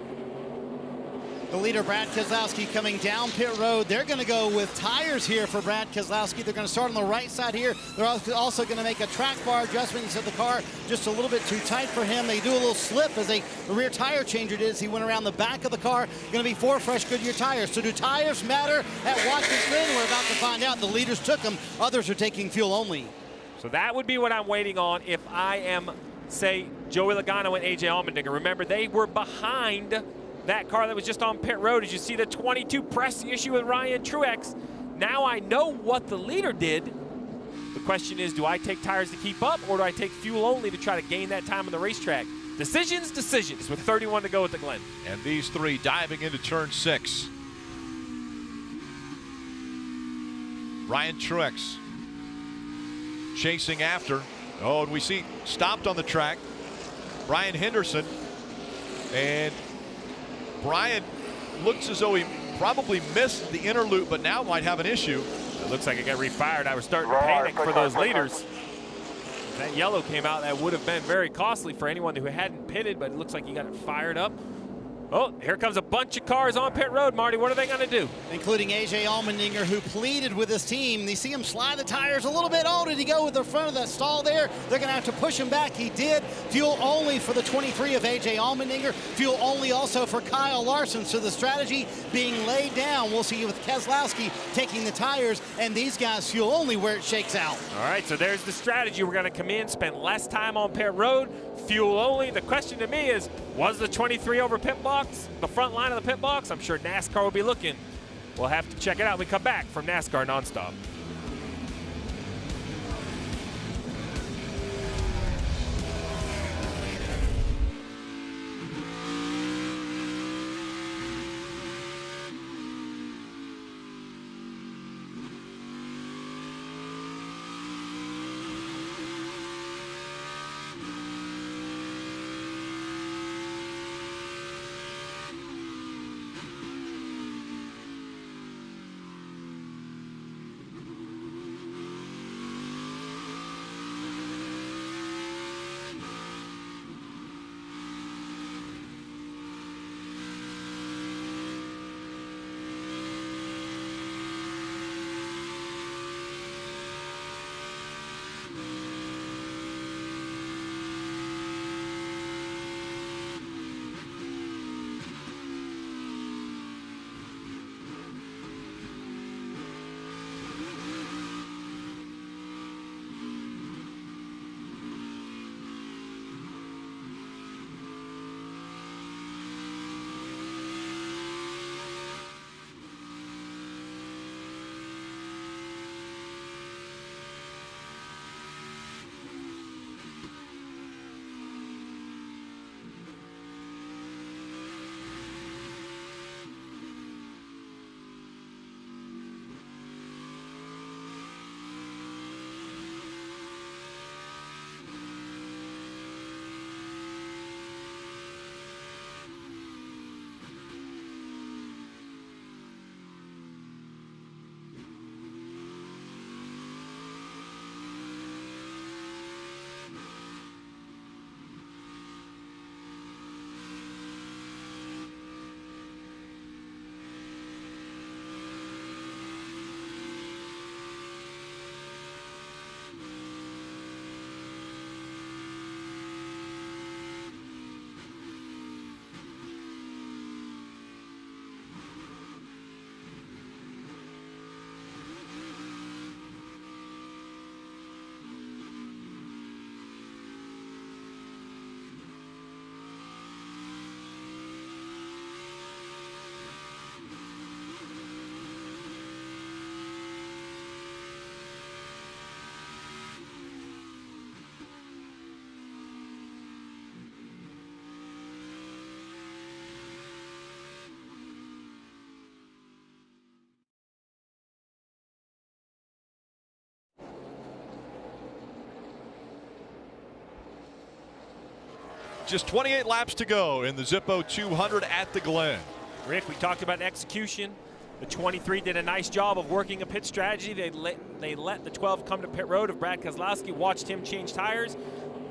The leader, Brad Keselowski, coming down pit road. They're going to go with tires here for Brad Keselowski. They're going to start on the right side here. They're also going to make a track bar adjustment. He said the car just a little bit too tight for him. They do a little slip as the rear tire changer did as he went around the back of the car. Going to be 4 fresh Goodyear tires. So do tires matter at Watkins Glen? We're about to find out. The leaders took them. Others are taking fuel only. So that would be what I'm waiting on if I am, say, Joey Logano and AJ Allmendinger. Remember, they were behind that car that was just on pit road. As you see the 22 press the issue with Ryan Truex. Now I know what the leader did. The question is, do I take tires to keep up, or do I take fuel only to try to gain that time on the racetrack? Decisions with 31 to go at the Glen. And these three diving into turn 6. Ryan Truex chasing after. Oh, and we see stopped on the track Brian Henderson, and Brian looks as though he probably missed the inner loop, but now might have an issue. It looks like it got refired. I was starting to panic for those leaders. If that yellow came out, that would have been very costly for anyone who hadn't pitted, but it looks like he got it fired up. Oh, here comes a bunch of cars on pit road, Marty. What are they going to do? Including AJ Allmendinger, who pleaded with his team. You see him slide the tires a little bit. Oh, did he go with the front of that stall there? They're going to have to push him back. He did. Fuel only for the 23 of AJ Allmendinger. Fuel only also for Kyle Larson. So the strategy being laid down. We'll see with Keselowski taking the tires, and these guys fuel only where it shakes out. All right, so there's the strategy. We're going to come in, spend less time on pit road, fuel only. The question to me is, was the 23 over pit box, the front line of the pit box? I'm sure NASCAR will be looking. We'll have to check it out when we come back from NASCAR Nonstop. Just 28 laps to go in the Zippo 200 at the Glen. Rick, we talked about execution. The 23 did a nice job of working a pit strategy. They let the 12 come to pit road of Brad Keselowski, watched him change tires.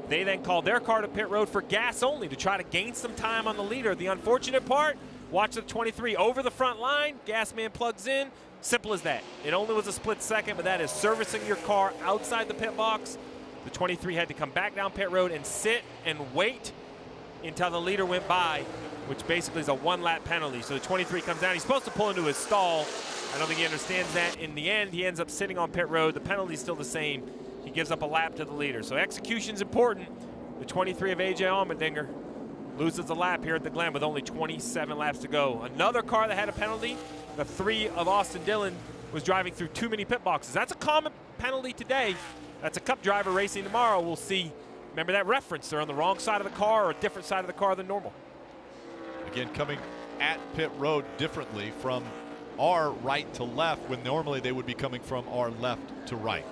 They then called their car to pit road for gas only to try to gain some time on the leader. The unfortunate part, Watch the 23 over the front line. Gas man plugs in. Simple as that. It only was a split second, but that is servicing your car outside the pit box. The 23 had to come back down pit road and sit and wait until the leader went by, which basically is a 1-lap penalty. So the 23 comes down. He's supposed to pull into his stall. I don't think he understands that. In the end, he ends up sitting on pit road. The penalty's still the same. He gives up a lap to the leader. So execution's important. The 23 of AJ Allmendinger loses a lap here at the Glen with only 27 laps to go. Another car that had a penalty, the 3 of Austin Dillon, was driving through too many pit boxes. That's a common penalty today. That's a Cup driver racing tomorrow. We'll see. Remember that reference. They're on the wrong side of the car or a different side of the car than normal. Again, coming at pit road differently from our right to left when normally they would be coming from our left to right.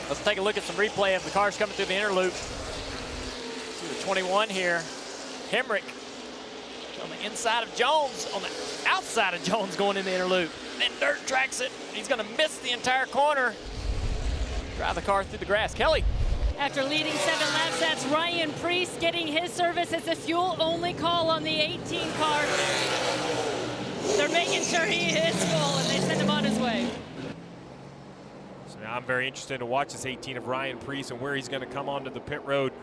Let's take a look at some replay of the cars coming through the inner loop. See the 21 here. Hemrick on the inside of Jones, on the outside of Jones going in the inner loop. Then Dirt tracks it. He's going to miss the entire corner. Drive the car through the grass. Kelly. After leading 7 laps, that's Ryan Preece getting his service. It's a fuel-only call on the 18 car. They're making sure he is full, and they send him on his way. So now I'm very interested to watch this 18 of Ryan Preece and where he's going to come onto the pit road,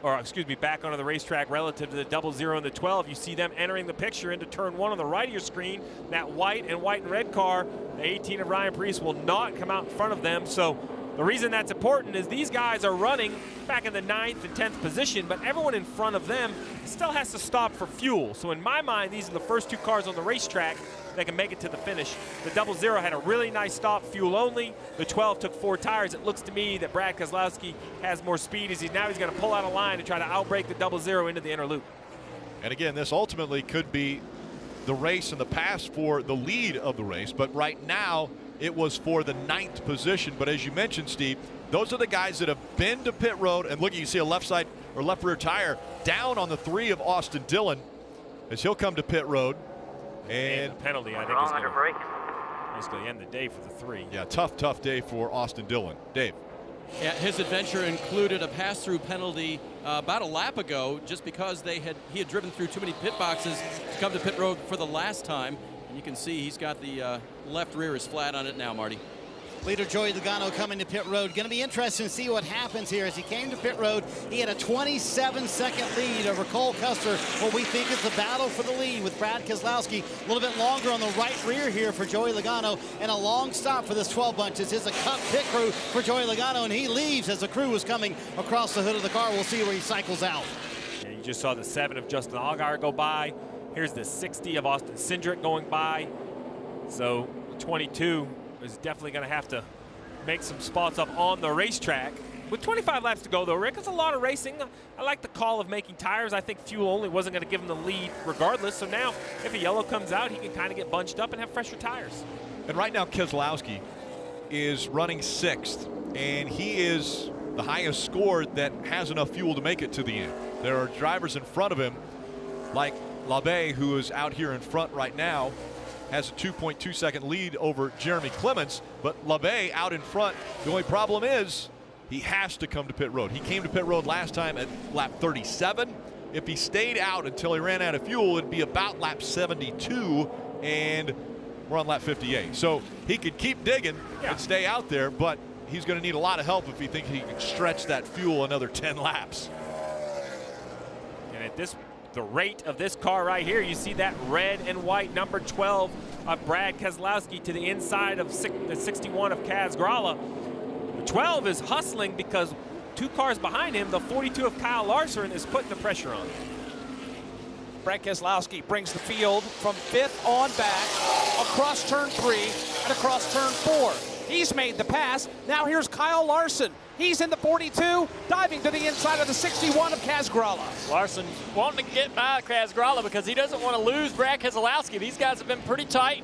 or excuse me, back onto the racetrack relative to the 00 and the 12. You see them entering the picture into turn 1 on the right of your screen. That white and red car, the 18 of Ryan Preece will not come out in front of them. So the reason that's important is these guys are running back in the 9th and 10th position, but everyone in front of them still has to stop for fuel. So in my mind, these are the first 2 cars on the racetrack that can make it to the finish. The 00 had a really nice stop, fuel only. The 12 took 4 tires. It looks to me that Brad Keselowski has more speed as he's going to pull out a line to try to outbrake the 00 into the inner loop. And again, this ultimately could be the race in the past for the lead of the race, but right now it was for the 9th position. But as you mentioned, Steve, those are the guys that have been to pit road. And look, you see a left side or left rear tire down on the 3 of Austin Dillon as he'll come to pit road. And the penalty, I think, is going to basically end the day for the 3. Yeah, tough day for Austin Dillon. Dave. Yeah, his adventure included a pass-through penalty about a lap ago, just because he had driven through too many pit boxes to come to pit road for the last time. And you can see he's got the left rear is flat on it now, Marty. Leader Joey Logano coming to pit road. Going to be interesting to see what happens here. As he came to pit road, he had a 27-second lead over Cole Custard. What we think is the battle for the lead with Brad Keselowski. A little bit longer on the right rear here for Joey Logano, and a long stop for this 12 bunch. This is a Cup pit crew for Joey Logano, and he leaves as the crew was coming across the hood of the car. We'll see where he cycles out. Yeah, you just saw the 7 of Justin Allgaier go by. Here's the 60 of Austin Cindric going by. So 22 is definitely going to have to make some spots up on the racetrack. With 25 laps to go, though, Rick, it's a lot of racing. I like the call of making tires. I think fuel only wasn't going to give him the lead regardless. So now, if a yellow comes out, he can kind of get bunched up and have fresher tires. And right now, Keselowski is running 6th, and he is the highest score that has enough fuel to make it to the end. There are drivers in front of him, like Lemay, who is out here in front right now, has a 2.2 second lead over Jeremy Clements, but Lemay out in front. The only problem is he has to come to pit road. He came to pit road last time at lap 37. If he stayed out until he ran out of fuel, it'd be about lap 72, and we're on lap 58. So he could keep digging and stay out there, but he's going to need a lot of help if he thinks he can stretch that fuel another 10 laps. And at the rate of this car right here, you see that red and white number 12 of Brad Keselowski to the inside of the 61 of Kaz Grala. The 12 is hustling because 2 cars behind him, the 42 of Kyle Larson, is putting the pressure on. Brad Keselowski brings the field from 5th on back, across turn 3 and across turn 4. He's made the pass. Now here's Kyle Larson. He's in the 42, diving to the inside of the 61 of Kaz Grala. Larson wanting to get by Kaz Grala because he doesn't want to lose Brad Keselowski. These guys have been pretty tight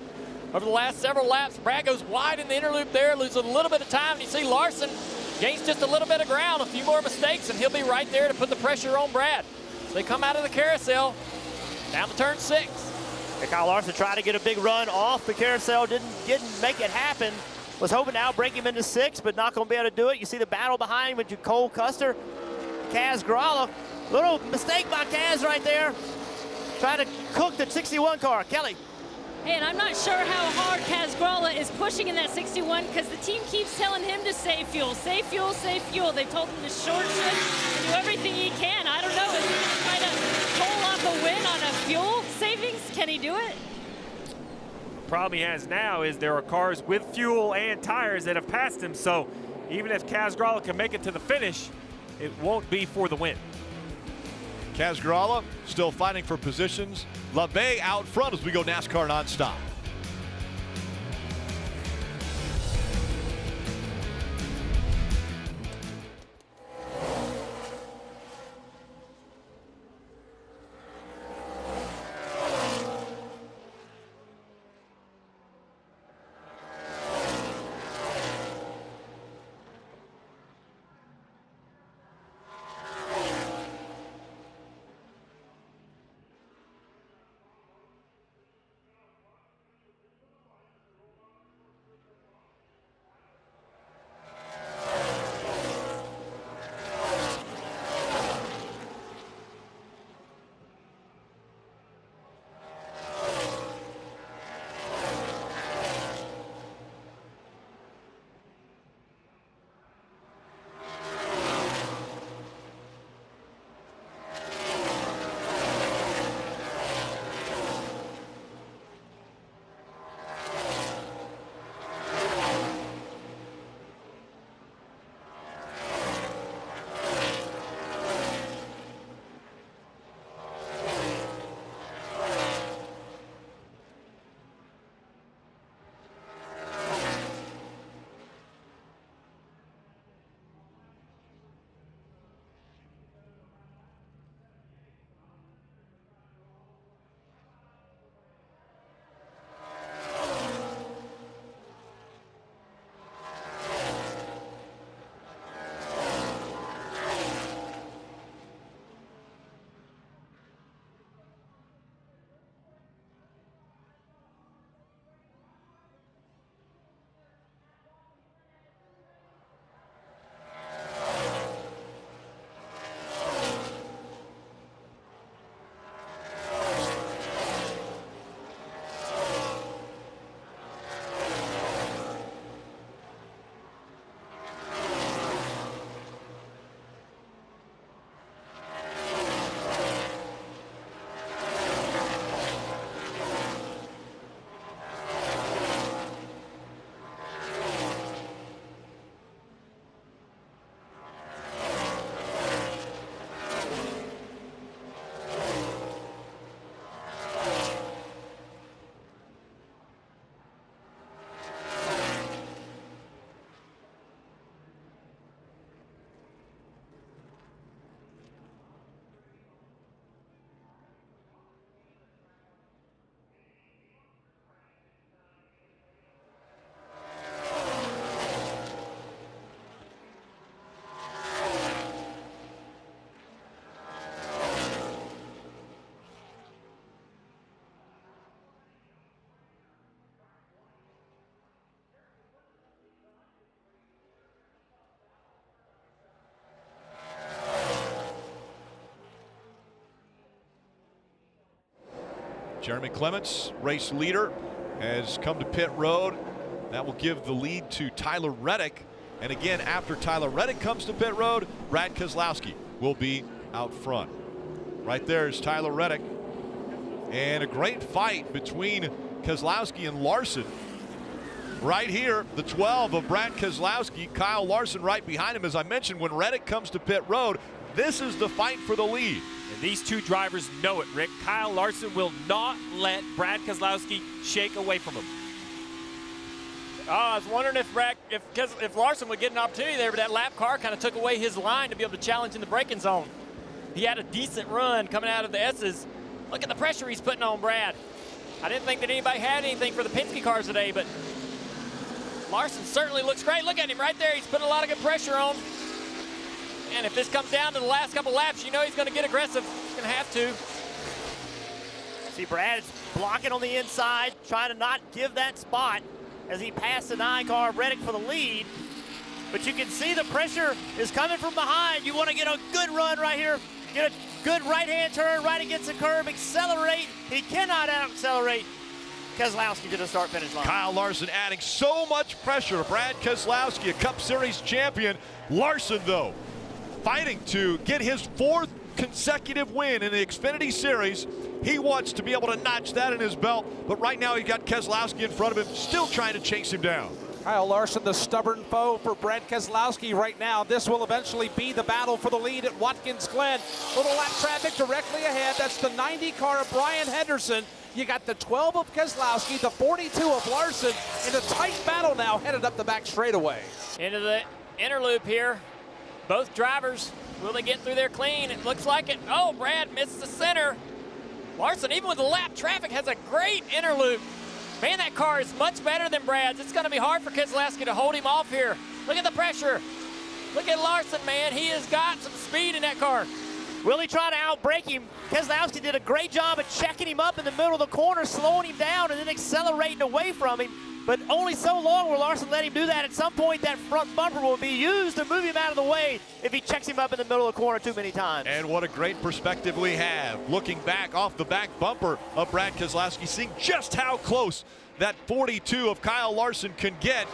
over the last several laps. Brad goes wide in the inner loop there, loses a little bit of time. And you see Larson gains just a little bit of ground, a few more mistakes, and he'll be right there to put the pressure on Brad. So they come out of the carousel, down to turn 6. And Kyle Larson tried to get a big run off the carousel, didn't make it happen. Was hoping to outbreak him into 6, but not going to be able to do it. You see the battle behind with Cole Custard, Kaz Grala. Little mistake by Kaz right there. trying to cook the 61 car. Kelly. Hey, and I'm not sure how hard Carousel is pushing in that 61 because the team keeps telling him to save fuel, save fuel, save fuel. They've told him to short shift and do everything he can. I don't know, is he going to try to pull off a win on a fuel savings? Can he do it? The problem he has now is there are cars with fuel and tires that have passed him, so even if Carousel can make it to the finish, it won't be for the win. Carousel still fighting for positions. Lemay out front as we go NASCAR nonstop. Jeremy Clements, race leader, has come to pit road. That will give the lead to Tyler Reddick. And again, after Tyler Reddick comes to pit road, Brad Keselowski will be out front. Right there is Tyler Reddick. And a great fight between Keselowski and Larson. Right here, the 12 of Brad Keselowski, Kyle Larson right behind him. As I mentioned, when Reddick comes to pit road, this is the fight for the lead. And these two drivers know it, Rick. Kyle Larson will not let Brad Keselowski shake away from him. Oh, I was wondering if Larson would get an opportunity there, but that lap car kind of took away his line to be able to challenge in the braking zone. He had a decent run coming out of the S's. Look at the pressure he's putting on Brad. I didn't think that anybody had anything for the Penske cars today, but Larson certainly looks great. Look at him right there. He's putting a lot of good pressure on. And if this comes down to the last couple laps, you know he's going to get aggressive. He's going to have to. See, Brad is blocking on the inside, trying to not give that spot as he passed the 9 car Reddick for the lead. But you can see the pressure is coming from behind. You want to get a good run right here. Get a Good right-hand turn, right against the curb, accelerate. He cannot out-accelerate Keselowski to the start-finish line. Kyle Larson adding so much pressure to Brad Keselowski, a Cup Series champion. Larson, though, fighting to get his 4th consecutive win in the Xfinity Series. He wants to be able to notch that in his belt, but right now he's got Keselowski in front of him, still trying to chase him down. Kyle Larson, the stubborn foe for Brad Keselowski right now. This will eventually be the battle for the lead at Watkins Glen. Little lap traffic directly ahead. That's the 90 car of Brian Henderson. You got the 12 of Keselowski, the 42 of Larson, in a tight battle now headed up the back straightaway. Into the inner loop here. Both drivers, will they get through there clean? It looks like it. Oh, Brad missed the center. Larson, even with the lap traffic, has a great inner loop. Man, that car is much better than Brad's. It's going to be hard for Keselowski to hold him off here. Look at the pressure. Look at Larson, man. He has got some speed in that car. Will he try to outbrake him? Keselowski did a great job of checking him up in the middle of the corner, slowing him down, and then accelerating away from him. But only so long will Larson let him do that. At some point, that front bumper will be used to move him out of the way if he checks him up in the middle of the corner too many times. And what a great perspective we have. Looking back off the back bumper of Brad Keselowski, seeing just how close that 42 of Kyle Larson can get.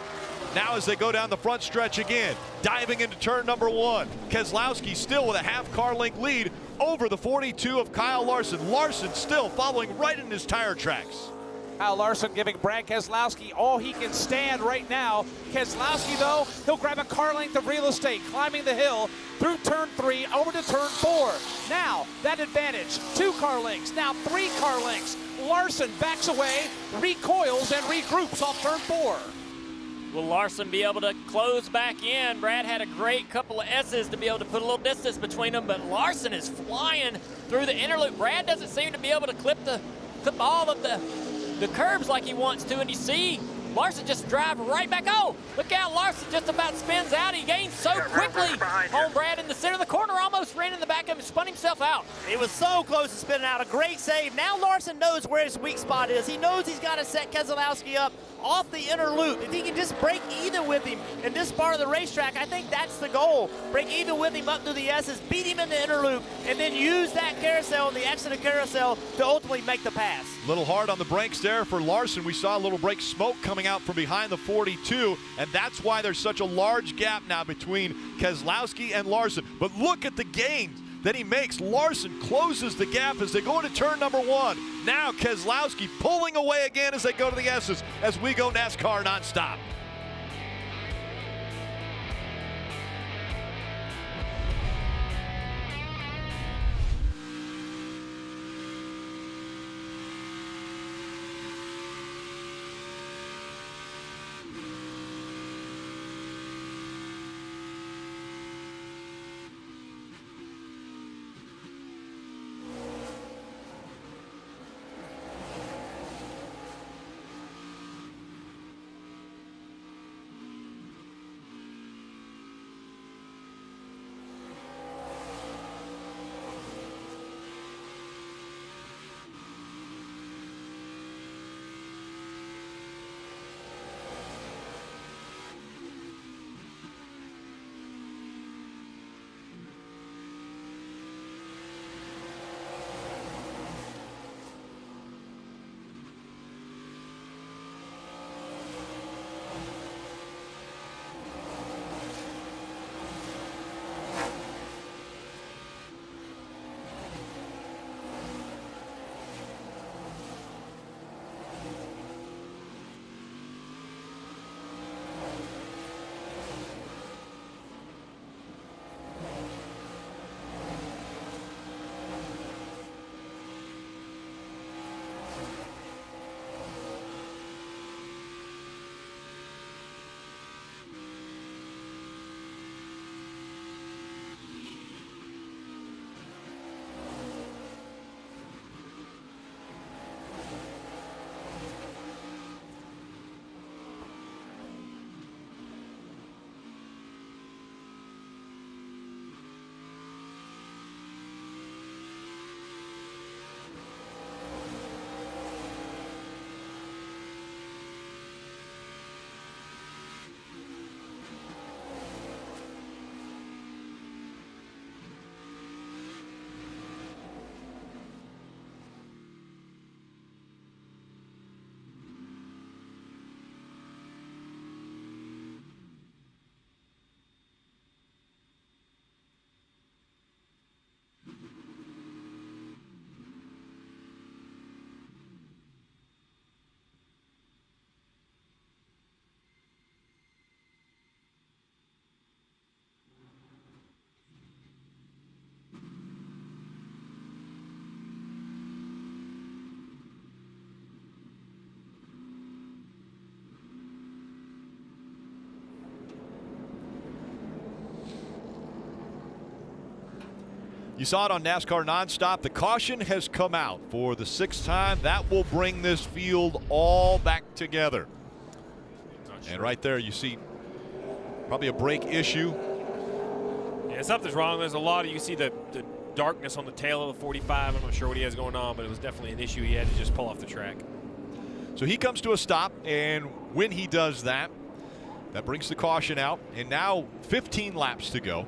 Now as they go down the front stretch again, diving into turn number 1. Keselowski still with a half car length lead over the 42 of Kyle Larson. Larson still following right in his tire tracks. Kyle Larson giving Brad Keselowski all he can stand right now. Keselowski, though, he'll grab a car length of real estate, climbing the hill through turn 3, over to turn 4. Now, that advantage, 2 car lengths, now 3 car lengths. Larson backs away, recoils, and regroups off turn 4. Will Larson be able to close back in? Brad had a great couple of S's to be able to put a little distance between them, but Larson is flying through the inner loop. Brad doesn't seem to be able to clip all of the curbs like he wants to, and you see Larson just drive right back. Oh, look out, Larson just about spins out. He gains so quickly on Brad in the center of the corner, almost ran in the back of him, spun himself out. He was so close to spinning out. A great save. Now Larson knows where his weak spot is. He knows he's got to set Keselowski up off the inner loop. If he can just break even with him in this part of the racetrack, I think that's the goal. Break even with him up through the S's, beat him in the inner loop, and then use that carousel and the exit of carousel to ultimately make the pass. A little hard on the brakes there for Larson. We saw a little brake smoke coming out from behind the 42, and that's why there's such a large gap now between Keselowski and Larson. But look at the gains that he makes. Larson closes the gap as they go into turn number 1. Now Keselowski pulling away again as they go to the S's as we go NASCAR nonstop. You saw it on NASCAR Nonstop. The caution has come out for the 6th time. That will bring this field all back together. And right there you see probably a brake issue. Yeah, something's wrong. There's a lot of, you see the darkness on the tail of the 45. I'm not sure what he has going on, but it was definitely an issue. He had to just pull off the track. So he comes to a stop, and when he does that, that brings the caution out. And now 15 laps to go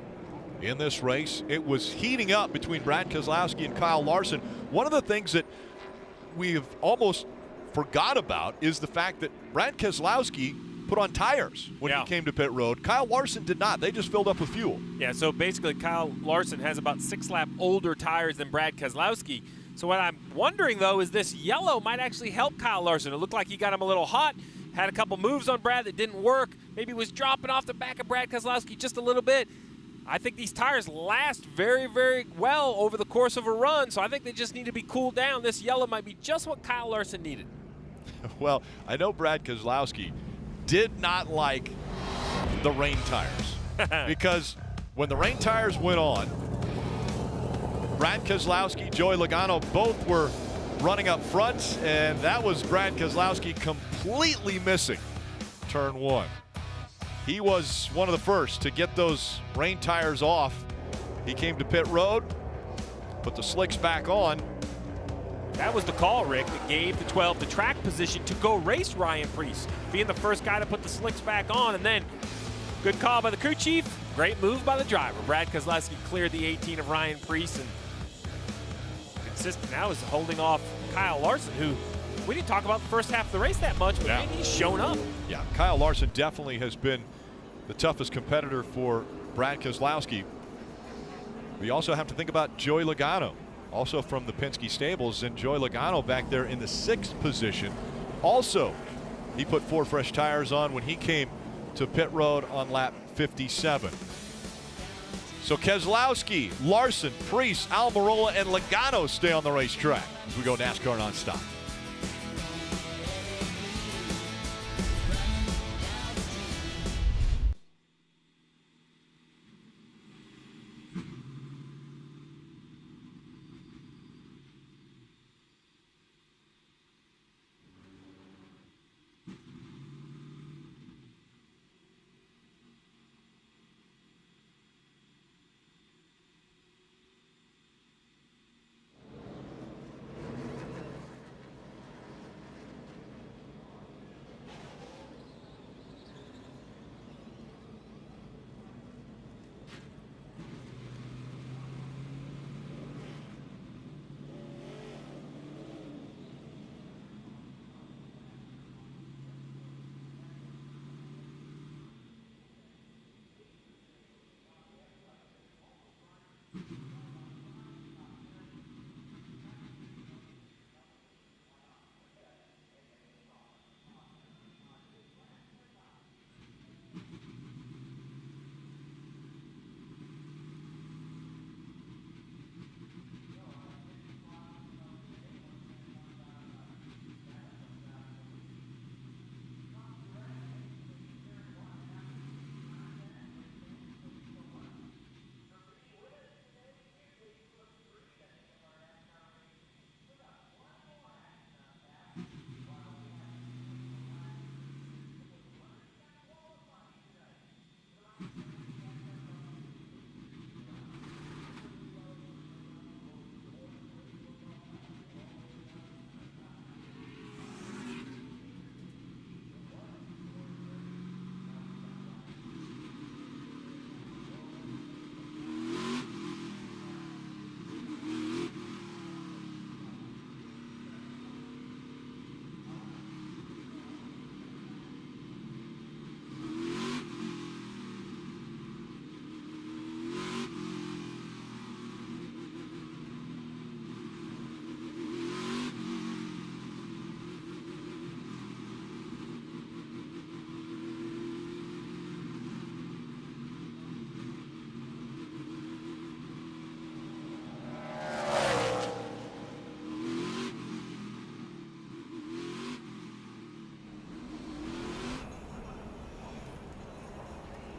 in this race. It was heating up between Brad Keselowski and Kyle Larson. One of the things that we've almost forgot about is the fact that Brad Keselowski put on tires when he came to pit road. Kyle Larson did not. They just filled up with fuel. Yeah, so basically Kyle Larson has about 6 lap older tires than Brad Keselowski. So what I'm wondering, though, is this yellow might actually help Kyle Larson. It looked like he got him a little hot, had a couple moves on Brad that didn't work. Maybe was dropping off the back of Brad Keselowski just a little bit. I think these tires last very, very well over the course of a run, so I think they just need to be cooled down. This yellow might be just what Kyle Larson needed. Well, I know Brad Keselowski did not like the rain tires because when the rain tires went on, Brad Keselowski, Joey Logano both were running up front, and that was Brad Keselowski completely missing turn 1. He was one of the first to get those rain tires off. He came to pit road, put the slicks back on. That was the call, Rick, that gave the 12 the track position to go race Ryan Preece, being the first guy to put the slicks back on. And then good call by the crew chief, great move by the driver. Brad Keselowski cleared the 18 of Ryan Preece, and consistent now is holding off Kyle Larson, who we didn't talk about the first half of the race that much, but man, he's shown up. Yeah, Kyle Larson definitely has been the toughest competitor for Brad Keselowski. We also have to think about Joey Logano, also from the Penske stables, and Joey Logano back there in the 6th position. Also, he put 4 fresh tires on when he came to pit road on lap 57. So Keselowski, Larson, Preece, Almirola, and Logano stay on the racetrack as we go NASCAR nonstop.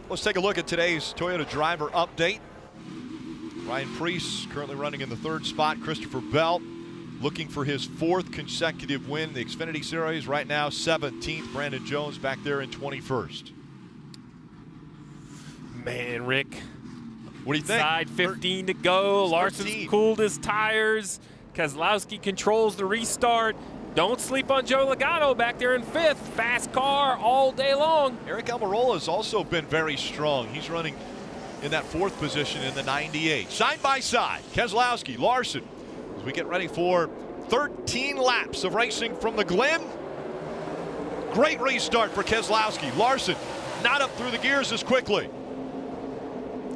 Let's take a look at today's Toyota driver update. Ryan Preece currently running in the 3rd spot. Christopher Bell looking for his 4th consecutive win. The Xfinity Series right now 17th. Brandon Jones back there in 21st. Man, Rick. What do you think? Side 15 to go. Larson's cooled his tires. Keselowski controls the restart. Don't sleep on Joey Logano back there in 5th. Fast car all day long. Aric Almirola has also been very strong. He's running in that 4th position in the 98. Side by side, Keselowski, Larson, as we get ready for 13 laps of racing from the Glen. Great restart for Keselowski. Larson not up through the gears as quickly.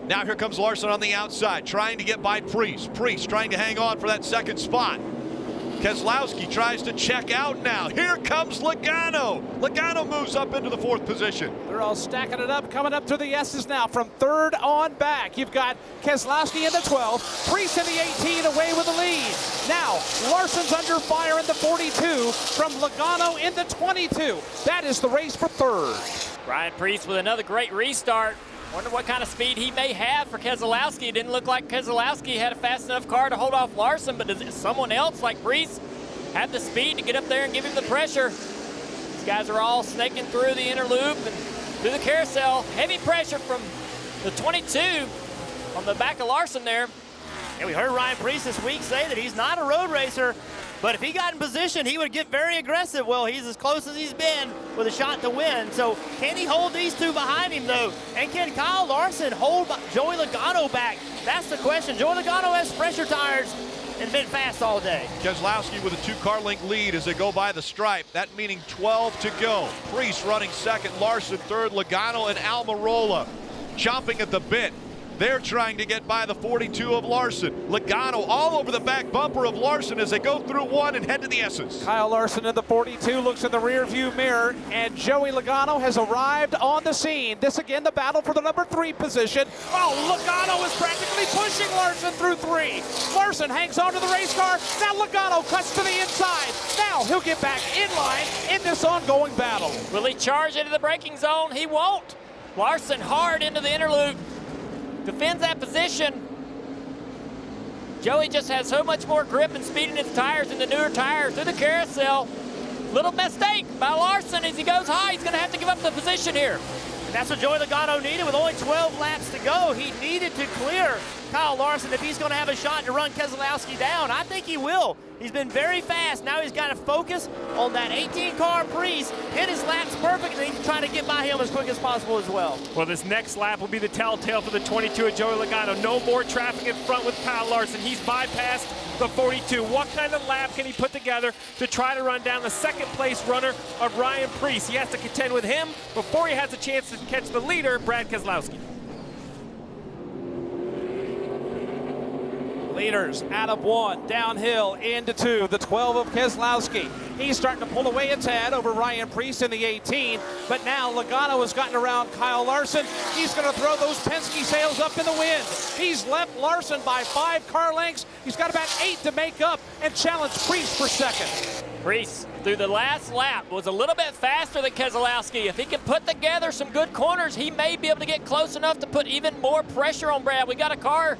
Now here comes Larson on the outside, trying to get by Preece. Preece trying to hang on for that 2nd spot. Keselowski tries to check out now. Here comes Logano. Logano moves up into the 4th position. They're all stacking it up, coming up to the S's now from 3rd on back. You've got Keselowski in the 12, Preece in the 18 away with the lead. Now, Larson's under fire in the 42 from Logano in the 22. That is the race for 3rd. Ryan Preece with another great restart. Wonder what kind of speed he may have for Keselowski. It didn't look like Keselowski had a fast enough car to hold off Larson, but does someone else like Preece have the speed to get up there and give him the pressure? These guys are all snaking through the inner loop and through the carousel. Heavy pressure from the 22 on the back of Larson there. And we heard Ryan Preece this week say that he's not a road racer, but if he got in position, he would get very aggressive. Well, he's as close as he's been with a shot to win. So can he hold these two behind him, though? And can Kyle Larson hold Joey Logano back? That's the question. Joey Logano has fresher tires and been fast all day. Keselowski with a 2-car length lead as they go by the stripe. That meaning 12 to go. Preece running 2nd, Larson 3rd, Logano and Almirola chomping at the bit. They're trying to get by the 42 of Larson. Logano all over the back bumper of Larson as they go through 1 and head to the S's. Kyle Larson in the 42 looks in the rear view mirror, and Joey Logano has arrived on the scene. This again, the battle for the number 3 position. Oh, Logano is practically pushing Larson through 3. Larson hangs on to the race car. Now Logano cuts to the inside. Now he'll get back in line in this ongoing battle. Will he charge into the braking zone? He won't. Larson hard into the inner loop. Defends that position. Joey just has so much more grip and speed in his tires than the newer tires through the carousel. Little mistake by Larson as he goes high. He's going to have to give up the position here. And that's what Joey Logano needed with only 12 laps to go. He needed to clear Kyle Larson if he's going to have a shot to run Keselowski down. I think he will. He's been very fast. Now he's got to focus on that 18-car Preece, hit his laps perfectly, trying to get by him as quick as possible as well. Well, this next lap will be the telltale for the 22 of Joey Logano. No more traffic in front with Kyle Larson. He's bypassed the 42. What kind of lap can he put together to try to run down the 2nd place runner of Ryan Preece? He has to contend with him before he has a chance to catch the leader, Brad Keselowski. Leaders out of 1, downhill into 2, the 12 of Keselowski. He's starting to pull away a tad over Ryan Preece in the 18, but now Logano has gotten around Kyle Larson. He's going to throw those Penske sails up in the wind. He's left Larson by 5 car lengths. He's got about 8 to make up and challenge Preece for 2nd. Preece, through the last lap, was a little bit faster than Keselowski. If he can put together some good corners, he may be able to get close enough to put even more pressure on Brad. We got a car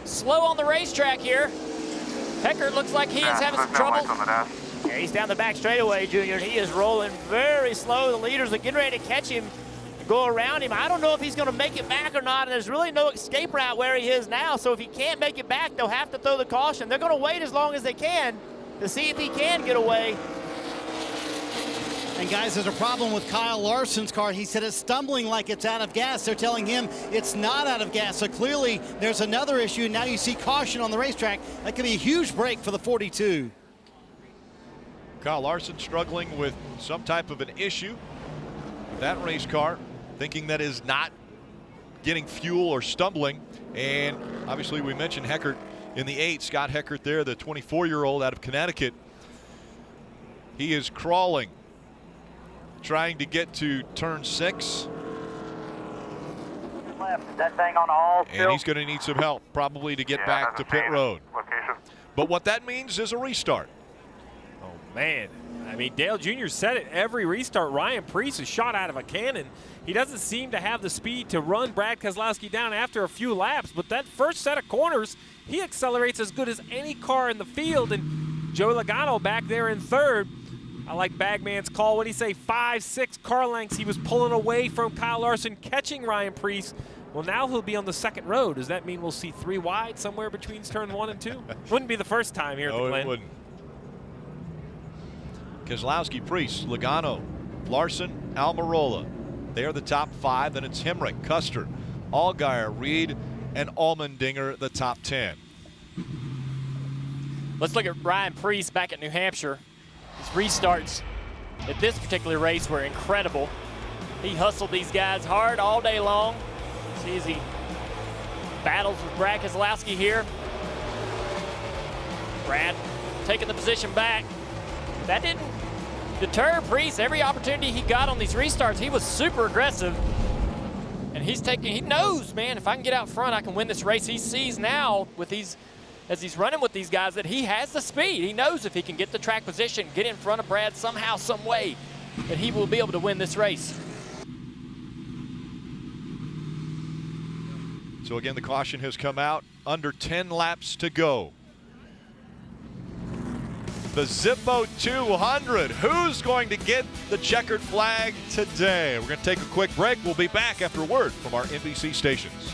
slow on the racetrack here. Heckert looks like he is having some trouble. Yeah, he's down the back straightaway, Junior. He is rolling very slow. The leaders are getting ready to catch him, go around him. I don't know if he's going to make it back or not, and there's really no escape route where he is now. So if he can't make it back, they'll have to throw the caution. They're going to wait as long as they can to see if he can get away. And guys, there's a problem with Kyle Larson's car. He said it's stumbling like it's out of gas. They're telling him it's not out of gas. So clearly there's another issue. Now you see caution on the racetrack. That could be a huge break for the 42. Kyle Larson struggling with some type of an issue with that race car, thinking that is not getting fuel or stumbling. And obviously we mentioned Heckert in the 8, Scott Heckert there, the 24-year-old out of Connecticut. He is crawling, trying to get to turn 6. Left. That thing on all and he's going to need some help probably to get back to pit road. Location. But what that means is a restart. Oh man, I mean, Dale Jr. said it every restart. Ryan Preece is shot out of a cannon. He doesn't seem to have the speed to run Brad Keselowski down after a few laps, but that first set of corners, he accelerates as good as any car in the field, and Joey Logano back there in third. I like Bagman's call when he say 5-6 car lengths. He was pulling away from Kyle Larson, catching Ryan Preece. Well, now he'll be on the second row. Does that mean we'll see 3 wide somewhere between turn 1 and 2? Wouldn't be the first time here at the Glen. It wouldn't. Keselowski, Preece, Logano, Larson, Almirola. They are the top 5. Then it's Hemrick, Custard, Allgaier, Reed, and Allmendinger, the top 10. Let's look at Ryan Preece back at New Hampshire. His restarts at this particular race were incredible. He hustled these guys hard all day long. See as he battles with Brad Keselowski here. Brad taking the position back. That didn't deter Preece. Every opportunity he got on these restarts, he was super aggressive. And he knows, man, if I can get out front, I can win this race. He sees now with these, as he's running with these guys, that he has the speed. He knows if he can get the track position, get in front of Brad somehow, some way, that he will be able to win this race. So again, the caution has come out. Under 10 laps to go. The Zippo 200. Who's going to get the checkered flag today? We're going to take a quick break. We'll be back after a word from our NBC stations.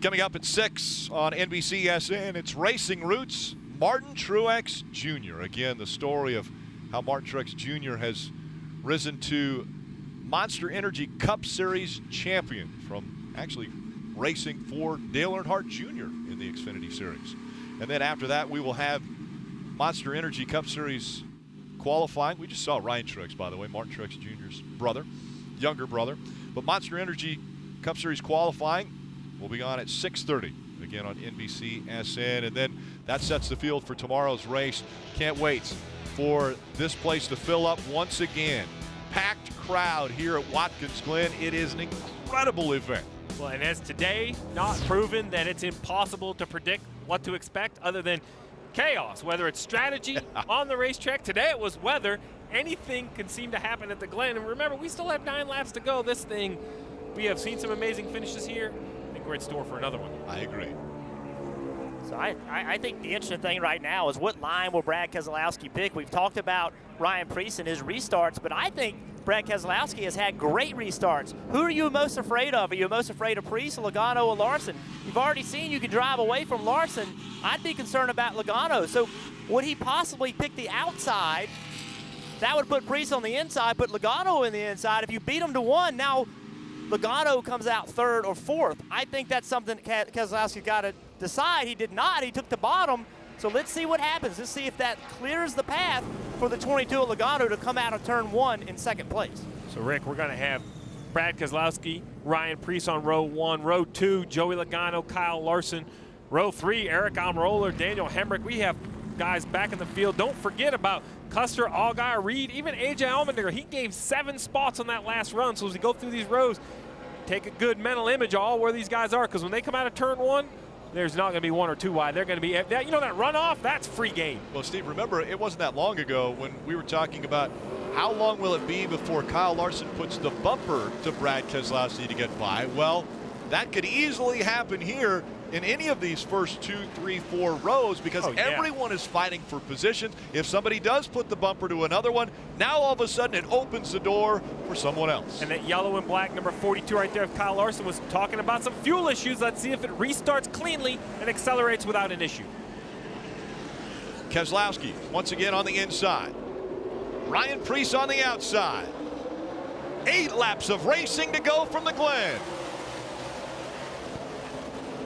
Coming up at 6 on NBCSN, it's Racing Roots, Martin Truex Jr. Again, the story of how Martin Truex Jr. has risen to Monster Energy Cup Series champion from actually racing for Dale Earnhardt Jr. in the Xfinity Series. And then after that, we will have Monster Energy Cup Series qualifying. We just saw Ryan Truex, by the way, Martin Truex Jr.'s brother, younger brother. But Monster Energy Cup Series qualifying will be on at 6:30, again on NBCSN. And then that sets the field for tomorrow's race. Can't wait for this place to fill up once again. Packed crowd here at Watkins Glen. It is an incredible event. Well, and as today, not proven that it's impossible to predict what to expect other than chaos, whether it's strategy on the racetrack. Today it was weather. Anything can seem to happen at the Glen. And remember, we still have 9 laps to go. This thing, we have seen some amazing finishes here. I think we're in store for another one. I agree. So I think the interesting thing right now is what line will Brad Keselowski pick? We've talked about Ryan Preece and his restarts, but I think Brad Keselowski has had great restarts. Who are you most afraid of? Are you most afraid of Preece, Logano, or Larson? You've already seen you can drive away from Larson. I'd be concerned about Logano. So would he possibly pick the outside? That would put Preece on the inside, put Logano in the inside. If you beat him to 1, now Logano comes out 3rd or 4th. I think that's something Keselowski's got to decide. He did not. He took the bottom. So let's see what happens. Let's see if that clears the path for the 22 of Logano to come out of turn 1 in 2nd place. So, Rick, we're going to have Brad Keselowski, Ryan Preece on row 1, row 2, Joey Logano, Kyle Larson, row 3, Aric Almirola, Daniel Hemrick. We have guys back in the field. Don't forget about Custard, Allgaier, Reed, even AJ Allmendinger. He gave 7 spots on that last run. So as we go through these rows, take a good mental image of all where these guys are, because when they come out of turn one, there's not going to be 1 or 2 wide. They're going to be, that runoff, that's free game. Well, Steve, remember, it wasn't that long ago when we were talking about how long will it be before Kyle Larson puts the bumper to Brad Keselowski to get by. Well, that could easily happen here in any of these first 2, 3, 4 rows, because everyone is fighting for position. If somebody does put the bumper to another one, now all of a sudden it opens the door for someone else. And that yellow and black number 42 right there, if Kyle Larson was talking about some fuel issues, let's see if it restarts cleanly and accelerates without an issue. Keselowski once again on the inside. Ryan Preece on the outside. 8 laps of racing to go from the Glen.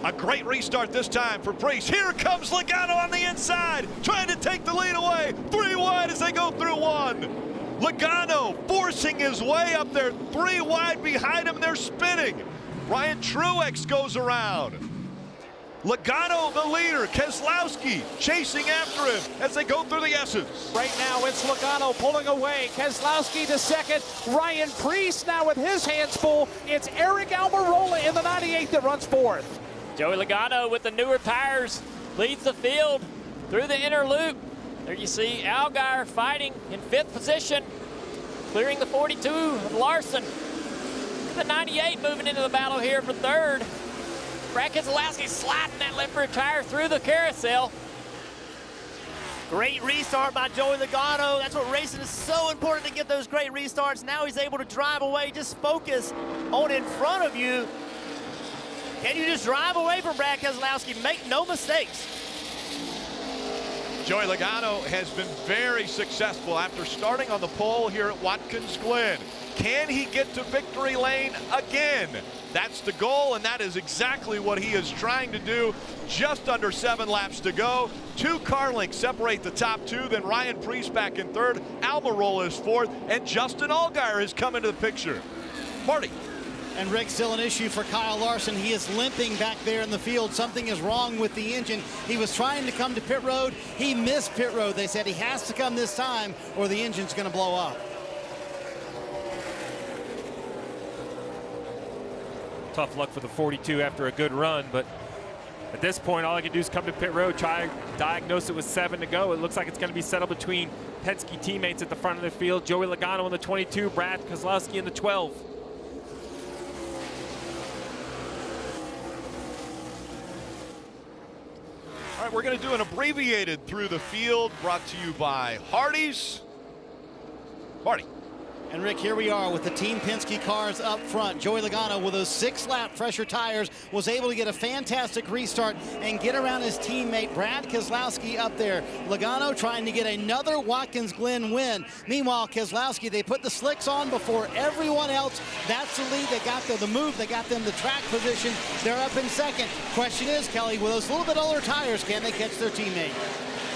A great restart this time for Preece. Here comes Logano on the inside, trying to take the lead away. 3 wide as they go through 1. Logano forcing his way up there. 3 wide behind him, they're spinning. Ryan Truex goes around. Logano the leader, Keselowski chasing after him as they go through the S's. Right now it's Logano pulling away. Keselowski to second. Ryan Preece now with his hands full. It's Aric Almirola in the 98 that runs 4th. Joey Logano with the newer tires leads the field through the inner loop. There you see Allgaier fighting in 5th position, clearing the 42 of Larson. The 98 moving into the battle here for 3rd. Brad Keselowski sliding that left-rear tire through the carousel. Great restart by Joey Logano. That's what racing is so important, to get those great restarts. Now he's able to drive away. Just focus on in front of you. Can you just drive away from Brad Keselowski? Make no mistakes. Joey Logano has been very successful after starting on the pole here at Watkins Glen. Can he get to victory lane again? That's the goal, and that is exactly what he is trying to do. Just under 7 laps to go. 2 car lengths separate the top 2. Then Ryan Preece back in 3rd. Almirola is 4th, and Justin Allgaier has come into the picture. Marty. And Rick, still an issue for Kyle Larson. He is limping back there in the field. Something is wrong with the engine. He was trying to come to pit road. He missed pit road. They said he has to come this time or the engine's going to blow up. Tough luck for the 42 after a good run, but at this point, all I can do is come to pit road, try to diagnose it with 7 to go. It looks like it's going to be settled between Penske teammates at the front of the field. Joey Logano in the 22, Brad Keselowski in the 12. All right, we're going to do an abbreviated through the field brought to you by Hardee's. Marty. And Rick, here we are with the Team Penske cars up front. Joey Logano with those 6-lap fresher tires was able to get a fantastic restart and get around his teammate Brad Keselowski up there. Logano trying to get another Watkins Glen win. Meanwhile, Keselowski, they put the slicks on before everyone else. That's the lead. They got the move. They got them the track position. They're up in 2nd. Question is, Kelly, with those little bit older tires, can they catch their teammate?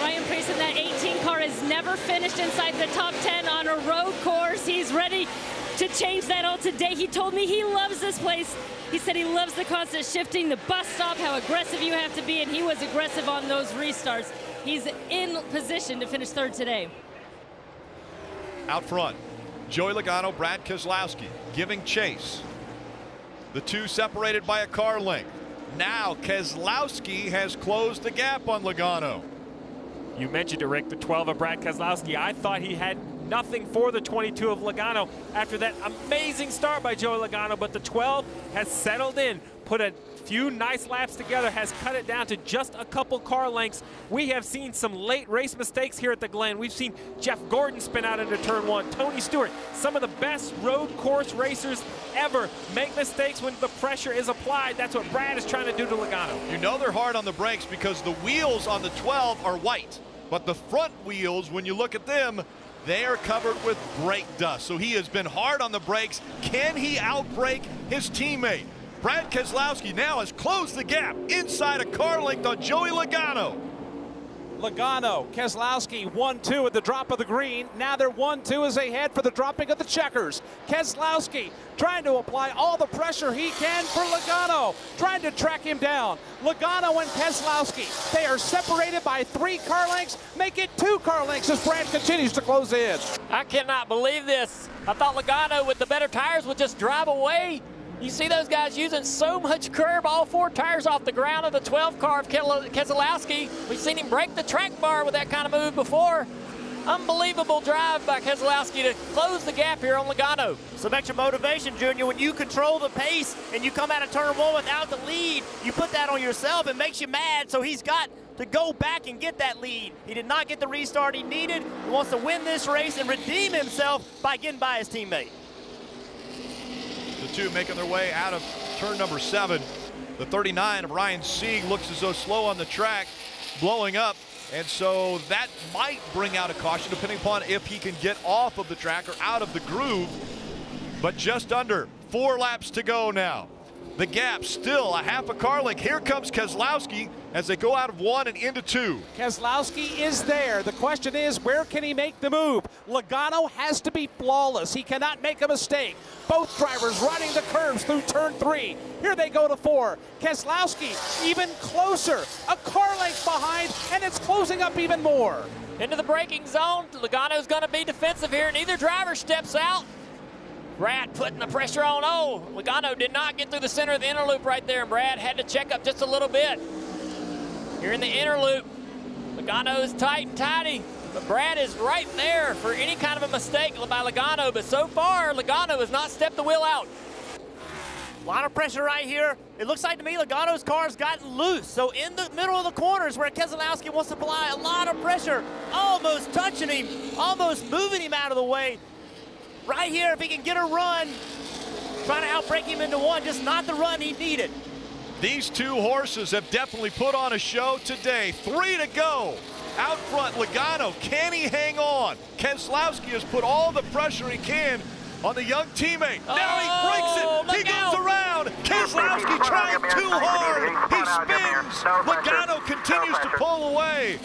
Ryan Preece in that 18 car has never finished inside the top 10 on a road course. He's ready to change that all today. He told me he loves this place. He said he loves the constant shifting, the bus stop, how aggressive you have to be, and he was aggressive on those restarts. He's in position to finish 3rd today. Out front, Joey Logano, Brad Keselowski giving chase. The 2 separated by a car length. Now Keselowski has closed the gap on Logano. You mentioned it, Rick, the 12 of Brad Keselowski. I thought he had nothing for the 22 of Logano after that amazing start by Joey Logano, but the 12 has settled in, put a few nice laps together, has cut it down to just a couple car lengths. We have seen some late race mistakes here at the Glen. We've seen Jeff Gordon spin out into turn 1, Tony Stewart, some of the best road course racers ever make mistakes when the pressure is applied. That's what Brad is trying to do to Logano. You know they're hard on the brakes because the wheels on the 12 are white, but the front wheels, when you look at them, they are covered with brake dust. So he has been hard on the brakes. Can he outbrake his teammate? Brad Keselowski now has closed the gap inside a car length on Joey Logano. Logano, Keselowski 1-2 at the drop of the green. Now they're 1-2 as they head for the dropping of the checkers. Keselowski trying to apply all the pressure he can for Logano, trying to track him down. Logano and Keselowski, they are separated by 3 car lengths. Make it 2 car lengths as Brad continues to close in. I cannot believe this. I thought Logano with the better tires would just drive away. You see those guys using so much curb, all 4 tires off the ground of the 12 car of Keselowski. We've seen him break the track bar with that kind of move before. Unbelievable drive by Keselowski to close the gap here on Logano. Some extra motivation, Junior. When you control the pace and you come out of turn 1 without the lead, you put that on yourself. It makes you mad, so he's got to go back and get that lead. He did not get the restart he needed. He wants to win this race and redeem himself by getting by his teammate. The two making their way out of turn number 7. The 39 of Ryan Sieg looks as though slow on the track, blowing up. And so that might bring out a caution depending upon if he can get off of the track or out of the groove. But just under 4 laps to go now. The gap still a half a car length. Here comes Keselowski as they go out of 1 and into 2. Keselowski is there. The question is, where can he make the move? Logano has to be flawless. He cannot make a mistake. Both drivers riding the curves through turn 3. Here they go to 4. Keselowski even closer. A car length behind, and it's closing up even more. Into the braking zone. Logano's going to be defensive here. Neither driver steps out. Brad putting the pressure on. Oh, Logano did not get through the center of the inner loop right there, and Brad had to check up just a little bit. Here in the inner loop, Logano is tight and tidy, but Brad is right there for any kind of a mistake by Logano, but so far, Logano has not stepped the wheel out. A lot of pressure right here. It looks like to me Logano's car's gotten loose. So in the middle of the corners where Keselowski wants to apply a lot of pressure, almost touching him, almost moving him out of the way. Right here, if he can get a run, trying to outbreak him into 1, just not the run he needed. These two horses have definitely put on a show today. 3 to go. Out front, Logano, can he hang on? Keselowski has put all the pressure he can on the young teammate. Now he breaks it. He goes around. Keselowski trying too hard. He spins. Logano continues to pull away.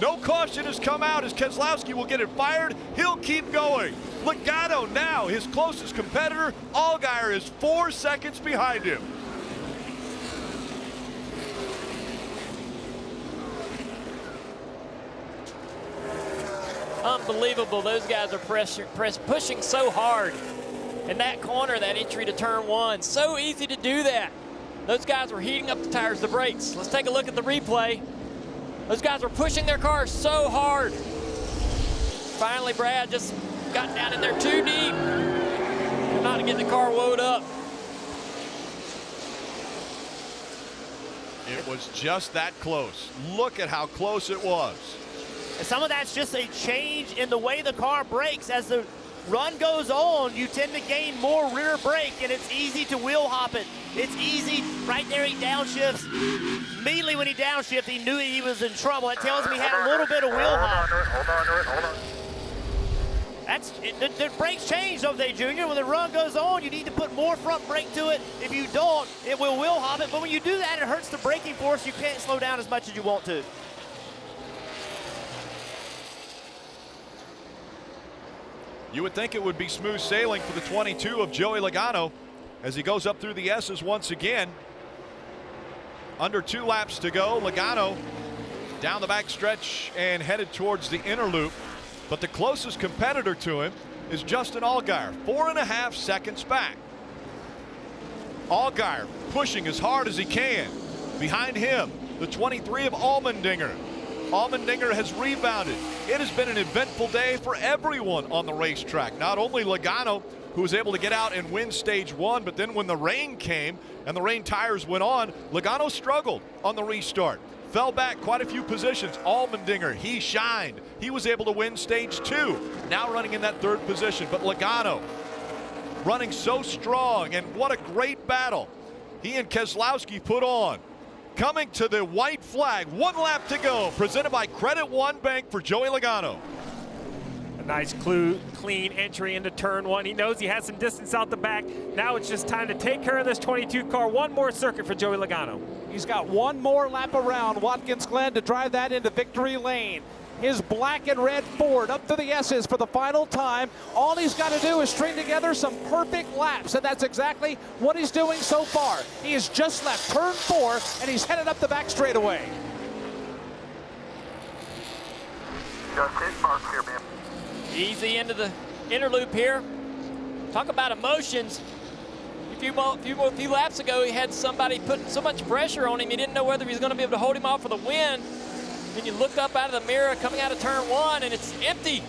No caution has come out as Keselowski will get it fired. He'll keep going. Logano now, his closest competitor. Allgaier is 4 seconds behind him. Unbelievable. Those guys are pushing so hard in that corner, that entry to turn 1. So easy to do that. Those guys were heating up the tires, the brakes. Let's take a look at the replay. Those guys were pushing their cars so hard. Finally, Brad just got down in there too deep. Not to get the car woed up. It was just that close. Look at how close it was. And some of that's just a change in the way the car brakes. As the run goes on, you tend to gain more rear brake, and it's easy to wheel hop it. It's easy. Right there, he downshifts. Immediately when he downshifted, he knew he was in trouble. That tells me he had a little bit of wheel hop. Hold on. That's the brakes change, don't they, Junior? When the run goes on, you need to put more front brake to it. If you don't, it will wheel hop it. But when you do that, it hurts the braking force. You can't slow down as much as you want to. You would think it would be smooth sailing for the 22 of Joey Logano as he goes up through the S's once again. Under 2 laps to go. Logano down the back stretch and headed towards the inner loop. But the closest competitor to him is Justin Allgaier, 4.5 seconds back. Allgaier pushing as hard as he can. Behind him, the 23 of Allmendinger. Allmendinger has rebounded. It has been an eventful day for everyone on the racetrack. Not only Logano, who was able to get out and win stage 1, but then when the rain came and the rain tires went on, Logano struggled on the restart. Fell back quite a few positions. Allmendinger, he shined. He was able to win stage 2. Now running in that 3rd position. But Logano running so strong, and what a great battle he and Keselowski put on. Coming to the white flag, 1 lap to go. Presented by Credit One Bank for Joey Logano. A nice clean entry into turn 1. He knows he has some distance out the back. Now it's just time to take care of this 22 car. 1 more circuit for Joey Logano. He's got 1 more lap around Watkins Glen to drive that into victory lane. His black and red Ford up to the S's for the final time. All he's got to do is string together some perfect laps, and that's exactly what he's doing so far. He has just left turn 4, and he's headed up the back straightaway. Just hit marks here, man. Easy into the inner loop here. Talk about emotions. few laps ago, he had somebody putting so much pressure on him, he didn't know whether he was going to be able to hold him off for the win. Then you look up out of the mirror coming out of turn 1, and it's empty.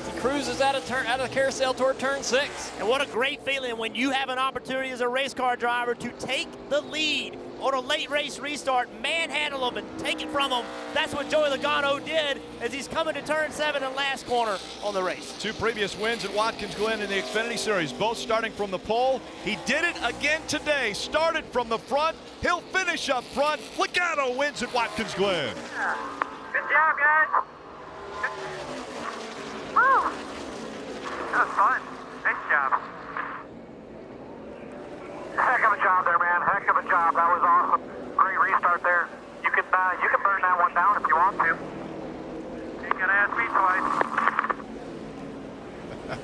He cruises out of the carousel toward turn 6. And what a great feeling when you have an opportunity as a race car driver to take the lead on a late race restart, manhandle them and take it from them. That's what Joey Logano did as he's coming to turn 7 and last corner on the race. 2 previous wins at Watkins Glen in the Xfinity Series, both starting from the pole. He did it again today, started from the front. He'll finish up front. Logano wins at Watkins Glen. Good job, guys. Woo. That was fun. Nice job. Heck of a job there, man. Heck of a job. That was awesome. Great restart there. You can burn that one down if you want to. You gotta ask me twice.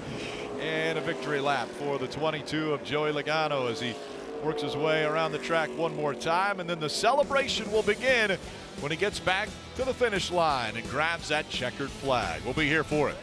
And a victory lap for the 22 of Joey Logano as he works his way around the track one more time, and then the celebration will begin when he gets back to the finish line and grabs that checkered flag. We'll be here for it.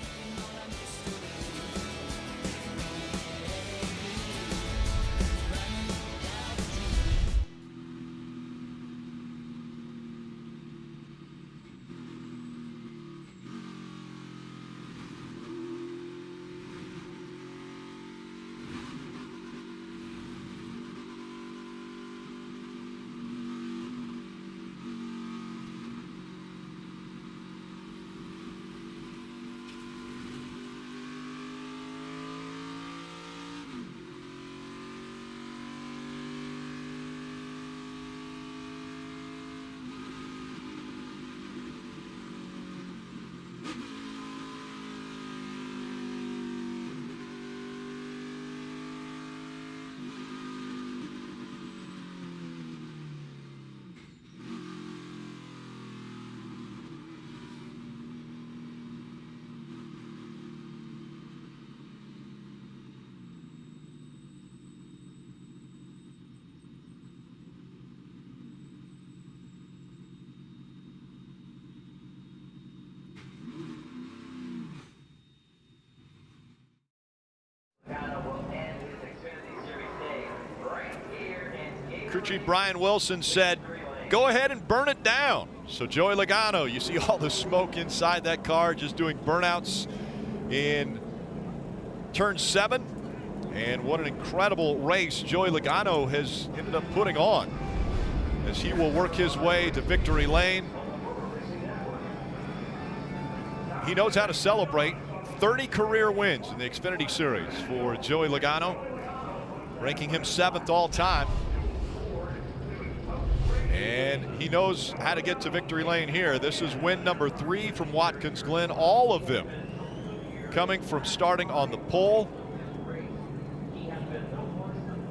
Crew Chief Brian Wilson said, go ahead and burn it down. So Joey Logano, you see all the smoke inside that car, just doing burnouts in turn 7. And what an incredible race Joey Logano has ended up putting on as he will work his way to victory lane. He knows how to celebrate. 30 career wins in the Xfinity Series for Joey Logano, ranking him 7th all time. And he knows how to get to victory lane here. This is win number 3 from Watkins Glen, all of them coming from starting on the pole.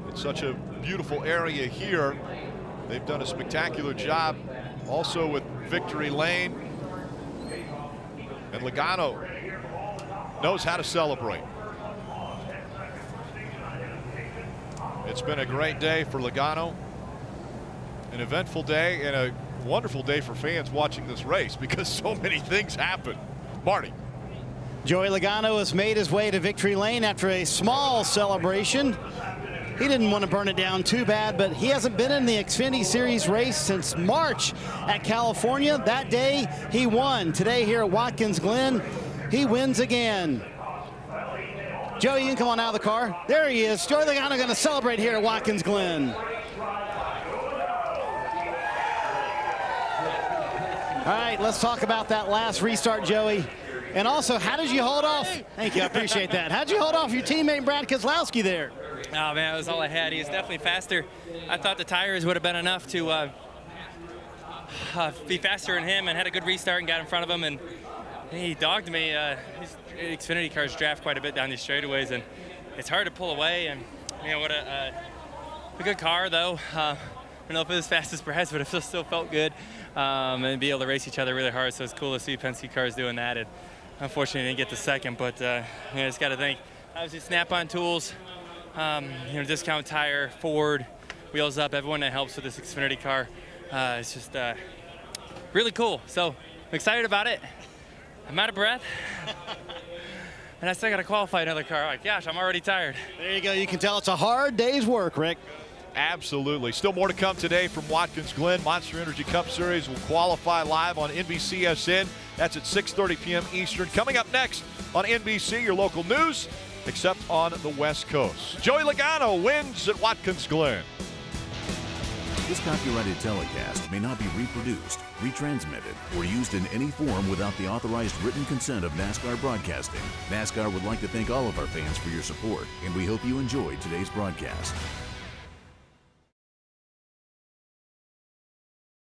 It's such a beautiful area here. They've done a spectacular job also with victory lane. And Logano knows how to celebrate. It's been a great day for Logano. An eventful day and a wonderful day for fans watching this race because so many things happen. Marty. Joey Logano has made his way to victory lane after a small celebration. He didn't want to burn it down too bad, but he hasn't been in the Xfinity Series race since March at California. That day he won. Today here at Watkins Glen, he wins again. Joey, you can come on out of the car. There he is. Joey Logano going to celebrate here at Watkins Glen. All right, let's talk about that last restart, Joey. And also, how did you hold off? Thank you, I appreciate that. How did you hold off your teammate Brad Keselowski there? Oh, man, that was all I had. He was definitely faster. I thought the tires would have been enough to be faster than him, and had a good restart and got in front of him. And he dogged me. These Xfinity cars draft quite a bit down these straightaways, and it's hard to pull away. And, you know, what a good car, though. I don't know if it was as fast as Brad's, but it still felt good. And be able to race each other really hard, so it's cool to see Penske cars doing that. And unfortunately, I didn't get the second, but you know, just got to thank obviously Snap-on Tools, you know, Discount Tire, Ford, Wheels Up, everyone that helps with this Xfinity car. It's just really cool. So I'm excited about it. I'm out of breath. and I still got to qualify another car. Like, gosh, I'm already tired. There you go. You can tell it's a hard day's work, Rick. Absolutely. Still more to come today from Watkins Glen. Monster Energy Cup Series will qualify live on NBCSN. That's at 6:30 p.m. Eastern. Coming up next on NBC, your local news, except on the West Coast. Joey Logano wins at Watkins Glen. This copyrighted telecast may not be reproduced, retransmitted, or used in any form without the authorized written consent of NASCAR Broadcasting. NASCAR would like to thank all of our fans for your support, and we hope you enjoyed today's broadcast.